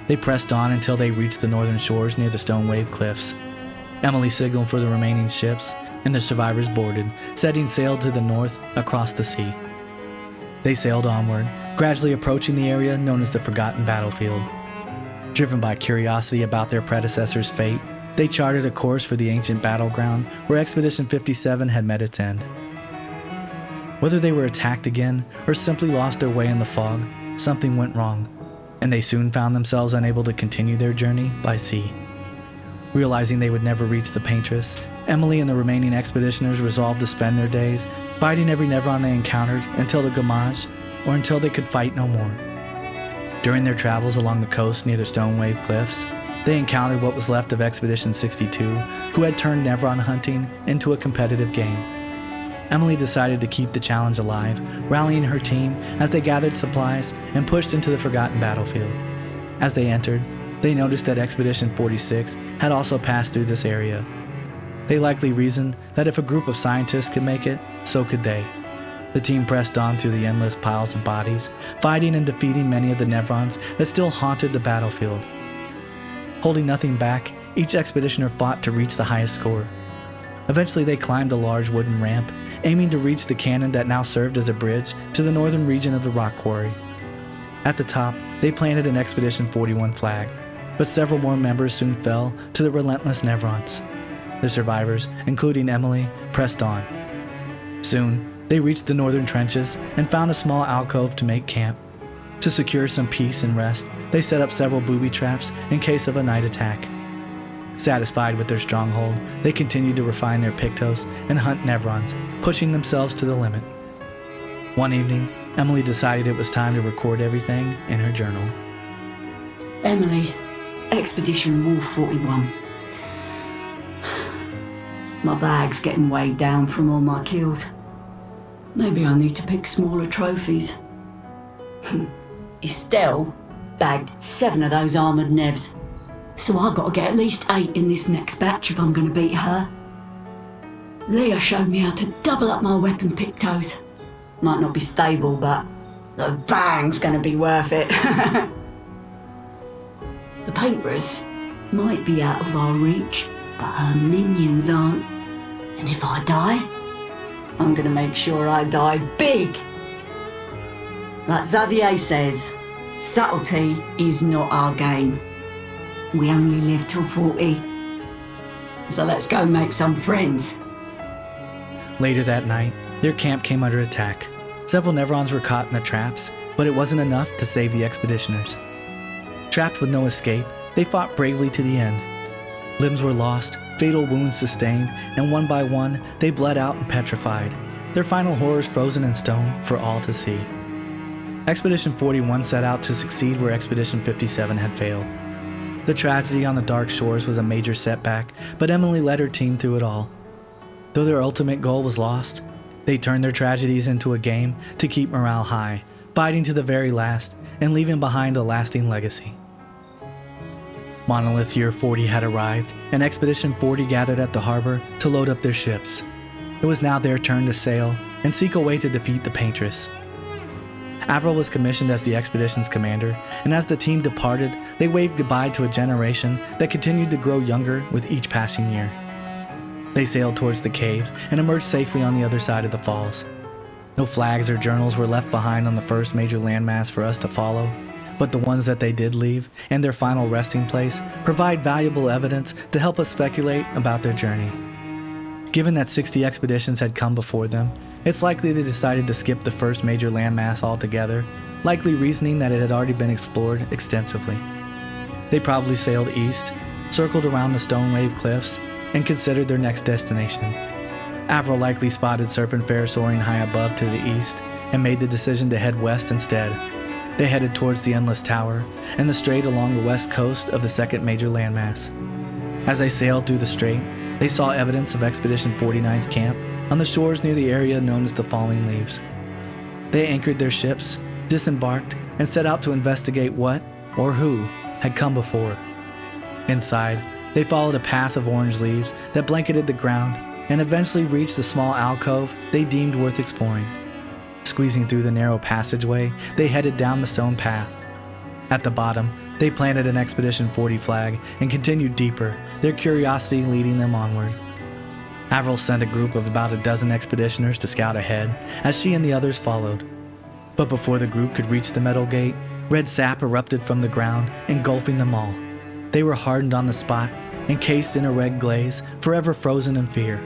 Speaker 1: They pressed on until they reached the northern shores near the Stone Wave Cliffs. Emily signaled for the remaining ships, and the survivors boarded, setting sail to the north across the sea. They sailed onward, gradually approaching the area known as the Forgotten Battlefield. Driven by curiosity about their predecessor's fate, they charted a course for the ancient battleground where Expedition 57 had met its end. Whether they were attacked again or simply lost their way in the fog, something went wrong, and they soon found themselves unable to continue their journey by sea. Realizing they would never reach the Paintress, Emily and the remaining expeditioners resolved to spend their days fighting every Nevron they encountered until the Gamage, or until they could fight no more. During their travels along the coast near the Stone Wave Cliffs, they encountered what was left of Expedition 62, who had turned Nevron hunting into a competitive game. Emily decided to keep the challenge alive, rallying her team as they gathered supplies and pushed into the Forgotten Battlefield. As they entered, they noticed that Expedition 46 had also passed through this area. They likely reasoned that if a group of scientists could make it, so could they. The team pressed on through the endless piles of bodies, fighting and defeating many of the Nevrons that still haunted the battlefield. Holding nothing back, each expeditioner fought to reach the highest score. Eventually they climbed a large wooden ramp, aiming to reach the cannon that now served as a bridge to the northern region of the rock quarry. At the top, they planted an Expedition 41 flag, but several more members soon fell to the relentless Nevrons. The survivors, including Emily, pressed on. Soon, they reached the northern trenches and found a small alcove to make camp. To secure some peace and rest, they set up several booby traps in case of a night attack. Satisfied with their stronghold, they continued to refine their Pictos and hunt Nevrons, pushing themselves to the limit. One evening, Emily decided it was time to record everything in her journal.
Speaker 3: Emily, Expedition Wolf 41. My bag's getting weighed down from all my kills. Maybe I need to pick smaller trophies. Estelle bagged 7 of those armoured Nevs, so I gotta get at least 8 in this next batch if I'm gonna beat her. Leah showed me how to double up my weapon Pictos. Might not be stable, but the bang's gonna be worth it. The Paintress might be out of our reach, but her minions aren't. And if I die, I'm gonna make sure I die big. Like Xavier says, subtlety is not our game. We only live till 40. So let's go make some friends.
Speaker 1: Later that night, their camp came under attack. Several Nevrons were caught in the traps, but it wasn't enough to save the expeditioners. Trapped with no escape, they fought bravely to the end. Limbs were lost, fatal wounds sustained, and one by one, they bled out and petrified, their final horrors frozen in stone for all to see. Expedition 41 set out to succeed where Expedition 57 had failed. The tragedy on the dark shores was a major setback, but Emily led her team through it all. Though their ultimate goal was lost, they turned their tragedies into a game to keep morale high, fighting to the very last and leaving behind a lasting legacy. Monolith Year 40 had arrived, and Expedition 40 gathered at the harbor to load up their ships. It was now their turn to sail and seek a way to defeat the Paintress. Avril was commissioned as the expedition's commander, and as the team departed, they waved goodbye to a generation that continued to grow younger with each passing year. They sailed towards the cave and emerged safely on the other side of the falls. No flags or journals were left behind on the first major landmass for us to follow, but the ones that they did leave and their final resting place provide valuable evidence to help us speculate about their journey. Given that 60 expeditions had come before them, it's likely they decided to skip the first major landmass altogether, likely reasoning that it had already been explored extensively. They probably sailed east, circled around the Stone Wave Cliffs, and considered their next destination. Avril likely spotted Serpent Fair soaring high above to the east and made the decision to head west instead. They headed towards the Endless Tower and the strait along the west coast of the second major landmass. As they sailed through the strait, they saw evidence of Expedition 49's camp on the shores near the area known as the Falling Leaves. They anchored their ships, disembarked, and set out to investigate what, or who, had come before. Inside, they followed a path of orange leaves that blanketed the ground and eventually reached the small alcove they deemed worth exploring. Squeezing through the narrow passageway, they headed down the stone path. At the bottom, they planted an Expedition 40 flag and continued deeper, their curiosity leading them onward. Avril sent a group of about a dozen expeditioners to scout ahead, as she and the others followed. But before the group could reach the metal gate, red sap erupted from the ground, engulfing them all. They were hardened on the spot, encased in a red glaze, forever frozen in fear.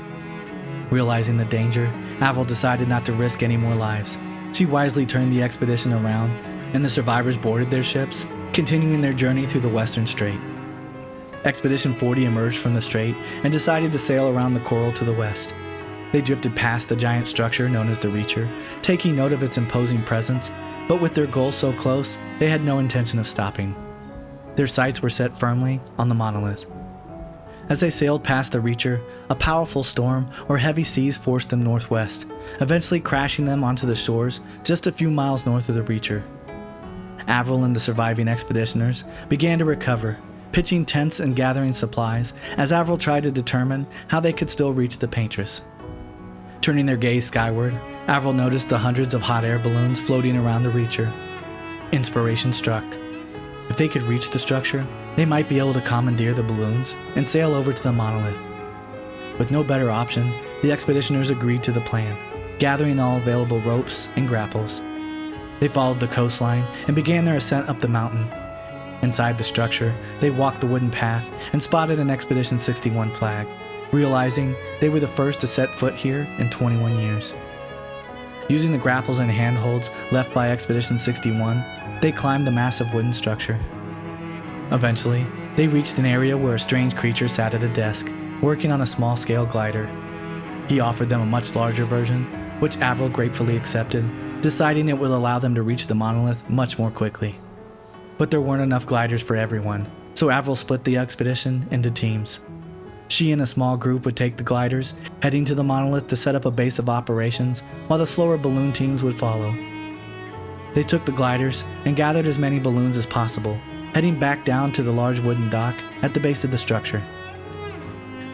Speaker 1: Realizing the danger, Avril decided not to risk any more lives. She wisely turned the expedition around, and the survivors boarded their ships, continuing their journey through the Western Strait. Expedition 40 emerged from the strait and decided to sail around the coral to the west. They drifted past the giant structure known as the Reacher, taking note of its imposing presence, but with their goal so close, they had no intention of stopping. Their sights were set firmly on the monolith. As they sailed past the Reacher, a powerful storm or heavy seas forced them northwest, eventually crashing them onto the shores just a few miles north of the Reacher. Avril and the surviving expeditioners began to recover, pitching tents and gathering supplies as Avril tried to determine how they could still reach the Paintress. Turning their gaze skyward, Avril noticed the hundreds of hot air balloons floating around the Reacher. Inspiration struck. If they could reach the structure, they might be able to commandeer the balloons and sail over to the monolith. With no better option, the expeditioners agreed to the plan, gathering all available ropes and grapples. They followed the coastline and began their ascent up the mountain. Inside the structure, they walked the wooden path and spotted an Expedition 61 flag, realizing they were the first to set foot here in 21 years. Using the grapples and handholds left by Expedition 61, they climbed the massive wooden structure. Eventually, they reached an area where a strange creature sat at a desk, working on a small-scale glider. He offered them a much larger version, which Avril gratefully accepted, deciding it would allow them to reach the monolith much more quickly. But there weren't enough gliders for everyone, so Avril split the expedition into teams. She and a small group would take the gliders, heading to the monolith to set up a base of operations, while the slower balloon teams would follow. They took the gliders and gathered as many balloons as possible, heading back down to the large wooden dock at the base of the structure.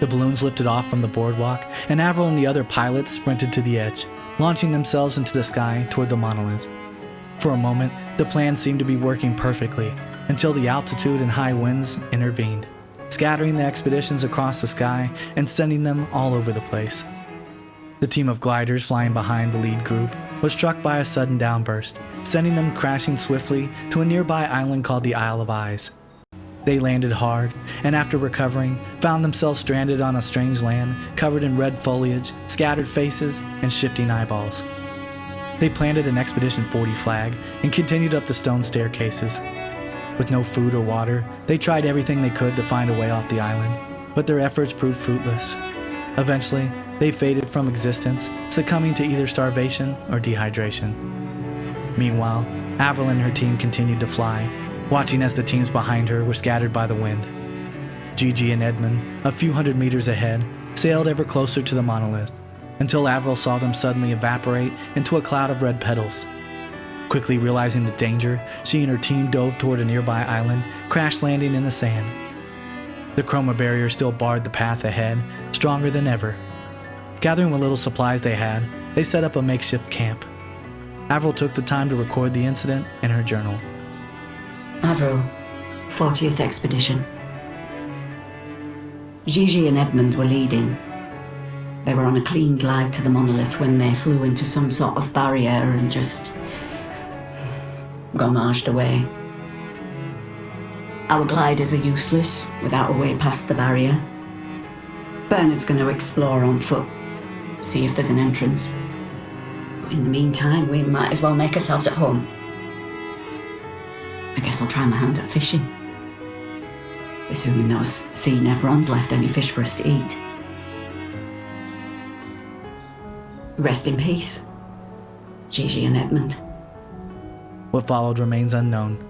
Speaker 1: The balloons lifted off from the boardwalk, and Avril and the other pilots sprinted to the edge, launching themselves into the sky toward the monolith. For a moment, the plan seemed to be working perfectly, until the altitude and high winds intervened, scattering the expeditions across the sky and sending them all over the place. The team of gliders flying behind the lead group was struck by a sudden downburst, sending them crashing swiftly to a nearby island called the Isle of Eyes. They landed hard, and after recovering, found themselves stranded on a strange land covered in red foliage, scattered faces, and shifting eyeballs. They planted an Expedition 40 flag and continued up the stone staircases. With no food or water, they tried everything they could to find a way off the island, but their efforts proved fruitless. Eventually, they faded from existence, succumbing to either starvation or dehydration. Meanwhile, Avril and her team continued to fly, watching as the teams behind her were scattered by the wind. Gigi and Edmund, a few hundred meters ahead, sailed ever closer to the monolith, until Avril saw them suddenly evaporate into a cloud of red petals. Quickly realizing the danger, she and her team dove toward a nearby island, crash landing in the sand. The chroma barrier still barred the path ahead, stronger than ever. Gathering what little supplies they had, they set up a makeshift camp. Avril took the time to record the incident in her journal.
Speaker 3: Avril, 40th Expedition. Gigi and Edmund were leading. They were on a clean glide to the monolith when they flew into some sort of barrier and just gommaged away. Our gliders are useless without a way past the barrier. Bernard's going to explore on foot, see if there's an entrance. But in the meantime, we might as well make ourselves at home. I guess I'll try my hand at fishing. Assuming those sea Nevrons left any fish for us to eat. Rest in peace, Gigi and Edmund.
Speaker 1: What followed remains unknown.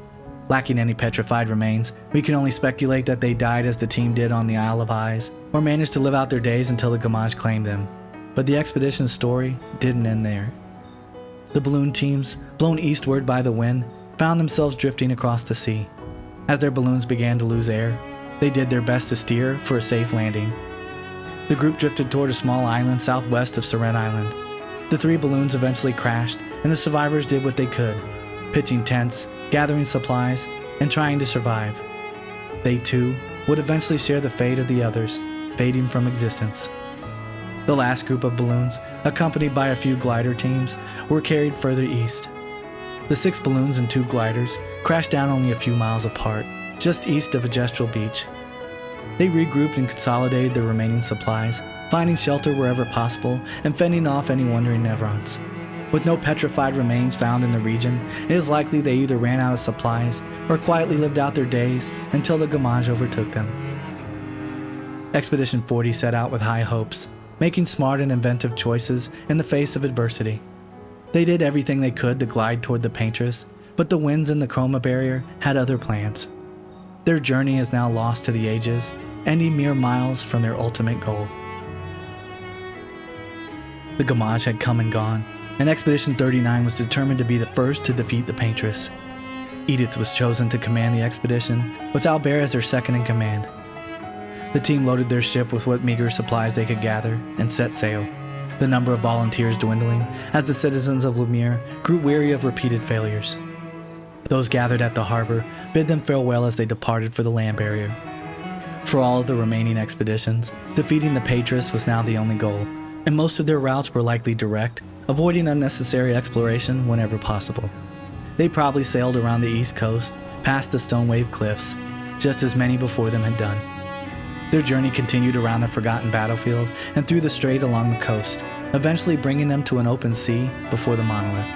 Speaker 1: Lacking any petrified remains, we can only speculate that they died as the team did on the Isle of Eyes, or managed to live out their days until the Gamage claimed them. But the expedition's story didn't end there. The balloon teams, blown eastward by the wind, found themselves drifting across the sea. As their balloons began to lose air, they did their best to steer for a safe landing. The group drifted toward a small island southwest of Seren Island. The 3 balloons eventually crashed, and the survivors did what they could, pitching tents, gathering supplies, and trying to survive. They too would eventually share the fate of the others, fading from existence. The last group of balloons, accompanied by a few glider teams, were carried further east. The 6 balloons and 2 gliders crashed down only a few miles apart, just east of Agestral Beach. They regrouped and consolidated their remaining supplies, finding shelter wherever possible and fending off any wandering Nevrons. With no petrified remains found in the region, it is likely they either ran out of supplies or quietly lived out their days until the Gamage overtook them. Expedition 40 set out with high hopes, making smart and inventive choices in the face of adversity. They did everything they could to glide toward the Paintress, but the winds and the chroma barrier had other plans. Their journey is now lost to the ages, ending mere miles from their ultimate goal. The Gamage had come and gone, and Expedition 39 was determined to be the first to defeat the Paintress. Edith was chosen to command the expedition, with Albert as their second in command. The team loaded their ship with what meager supplies they could gather and set sail, the number of volunteers dwindling as the citizens of Lumiere grew weary of repeated failures. Those gathered at the harbor bid them farewell as they departed for the land barrier. For all of the remaining expeditions, defeating the Paintress was now the only goal, and most of their routes were likely direct, avoiding unnecessary exploration whenever possible. They probably sailed around the east coast, past the Stonewave Cliffs, just as many before them had done. Their journey continued around the forgotten battlefield and through the strait along the coast, eventually bringing them to an open sea before the monolith.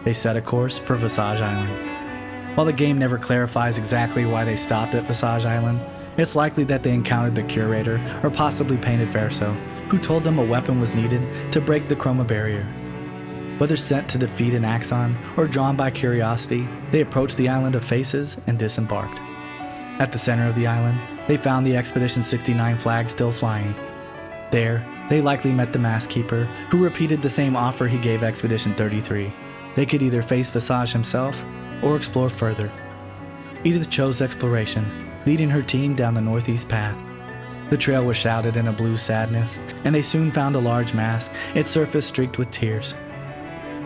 Speaker 1: They set a course for Visage Island. While the game never clarifies exactly why they stopped at Visage Island, it's likely that they encountered the Curator or possibly Painted Verso, who told them a weapon was needed to break the chroma barrier. Whether sent to defeat an Axon or drawn by curiosity, they approached the Island of Faces and disembarked. At the center of the island, they found the Expedition 69 flag still flying. There, they likely met the Mask Keeper, who repeated the same offer he gave Expedition 33. They could either face Visage himself or explore further. Edith chose exploration, leading her team down the northeast path. The trail was shrouded in a blue sadness, and they soon found a large mask, its surface streaked with tears.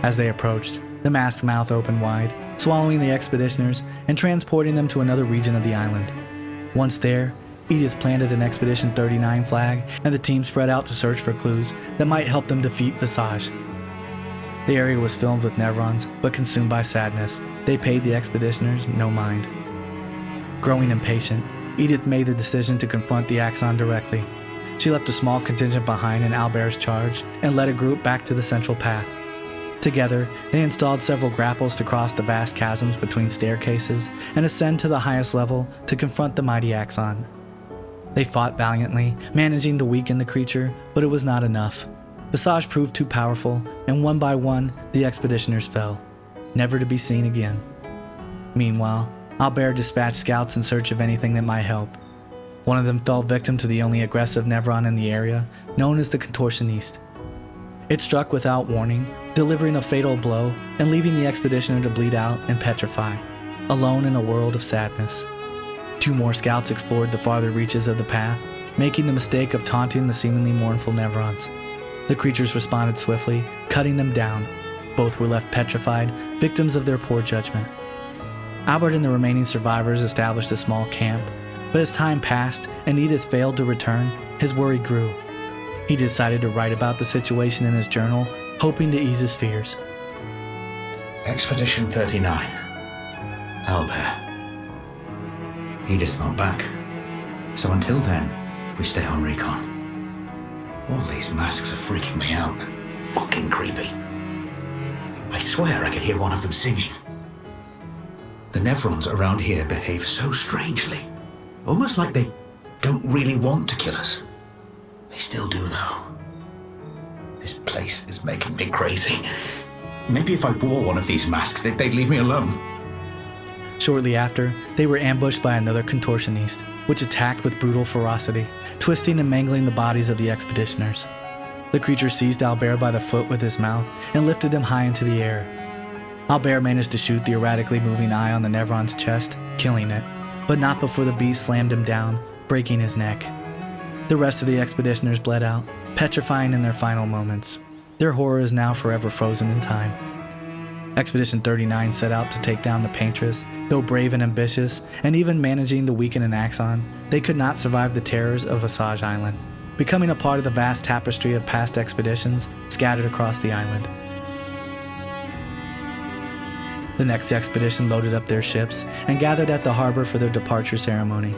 Speaker 1: As they approached, the mask's mouth opened wide, swallowing the expeditioners and transporting them to another region of the island. Once there, Edith planted an Expedition 39 flag, and the team spread out to search for clues that might help them defeat Visage. The area was filled with Nevrons, but consumed by sadness. They paid the expeditioners no mind. Growing impatient, Edith made the decision to confront the Axon directly. She left a small contingent behind in Albert's charge and led a group back to the central path. Together, they installed several grapples to cross the vast chasms between staircases and ascend to the highest level to confront the mighty Axon. They fought valiantly, managing to weaken the creature, but it was not enough. Visage proved too powerful, and one by one, the expeditioners fell, never to be seen again. Meanwhile, Albert dispatched scouts in search of anything that might help. One of them fell victim to the only aggressive Nevron in the area, known as the Contortionist. It struck without warning, delivering a fatal blow and leaving the expeditioner to bleed out and petrify, alone in a world of sadness. 2 more scouts explored the farther reaches of the path, making the mistake of taunting the seemingly mournful Nevrons. The creatures responded swiftly, cutting them down. Both were left petrified, victims of their poor judgment. Albert and the remaining survivors established a small camp, but as time passed and Edith failed to return, his worry grew. He decided to write about the situation in his journal, hoping to ease his fears.
Speaker 10: Expedition 39. Albert. Edith's not back. So until then, we stay on recon. All these masks are freaking me out. Fucking creepy. I swear I could hear one of them singing. The Nevrons around here behave so strangely. Almost like they don't really want to kill us. They still do, though. This place is making me crazy. Maybe if I wore one of these masks, they'd leave me alone.
Speaker 1: Shortly after, they were ambushed by another contortionist, which attacked with brutal ferocity, twisting and mangling the bodies of the expeditioners. The creature seized Albert by the foot with his mouth and lifted him high into the air. Albert managed to shoot the erratically moving eye on the Nevron's chest, killing it, but not before the beast slammed him down, breaking his neck. The rest of the expeditioners bled out, petrifying in their final moments. Their horror is now forever frozen in time. Expedition 39 set out to take down the Paintress. Though brave and ambitious, and even managing to weaken an Axon, they could not survive the terrors of Osage Island, becoming a part of the vast tapestry of past expeditions scattered across the island. The next expedition loaded up their ships and gathered at the harbor for their departure ceremony.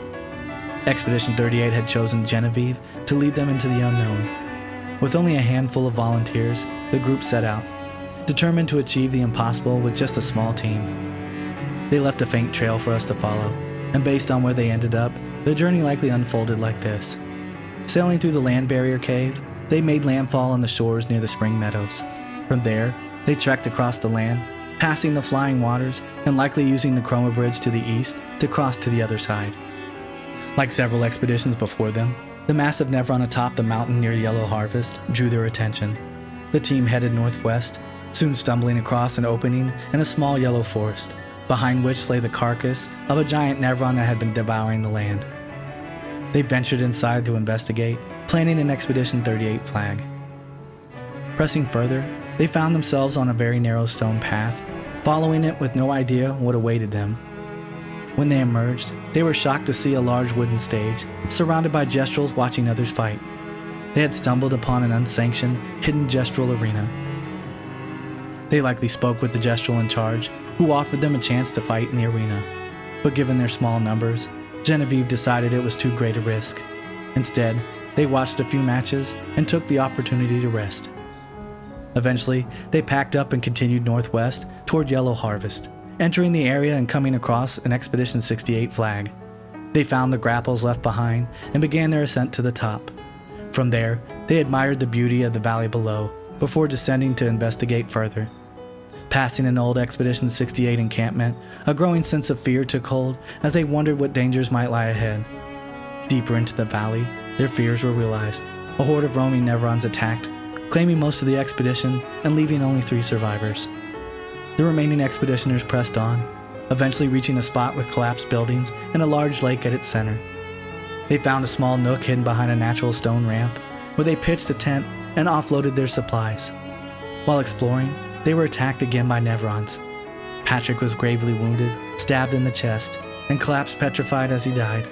Speaker 1: Expedition 38 had chosen Genevieve to lead them into the unknown. With only a handful of volunteers, the group set out, determined to achieve the impossible with just a small team. They left a faint trail for us to follow, and based on where they ended up, their journey likely unfolded like this. Sailing through the land barrier cave, they made landfall on the shores near the spring meadows. From there, they trekked across the land, passing the flying waters, and likely using the Chroma Bridge to the east to cross to the other side. Like several expeditions before them, the massive Nevron atop the mountain near Yellow Harvest drew their attention. The team headed northwest, soon stumbling across an opening in a small yellow forest, behind which lay the carcass of a giant Nevron that had been devouring the land. They ventured inside to investigate, planting an Expedition 38 flag. Pressing further, they found themselves on a very narrow stone path, following it with no idea what awaited them. When they emerged, they were shocked to see a large wooden stage, surrounded by gestrels watching others fight. They had stumbled upon an unsanctioned, hidden gestural arena. They likely spoke with the gestural in charge, who offered them a chance to fight in the arena. But given their small numbers, Genevieve decided it was too great a risk. Instead, they watched a few matches and took the opportunity to rest. Eventually, they packed up and continued northwest toward Yellow Harvest, entering the area and coming across an Expedition 68 flag. They found the grapples left behind and began their ascent to the top. From there, they admired the beauty of the valley below before descending to investigate further. Passing an old Expedition 68 encampment, a growing sense of fear took hold as they wondered what dangers might lie ahead. Deeper into the valley, their fears were realized. A horde of roaming Nevrons attacked, claiming most of the expedition and leaving only 3 survivors. The remaining expeditioners pressed on, eventually reaching a spot with collapsed buildings and a large lake at its center. They found a small nook hidden behind a natural stone ramp, where they pitched a tent and offloaded their supplies. While exploring, they were attacked again by Nevrons. Patrick was gravely wounded, stabbed in the chest, and collapsed petrified as he died.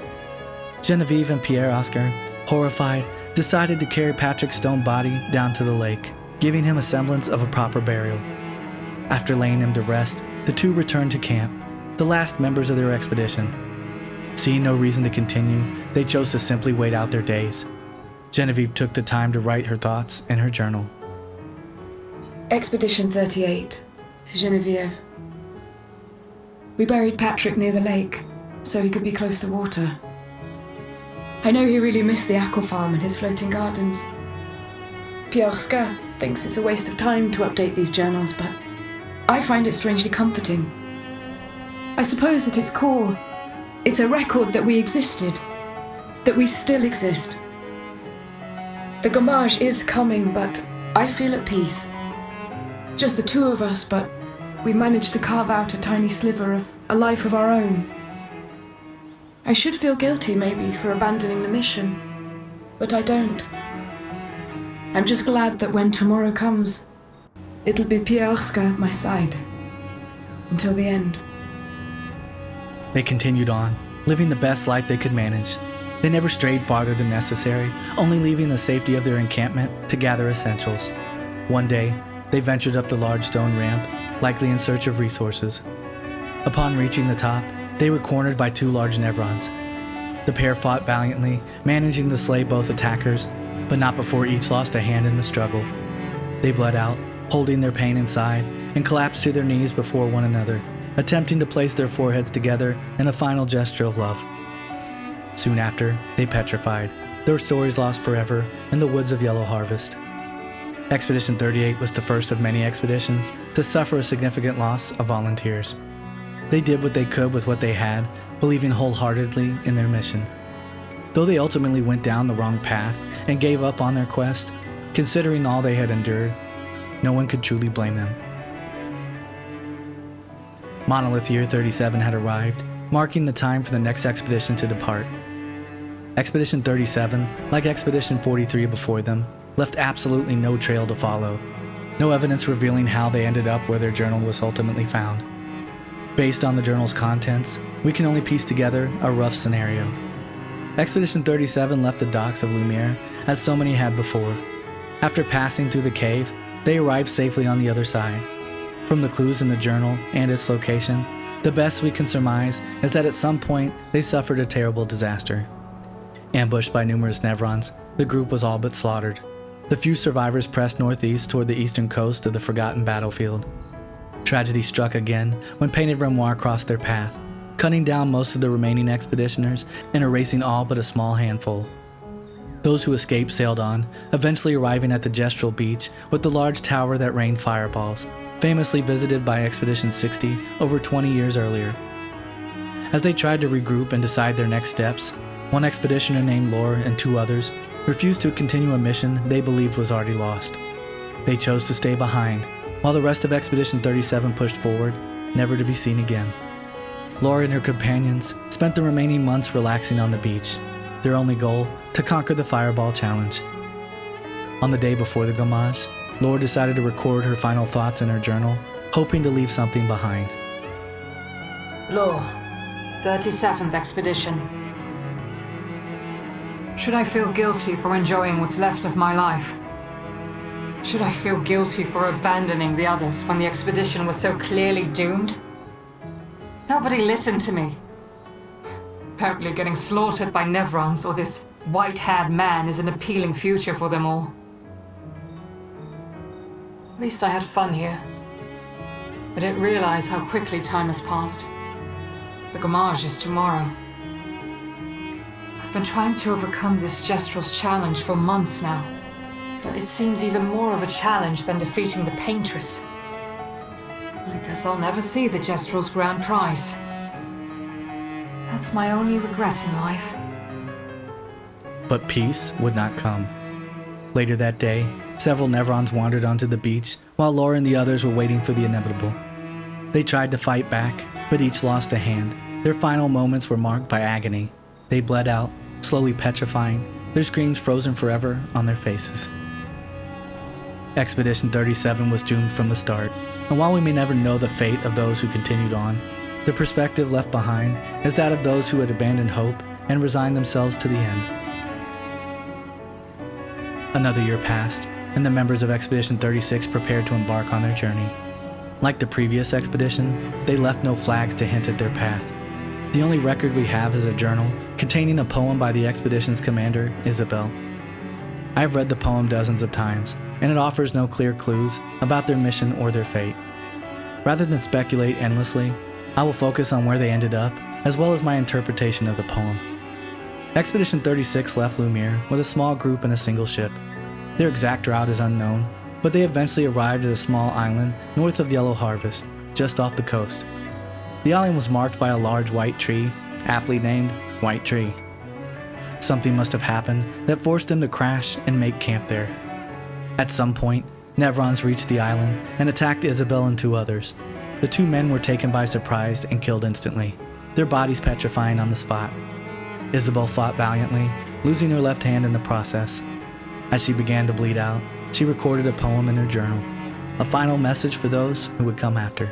Speaker 1: Genevieve and Clair Obscur, horrified, decided to carry Patrick's stone body down to the lake, giving him a semblance of a proper burial. After laying him to rest, the two returned to camp, the last members of their expedition. Seeing no reason to continue, they chose to simply wait out their days. Genevieve took the time to write her thoughts in her journal.
Speaker 2: Expedition 38, Genevieve. We buried Patrick near the lake, so he could be close to water. I know he really missed the aqua farm and his floating gardens. Clair Obscur thinks it's a waste of time to update these journals, but I find it strangely comforting. I suppose at its core, it's a record that we existed, that we still exist. The Gommage is coming, but I feel at peace. Just the 2 of us, but we managed to carve out a tiny sliver of a life of our own. I should feel guilty, maybe, for abandoning the mission, but I don't. I'm just glad that when tomorrow comes, it'll be Clair Obscur at my side. Until the end.
Speaker 1: They continued on, living the best life they could manage. They never strayed farther than necessary, only leaving the safety of their encampment to gather essentials. One day, they ventured up the large stone ramp, likely in search of resources. Upon reaching the top, they were cornered by 2 large Nevrons. The pair fought valiantly, managing to slay both attackers, but not before each lost a hand in the struggle. They bled out, holding their pain inside, and collapsed to their knees before one another, attempting to place their foreheads together in a final gesture of love. Soon after, they petrified, their stories lost forever in the woods of Yellow Harvest. Expedition 38 was the first of many expeditions to suffer a significant loss of volunteers. They did what they could with what they had, believing wholeheartedly in their mission. Though they ultimately went down the wrong path and gave up on their quest, considering all they had endured, no one could truly blame them. Monolith Year 37 had arrived, marking the time for the next expedition to depart. Expedition 37, like Expedition 43 before them, left absolutely no trail to follow, no evidence revealing how they ended up where their journal was ultimately found. Based on the journal's contents, we can only piece together a rough scenario. Expedition 37 left the docks of Lumiere, as so many had before. After passing through the cave, they arrived safely on the other side. From the clues in the journal and its location, the best we can surmise is that at some point they suffered a terrible disaster. Ambushed by numerous Nevrons, the group was all but slaughtered. The few survivors pressed northeast toward the eastern coast of the forgotten battlefield. Tragedy struck again when Painted Grimoire crossed their path, cutting down most of the remaining expeditioners and erasing all but a small handful. Those who escaped sailed on, eventually arriving at the Gestural Beach with the large tower that rained fireballs, famously visited by Expedition 60 over 20 years earlier. As they tried to regroup and decide their next steps, one expeditioner named Lore and two others refused to continue a mission they believed was already lost. They chose to stay behind, while the rest of Expedition 37 pushed forward, never to be seen again. Lore and her companions spent the remaining months relaxing on the beach, their only goal to conquer the Fireball Challenge. On the day before the Gommage, Lore decided to record her final thoughts in her journal, hoping to leave something behind.
Speaker 2: Lore, 37th Expedition. Should I feel guilty for enjoying what's left of my life? Should I feel guilty for abandoning the others when the expedition was so clearly doomed? Nobody listened to me. Apparently getting slaughtered by Nevrons or this white-haired man is an appealing future for them all. At least I had fun here. I didn't realize how quickly time has passed. The Gommage is tomorrow. I've been trying to overcome this Gestral's challenge for months now, but it seems even more of a challenge than defeating the Paintress. I guess I'll never see the Gestral's grand prize. That's my only regret in life.
Speaker 1: But peace would not come. Later that day, several Nevrons wandered onto the beach while Laura and the others were waiting for the inevitable. They tried to fight back, but each lost a hand. Their final moments were marked by agony. They bled out, slowly petrifying, their screams frozen forever on their faces. Expedition 37 was doomed from the start, and while we may never know the fate of those who continued on, the perspective left behind is that of those who had abandoned hope and resigned themselves to the end. Another year passed, and the members of Expedition 36 prepared to embark on their journey. Like the previous expedition, they left no flags to hint at their path. The only record we have is a journal containing a poem by the expedition's commander, Isabel. I have read the poem dozens of times, and it offers no clear clues about their mission or their fate. Rather than speculate endlessly, I will focus on where they ended up, as well as my interpretation of the poem. Expedition 36 left Lumiere with a small group and a single ship. Their exact route is unknown, but they eventually arrived at a small island north of Yellow Harvest, just off the coast. The island was marked by a large white tree, aptly named White Tree. Something must have happened that forced them to crash and make camp there. At some point, Nevrons reached the island and attacked Isabel and two others. The two men were taken by surprise and killed instantly, their bodies petrifying on the spot. Isabel fought valiantly, losing her left hand in the process. As she began to bleed out, she recorded a poem in her journal, a final message for those who would come after.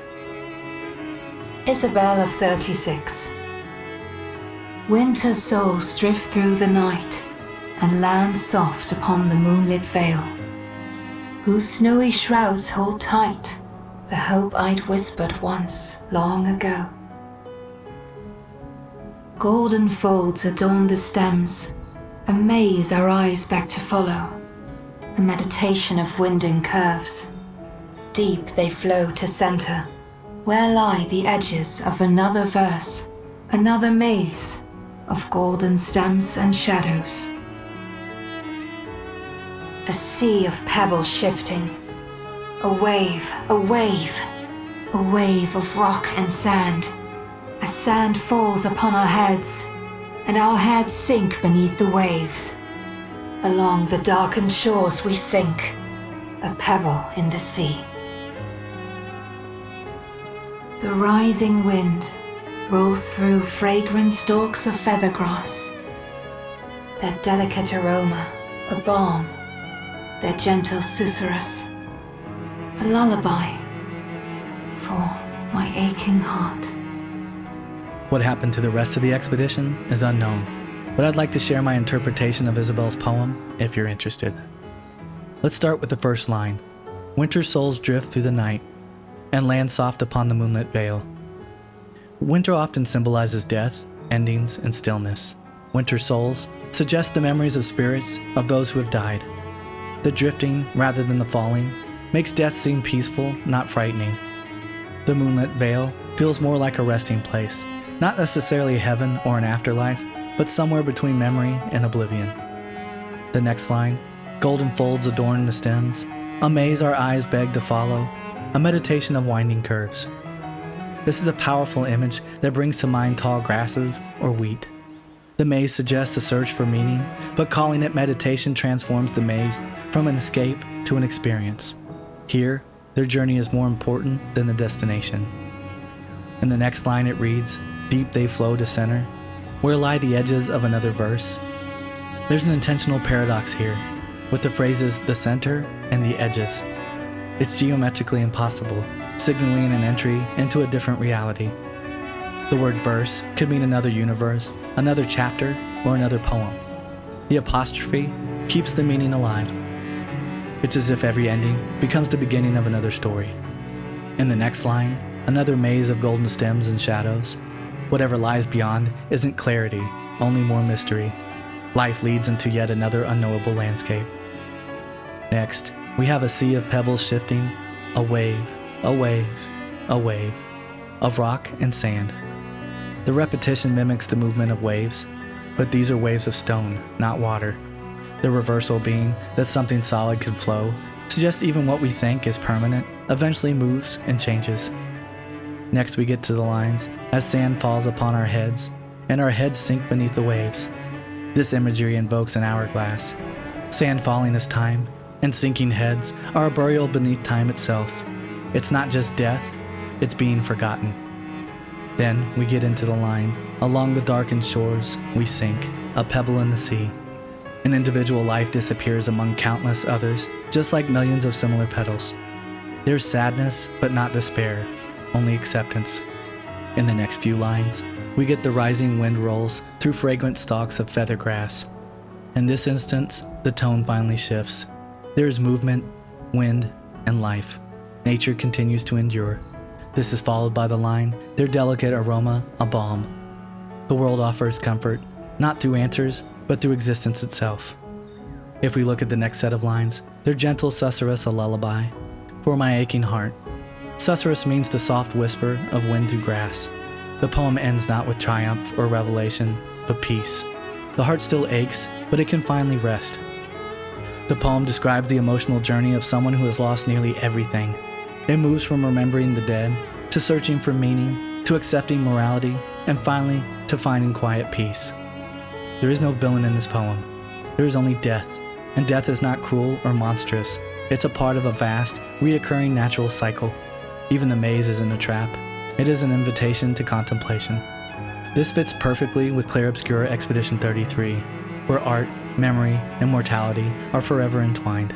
Speaker 2: Isabel of 36. Winter souls drift through the night and land soft upon the moonlit vale, whose snowy shrouds hold tight the hope I'd whispered once long ago. Golden folds adorn the stems, a maze our eyes beg to follow, a meditation of winding curves. Deep they flow to center, where lie the edges of another verse, another maze of golden stems and shadows.
Speaker 11: A sea of pebbles shifting. A wave, a wave. A wave of rock and sand. As sand falls upon our heads, and our heads sink beneath the waves. Along the darkened shores we sink, a pebble in the sea. The rising wind rolls through fragrant stalks of feathergrass. Their delicate aroma, a balm, their gentle susurrus, a lullaby for my aching heart.
Speaker 1: What happened to the rest of the expedition is unknown, but I'd like to share my interpretation of Isabel's poem if you're interested. Let's start with the first line. Winter souls drift through the night and land soft upon the moonlit vale. Winter often symbolizes death, endings, and stillness. Winter souls suggest the memories of spirits of those who have died. The drifting, rather than the falling, makes death seem peaceful, not frightening. The moonlit vale feels more like a resting place, not necessarily heaven or an afterlife, but somewhere between memory and oblivion. The next line, golden folds adorn the stems, a maze our eyes beg to follow, a meditation of winding curves. This is a powerful image that brings to mind tall grasses or wheat. The maze suggests a search for meaning, but calling it meditation transforms the maze from an escape to an experience. Here, their journey is more important than the destination. In the next line it reads, deep they flow to center, where lie the edges of another verse. There's an intentional paradox here, with the phrases the center and the edges. It's geometrically impossible, signaling an entry into a different reality. The word verse could mean another universe, another chapter, or another poem. The apostrophe keeps the meaning alive. It's as if every ending becomes the beginning of another story. In the next line, another maze of golden stems and shadows. Whatever lies beyond isn't clarity, only more mystery. Life leads into yet another unknowable landscape. Next, we have a sea of pebbles shifting, a wave, a wave, a wave, of rock and sand. The repetition mimics the movement of waves, but these are waves of stone, not water. The reversal being that something solid can flow suggests even what we think is permanent eventually moves and changes. Next we get to the lines, as sand falls upon our heads, and our heads sink beneath the waves. This imagery invokes an hourglass. Sand falling is time, and sinking heads are a burial beneath time itself. It's not just death, it's being forgotten. Then we get into the line, along the darkened shores we sink, a pebble in the sea. An individual life disappears among countless others, just like millions of similar petals. There's sadness, but not despair, only acceptance. In the next few lines, we get the rising wind rolls through fragrant stalks of feather grass. In this instance, the tone finally shifts. There is movement, wind, and life. Nature continues to endure. This is followed by the line, their delicate aroma, a balm. The world offers comfort, not through answers, but through existence itself. If we look at the next set of lines, their gentle susurrus, a lullaby. For my aching heart. Susurrus means the soft whisper of wind through grass. The poem ends not with triumph or revelation, but peace. The heart still aches, but it can finally rest. The poem describes the emotional journey of someone who has lost nearly everything. It moves from remembering the dead, to searching for meaning, to accepting morality, and finally, to finding quiet peace. There is no villain in this poem. There is only death, and death is not cruel or monstrous. It's a part of a vast, reoccurring natural cycle. Even the maze isn't a trap. It is an invitation to contemplation. This fits perfectly with Clair Obscur Expedition 33, where art, memory, and mortality are forever entwined.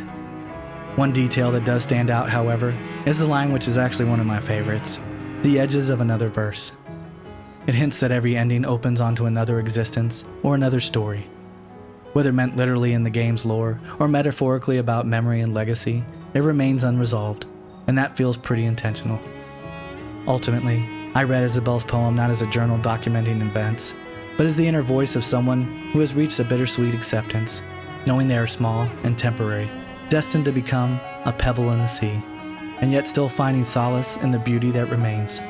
Speaker 1: One detail that does stand out, however, is the line which is actually one of my favorites, the edges of another verse. It hints that every ending opens onto another existence or another story. Whether meant literally in the game's lore or metaphorically about memory and legacy, it remains unresolved, and that feels pretty intentional. Ultimately, I read Isabel's poem not as a journal documenting events, but as the inner voice of someone who has reached a bittersweet acceptance, knowing they are small and temporary, destined to become a pebble in the sea, and yet still finding solace in the beauty that remains,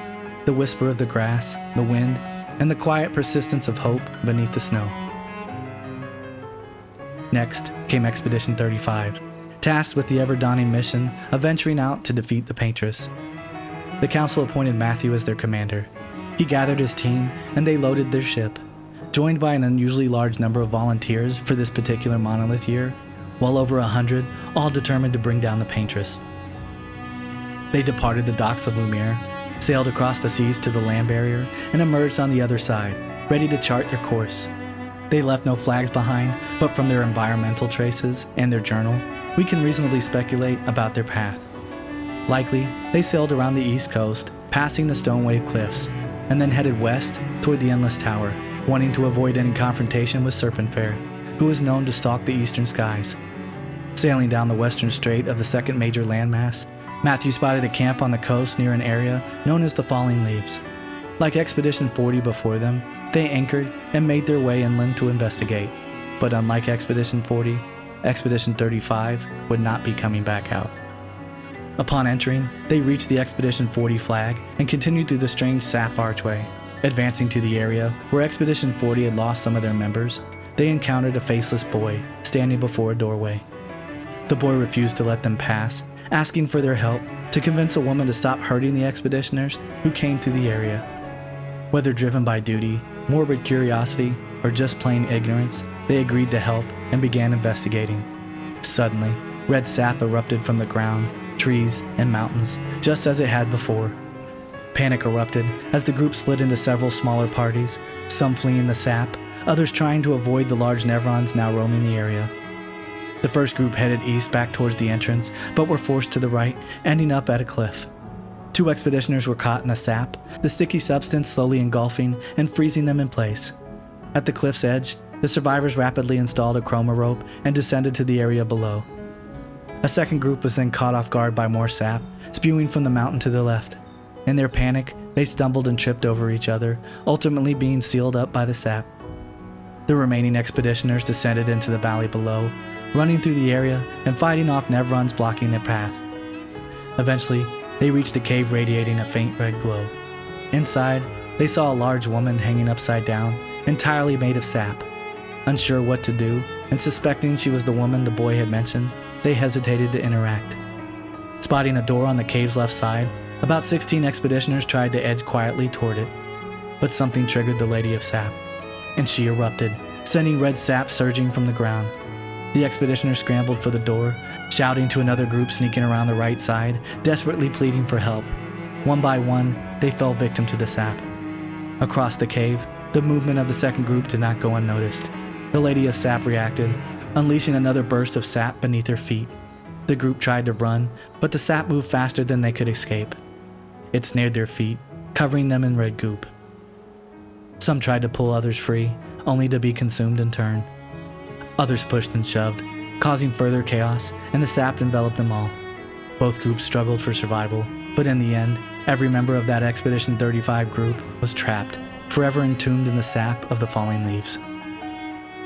Speaker 1: the whisper of the grass, the wind, and the quiet persistence of hope beneath the snow. Next came Expedition 35, tasked with the ever-dawning mission of venturing out to defeat the Paintress. The council appointed Matthew as their commander. He gathered his team, and they loaded their ship. Joined by an unusually large number of volunteers for this particular monolith year, well over 100, all determined to bring down the Paintress. They departed the docks of Lumiere, sailed across the seas to the land barrier, and emerged on the other side, ready to chart their course. They left no flags behind, but from their environmental traces and their journal, we can reasonably speculate about their path. Likely, they sailed around the east coast, passing the Stonewave Cliffs, and then headed west toward the Endless Tower, wanting to avoid any confrontation with Serpentfair, who was known to stalk the eastern skies. Sailing down the western strait of the second major landmass, Matthew spotted a camp on the coast near an area known as the Falling Leaves. Like Expedition 40 before them, they anchored and made their way inland to investigate. But unlike Expedition 40, Expedition 35 would not be coming back out. Upon entering, they reached the Expedition 40 flag and continued through the strange sap archway. Advancing to the area where Expedition 40 had lost some of their members, they encountered a faceless boy standing before a doorway. The boy refused to let them pass, asking for their help to convince a woman to stop hurting the expeditioners who came through the area. Whether driven by duty, morbid curiosity, or just plain ignorance, they agreed to help and began investigating. Suddenly, red sap erupted from the ground, trees, and mountains, just as it had before. Panic erupted as the group split into several smaller parties, some fleeing the sap, others trying to avoid the large Nevrons now roaming the area. The first group headed east back towards the entrance, but were forced to the right, ending up at a cliff. 2 expeditioners were caught in the sap, the sticky substance slowly engulfing and freezing them in place. At the cliff's edge, the survivors rapidly installed a chroma rope and descended to the area below. A second group was then caught off guard by more sap, spewing from the mountain to their left. In their panic, they stumbled and tripped over each other, ultimately being sealed up by the sap. The remaining expeditioners descended into the valley below, running through the area and fighting off Nevrons blocking their path. Eventually, they reached a cave radiating a faint red glow. Inside, they saw a large woman hanging upside down, entirely made of sap. Unsure what to do, and suspecting she was the woman the boy had mentioned, they hesitated to interact. Spotting a door on the cave's left side, about 16 expeditioners tried to edge quietly toward it. But something triggered the Lady of Sap, and she erupted, sending red sap surging from the ground. The expeditioners scrambled for the door, shouting to another group sneaking around the right side, desperately pleading for help. One by one, they fell victim to the sap. Across the cave, the movement of the second group did not go unnoticed. The Lady of Sap reacted, unleashing another burst of sap beneath her feet. The group tried to run, but the sap moved faster than they could escape. It snared their feet, covering them in red goop. Some tried to pull others free, only to be consumed in turn. Others pushed and shoved, causing further chaos, and the sap enveloped them all. Both groups struggled for survival, but in the end, every member of that Expedition 35 group was trapped, forever entombed in the sap of the Falling Leaves.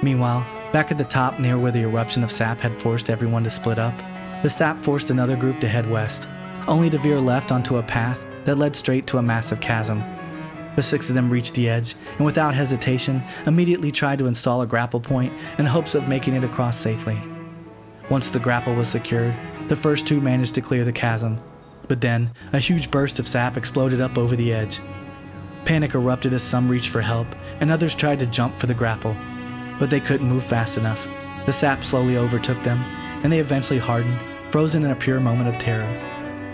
Speaker 1: Meanwhile, back at the top near where the eruption of sap had forced everyone to split up, the sap forced another group to head west, only to veer left onto a path that led straight to a massive chasm. The 6 of them reached the edge, and without hesitation, immediately tried to install a grapple point in hopes of making it across safely. Once the grapple was secured, the first 2 managed to clear the chasm, but then a huge burst of sap exploded up over the edge. Panic erupted as some reached for help, and others tried to jump for the grapple, but they couldn't move fast enough. The sap slowly overtook them, and they eventually hardened, frozen in a pure moment of terror.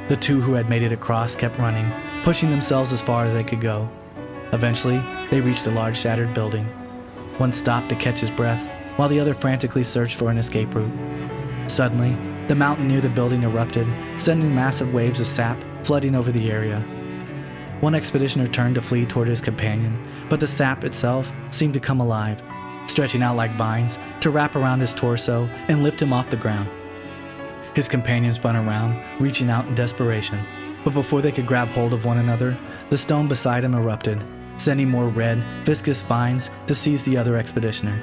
Speaker 1: The 2 who had made it across kept running, pushing themselves as far as they could go. Eventually, they reached a large shattered building. One stopped to catch his breath, while the other frantically searched for an escape route. Suddenly, the mountain near the building erupted, sending massive waves of sap flooding over the area. One expeditioner turned to flee toward his companion, but the sap itself seemed to come alive, stretching out like vines to wrap around his torso and lift him off the ground. His companion spun around, reaching out in desperation, but before they could grab hold of one another, the stone beside him erupted, sending more red, viscous vines to seize the other expeditioner.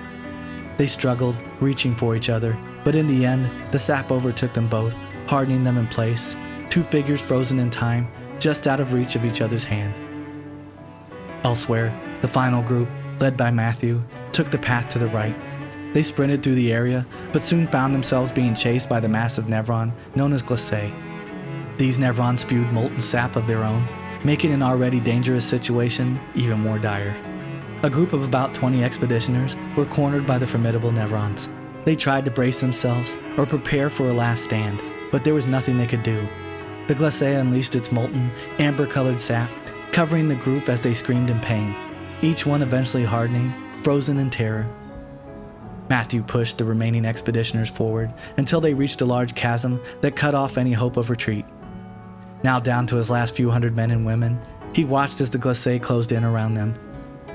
Speaker 1: They struggled, reaching for each other, but in the end, the sap overtook them both, hardening them in place, 2 figures frozen in time, just out of reach of each other's hand. Elsewhere, the final group, led by Matthew, took the path to the right. They sprinted through the area, but soon found themselves being chased by the massive Nevron known as Glacé. These Nevrons spewed molten sap of their own, making an already dangerous situation even more dire. A group of about 20 expeditioners were cornered by the formidable Nevrons. They tried to brace themselves or prepare for a last stand, but there was nothing they could do. The Glacé unleashed its molten, amber-colored sap, covering the group as they screamed in pain, each one eventually hardening, frozen in terror. Matthew pushed the remaining expeditioners forward until they reached a large chasm that cut off any hope of retreat. Now down to his last few hundred men and women, he watched as the Glacé closed in around them.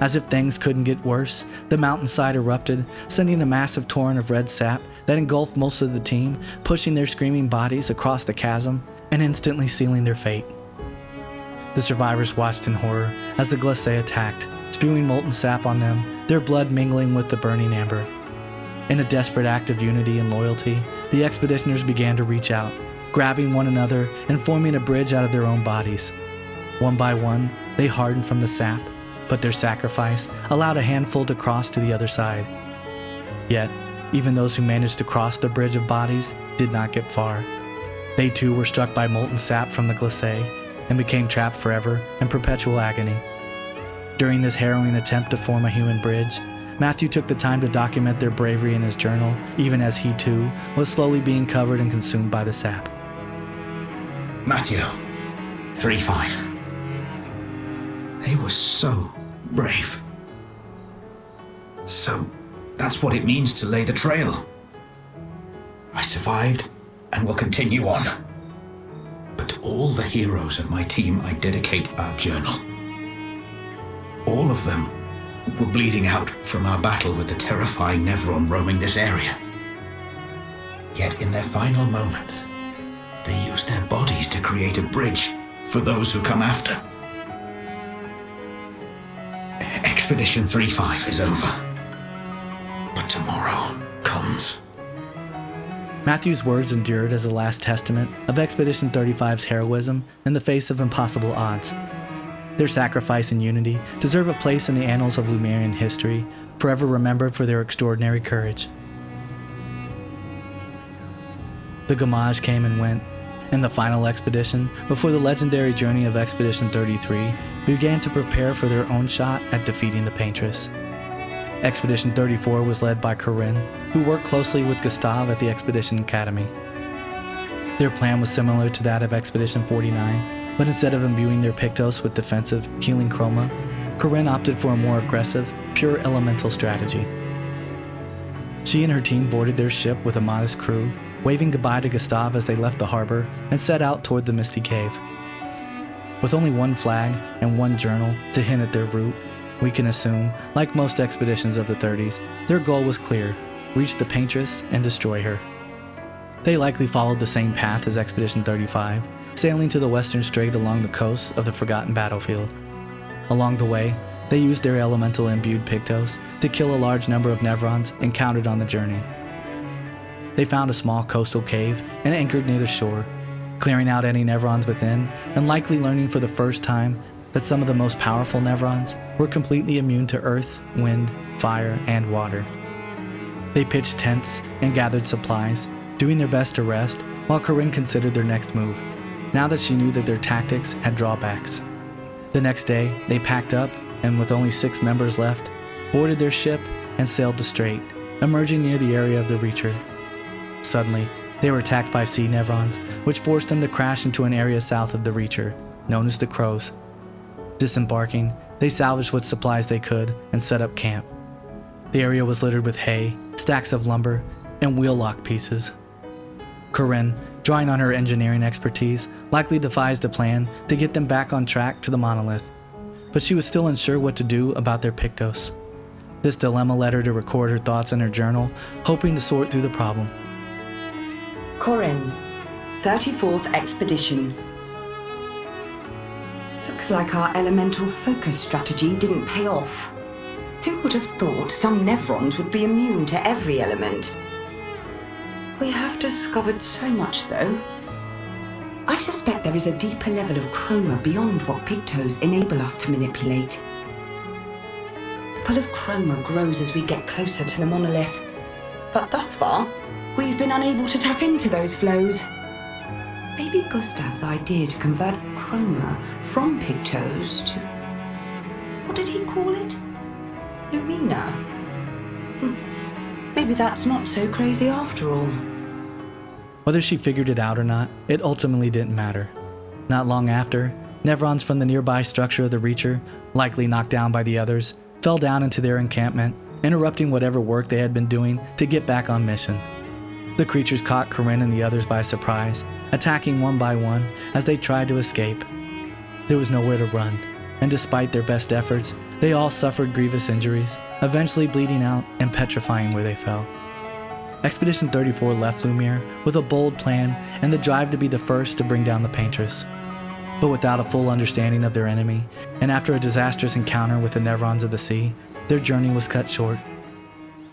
Speaker 1: As if things couldn't get worse, the mountainside erupted, sending a massive torrent of red sap that engulfed most of the team, pushing their screaming bodies across the chasm and instantly sealing their fate. The survivors watched in horror as the Glacé attacked, spewing molten sap on them, their blood mingling with the burning amber. In a desperate act of unity and loyalty, the expeditioners began to reach out, grabbing one another and forming a bridge out of their own bodies. One by one, they hardened from the sap, but their sacrifice allowed a handful to cross to the other side. Yet, even those who managed to cross the bridge of bodies did not get far. They too were struck by molten sap from the Glacé and became trapped forever in perpetual agony. During this harrowing attempt to form a human bridge, Matthew took the time to document their bravery in his journal, even as he too was slowly being covered and consumed by the sap.
Speaker 10: Matthew, 3-5. They were so brave. So that's what it means to lay the trail. I survived and will continue on. But to all the heroes of my team, I dedicate our journal. All of them were bleeding out from our battle with the terrifying Nevron roaming this area. Yet in their final moments, they used their bodies to create a bridge for those who come after. Expedition 3-5 is over. But tomorrow comes.
Speaker 1: Matthew's words endured as a last testament of Expedition 35's heroism in the face of impossible odds. Their sacrifice and unity deserve a place in the annals of Lumerian history, forever remembered for their extraordinary courage. The Gamage came and went, and the final expedition, before the legendary journey of Expedition 33, began to prepare for their own shot at defeating the Paintress. Expedition 34 was led by Corinne, who worked closely with Gustave at the Expedition Academy. Their plan was similar to that of Expedition 49, but instead of imbuing their Pictos with defensive, healing chroma, Corinne opted for a more aggressive, pure elemental strategy. She and her team boarded their ship with a modest crew, waving goodbye to Gustave as they left the harbor and set out toward the Misty Cave. With only one flag and one journal to hint at their route, we can assume, like most expeditions of the 30s, their goal was clear: reach the Paintress and destroy her. They likely followed the same path as Expedition 35, sailing to the Western Strait along the coast of the Forgotten Battlefield. Along the way, they used their elemental-imbued Pictos to kill a large number of Nevrons encountered on the journey. They found a small coastal cave and anchored near the shore, clearing out any Nevrons within and likely learning for the first time that some of the most powerful Nevrons were completely immune to earth, wind, fire, and water. They pitched tents and gathered supplies, doing their best to rest while Corinne considered their next move, now that she knew that their tactics had drawbacks. The next day, they packed up and, with only 6 members left, boarded their ship and sailed the strait, emerging near the area of the Reacher. Suddenly, they were attacked by sea Nevrons, which forced them to crash into an area south of the Reacher, known as the Crows. Disembarking, they salvaged what supplies they could and set up camp. The area was littered with hay, stacks of lumber, and wheel lock pieces. Corinne, drawing on her engineering expertise, likely devised a plan to get them back on track to the monolith, but she was still unsure what to do about their Pictos. This dilemma led her to record her thoughts in her journal, hoping to sort through the problem.
Speaker 3: Corinne, 34th Expedition. Looks like our elemental focus strategy didn't pay off. Who would have thought some Nevrons would be immune to every element? We have discovered so much, though. I suspect there is a deeper level of chroma beyond what Pictos enable us to manipulate. The pull of chroma grows as we get closer to the monolith, But thus far, we've been unable to tap into those flows.
Speaker 12: Maybe Gustav's idea to convert chroma from pigtoes to... what did he call it? Lumina. Maybe that's not so crazy after all.
Speaker 1: Whether she figured it out or not, it ultimately didn't matter. Not long after, Nevrons from the nearby structure of the Reacher, likely knocked down by the others, fell down into their encampment, interrupting whatever work they had been doing to get back on mission. The creatures caught Corinne and the others by surprise, attacking one by one as they tried to escape. There was nowhere to run, and despite their best efforts, they all suffered grievous injuries, eventually bleeding out and petrifying where they fell. Expedition 34 left Lumiere with a bold plan and the drive to be the first to bring down the Paintress. But without a full understanding of their enemy, and after a disastrous encounter with the Nevrons of the Sea, their journey was cut short.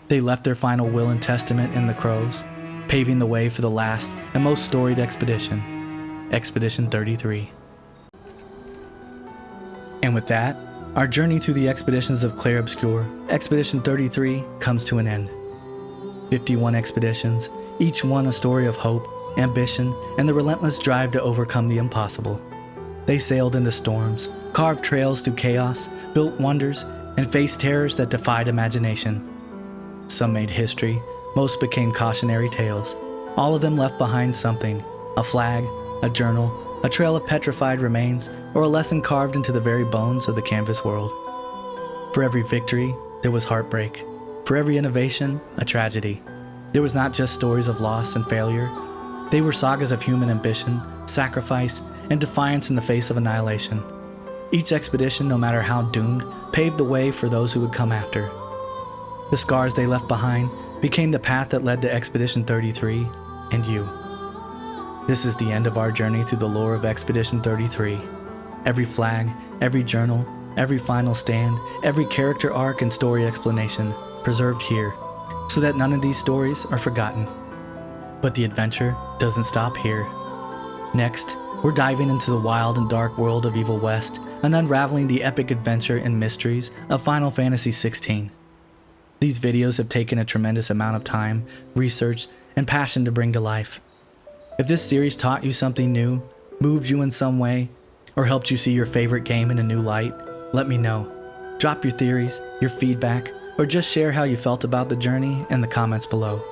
Speaker 1: They left their final will and testament in the Crows, paving the way for the last and most storied expedition, Expedition 33. And with that, our journey through the expeditions of Clair Obscur, Expedition 33, comes to an end. 51 expeditions, each one a story of hope, ambition, and the relentless drive to overcome the impossible. They sailed into storms, carved trails through chaos, built wonders, and faced terrors that defied imagination. Some made history, most became cautionary tales. All of them left behind something, a flag, a journal, a trail of petrified remains, or a lesson carved into the very bones of the canvas world. For every victory, there was heartbreak. For every innovation, a tragedy. There was not just stories of loss and failure. They were sagas of human ambition, sacrifice, and defiance in the face of annihilation. Each expedition, no matter how doomed, paved the way for those who would come after. The scars they left behind became the path that led to Expedition 33 and you. This is the end of our journey through the lore of Expedition 33. Every flag, every journal, every final stand, every character arc and story explanation preserved here, so that none of these stories are forgotten. But the adventure doesn't stop here. Next, we're diving into the wild and dark world of Evil West and unraveling the epic adventure and mysteries of Final Fantasy XVI. These videos have taken a tremendous amount of time, research, and passion to bring to life. If this series taught you something new, moved you in some way, or helped you see your favorite game in a new light, let me know. Drop your theories, your feedback, or just share how you felt about the journey in the comments below.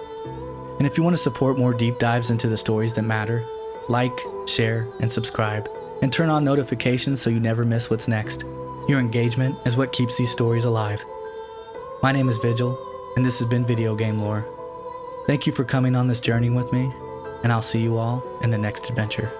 Speaker 1: And if you want to support more deep dives into the stories that matter, like, share, and subscribe, and turn on notifications so you never miss what's next. Your engagement is what keeps these stories alive. My name is Vigil, and this has been Video Game Lore. Thank you for coming on this journey with me, and I'll see you all in the next adventure.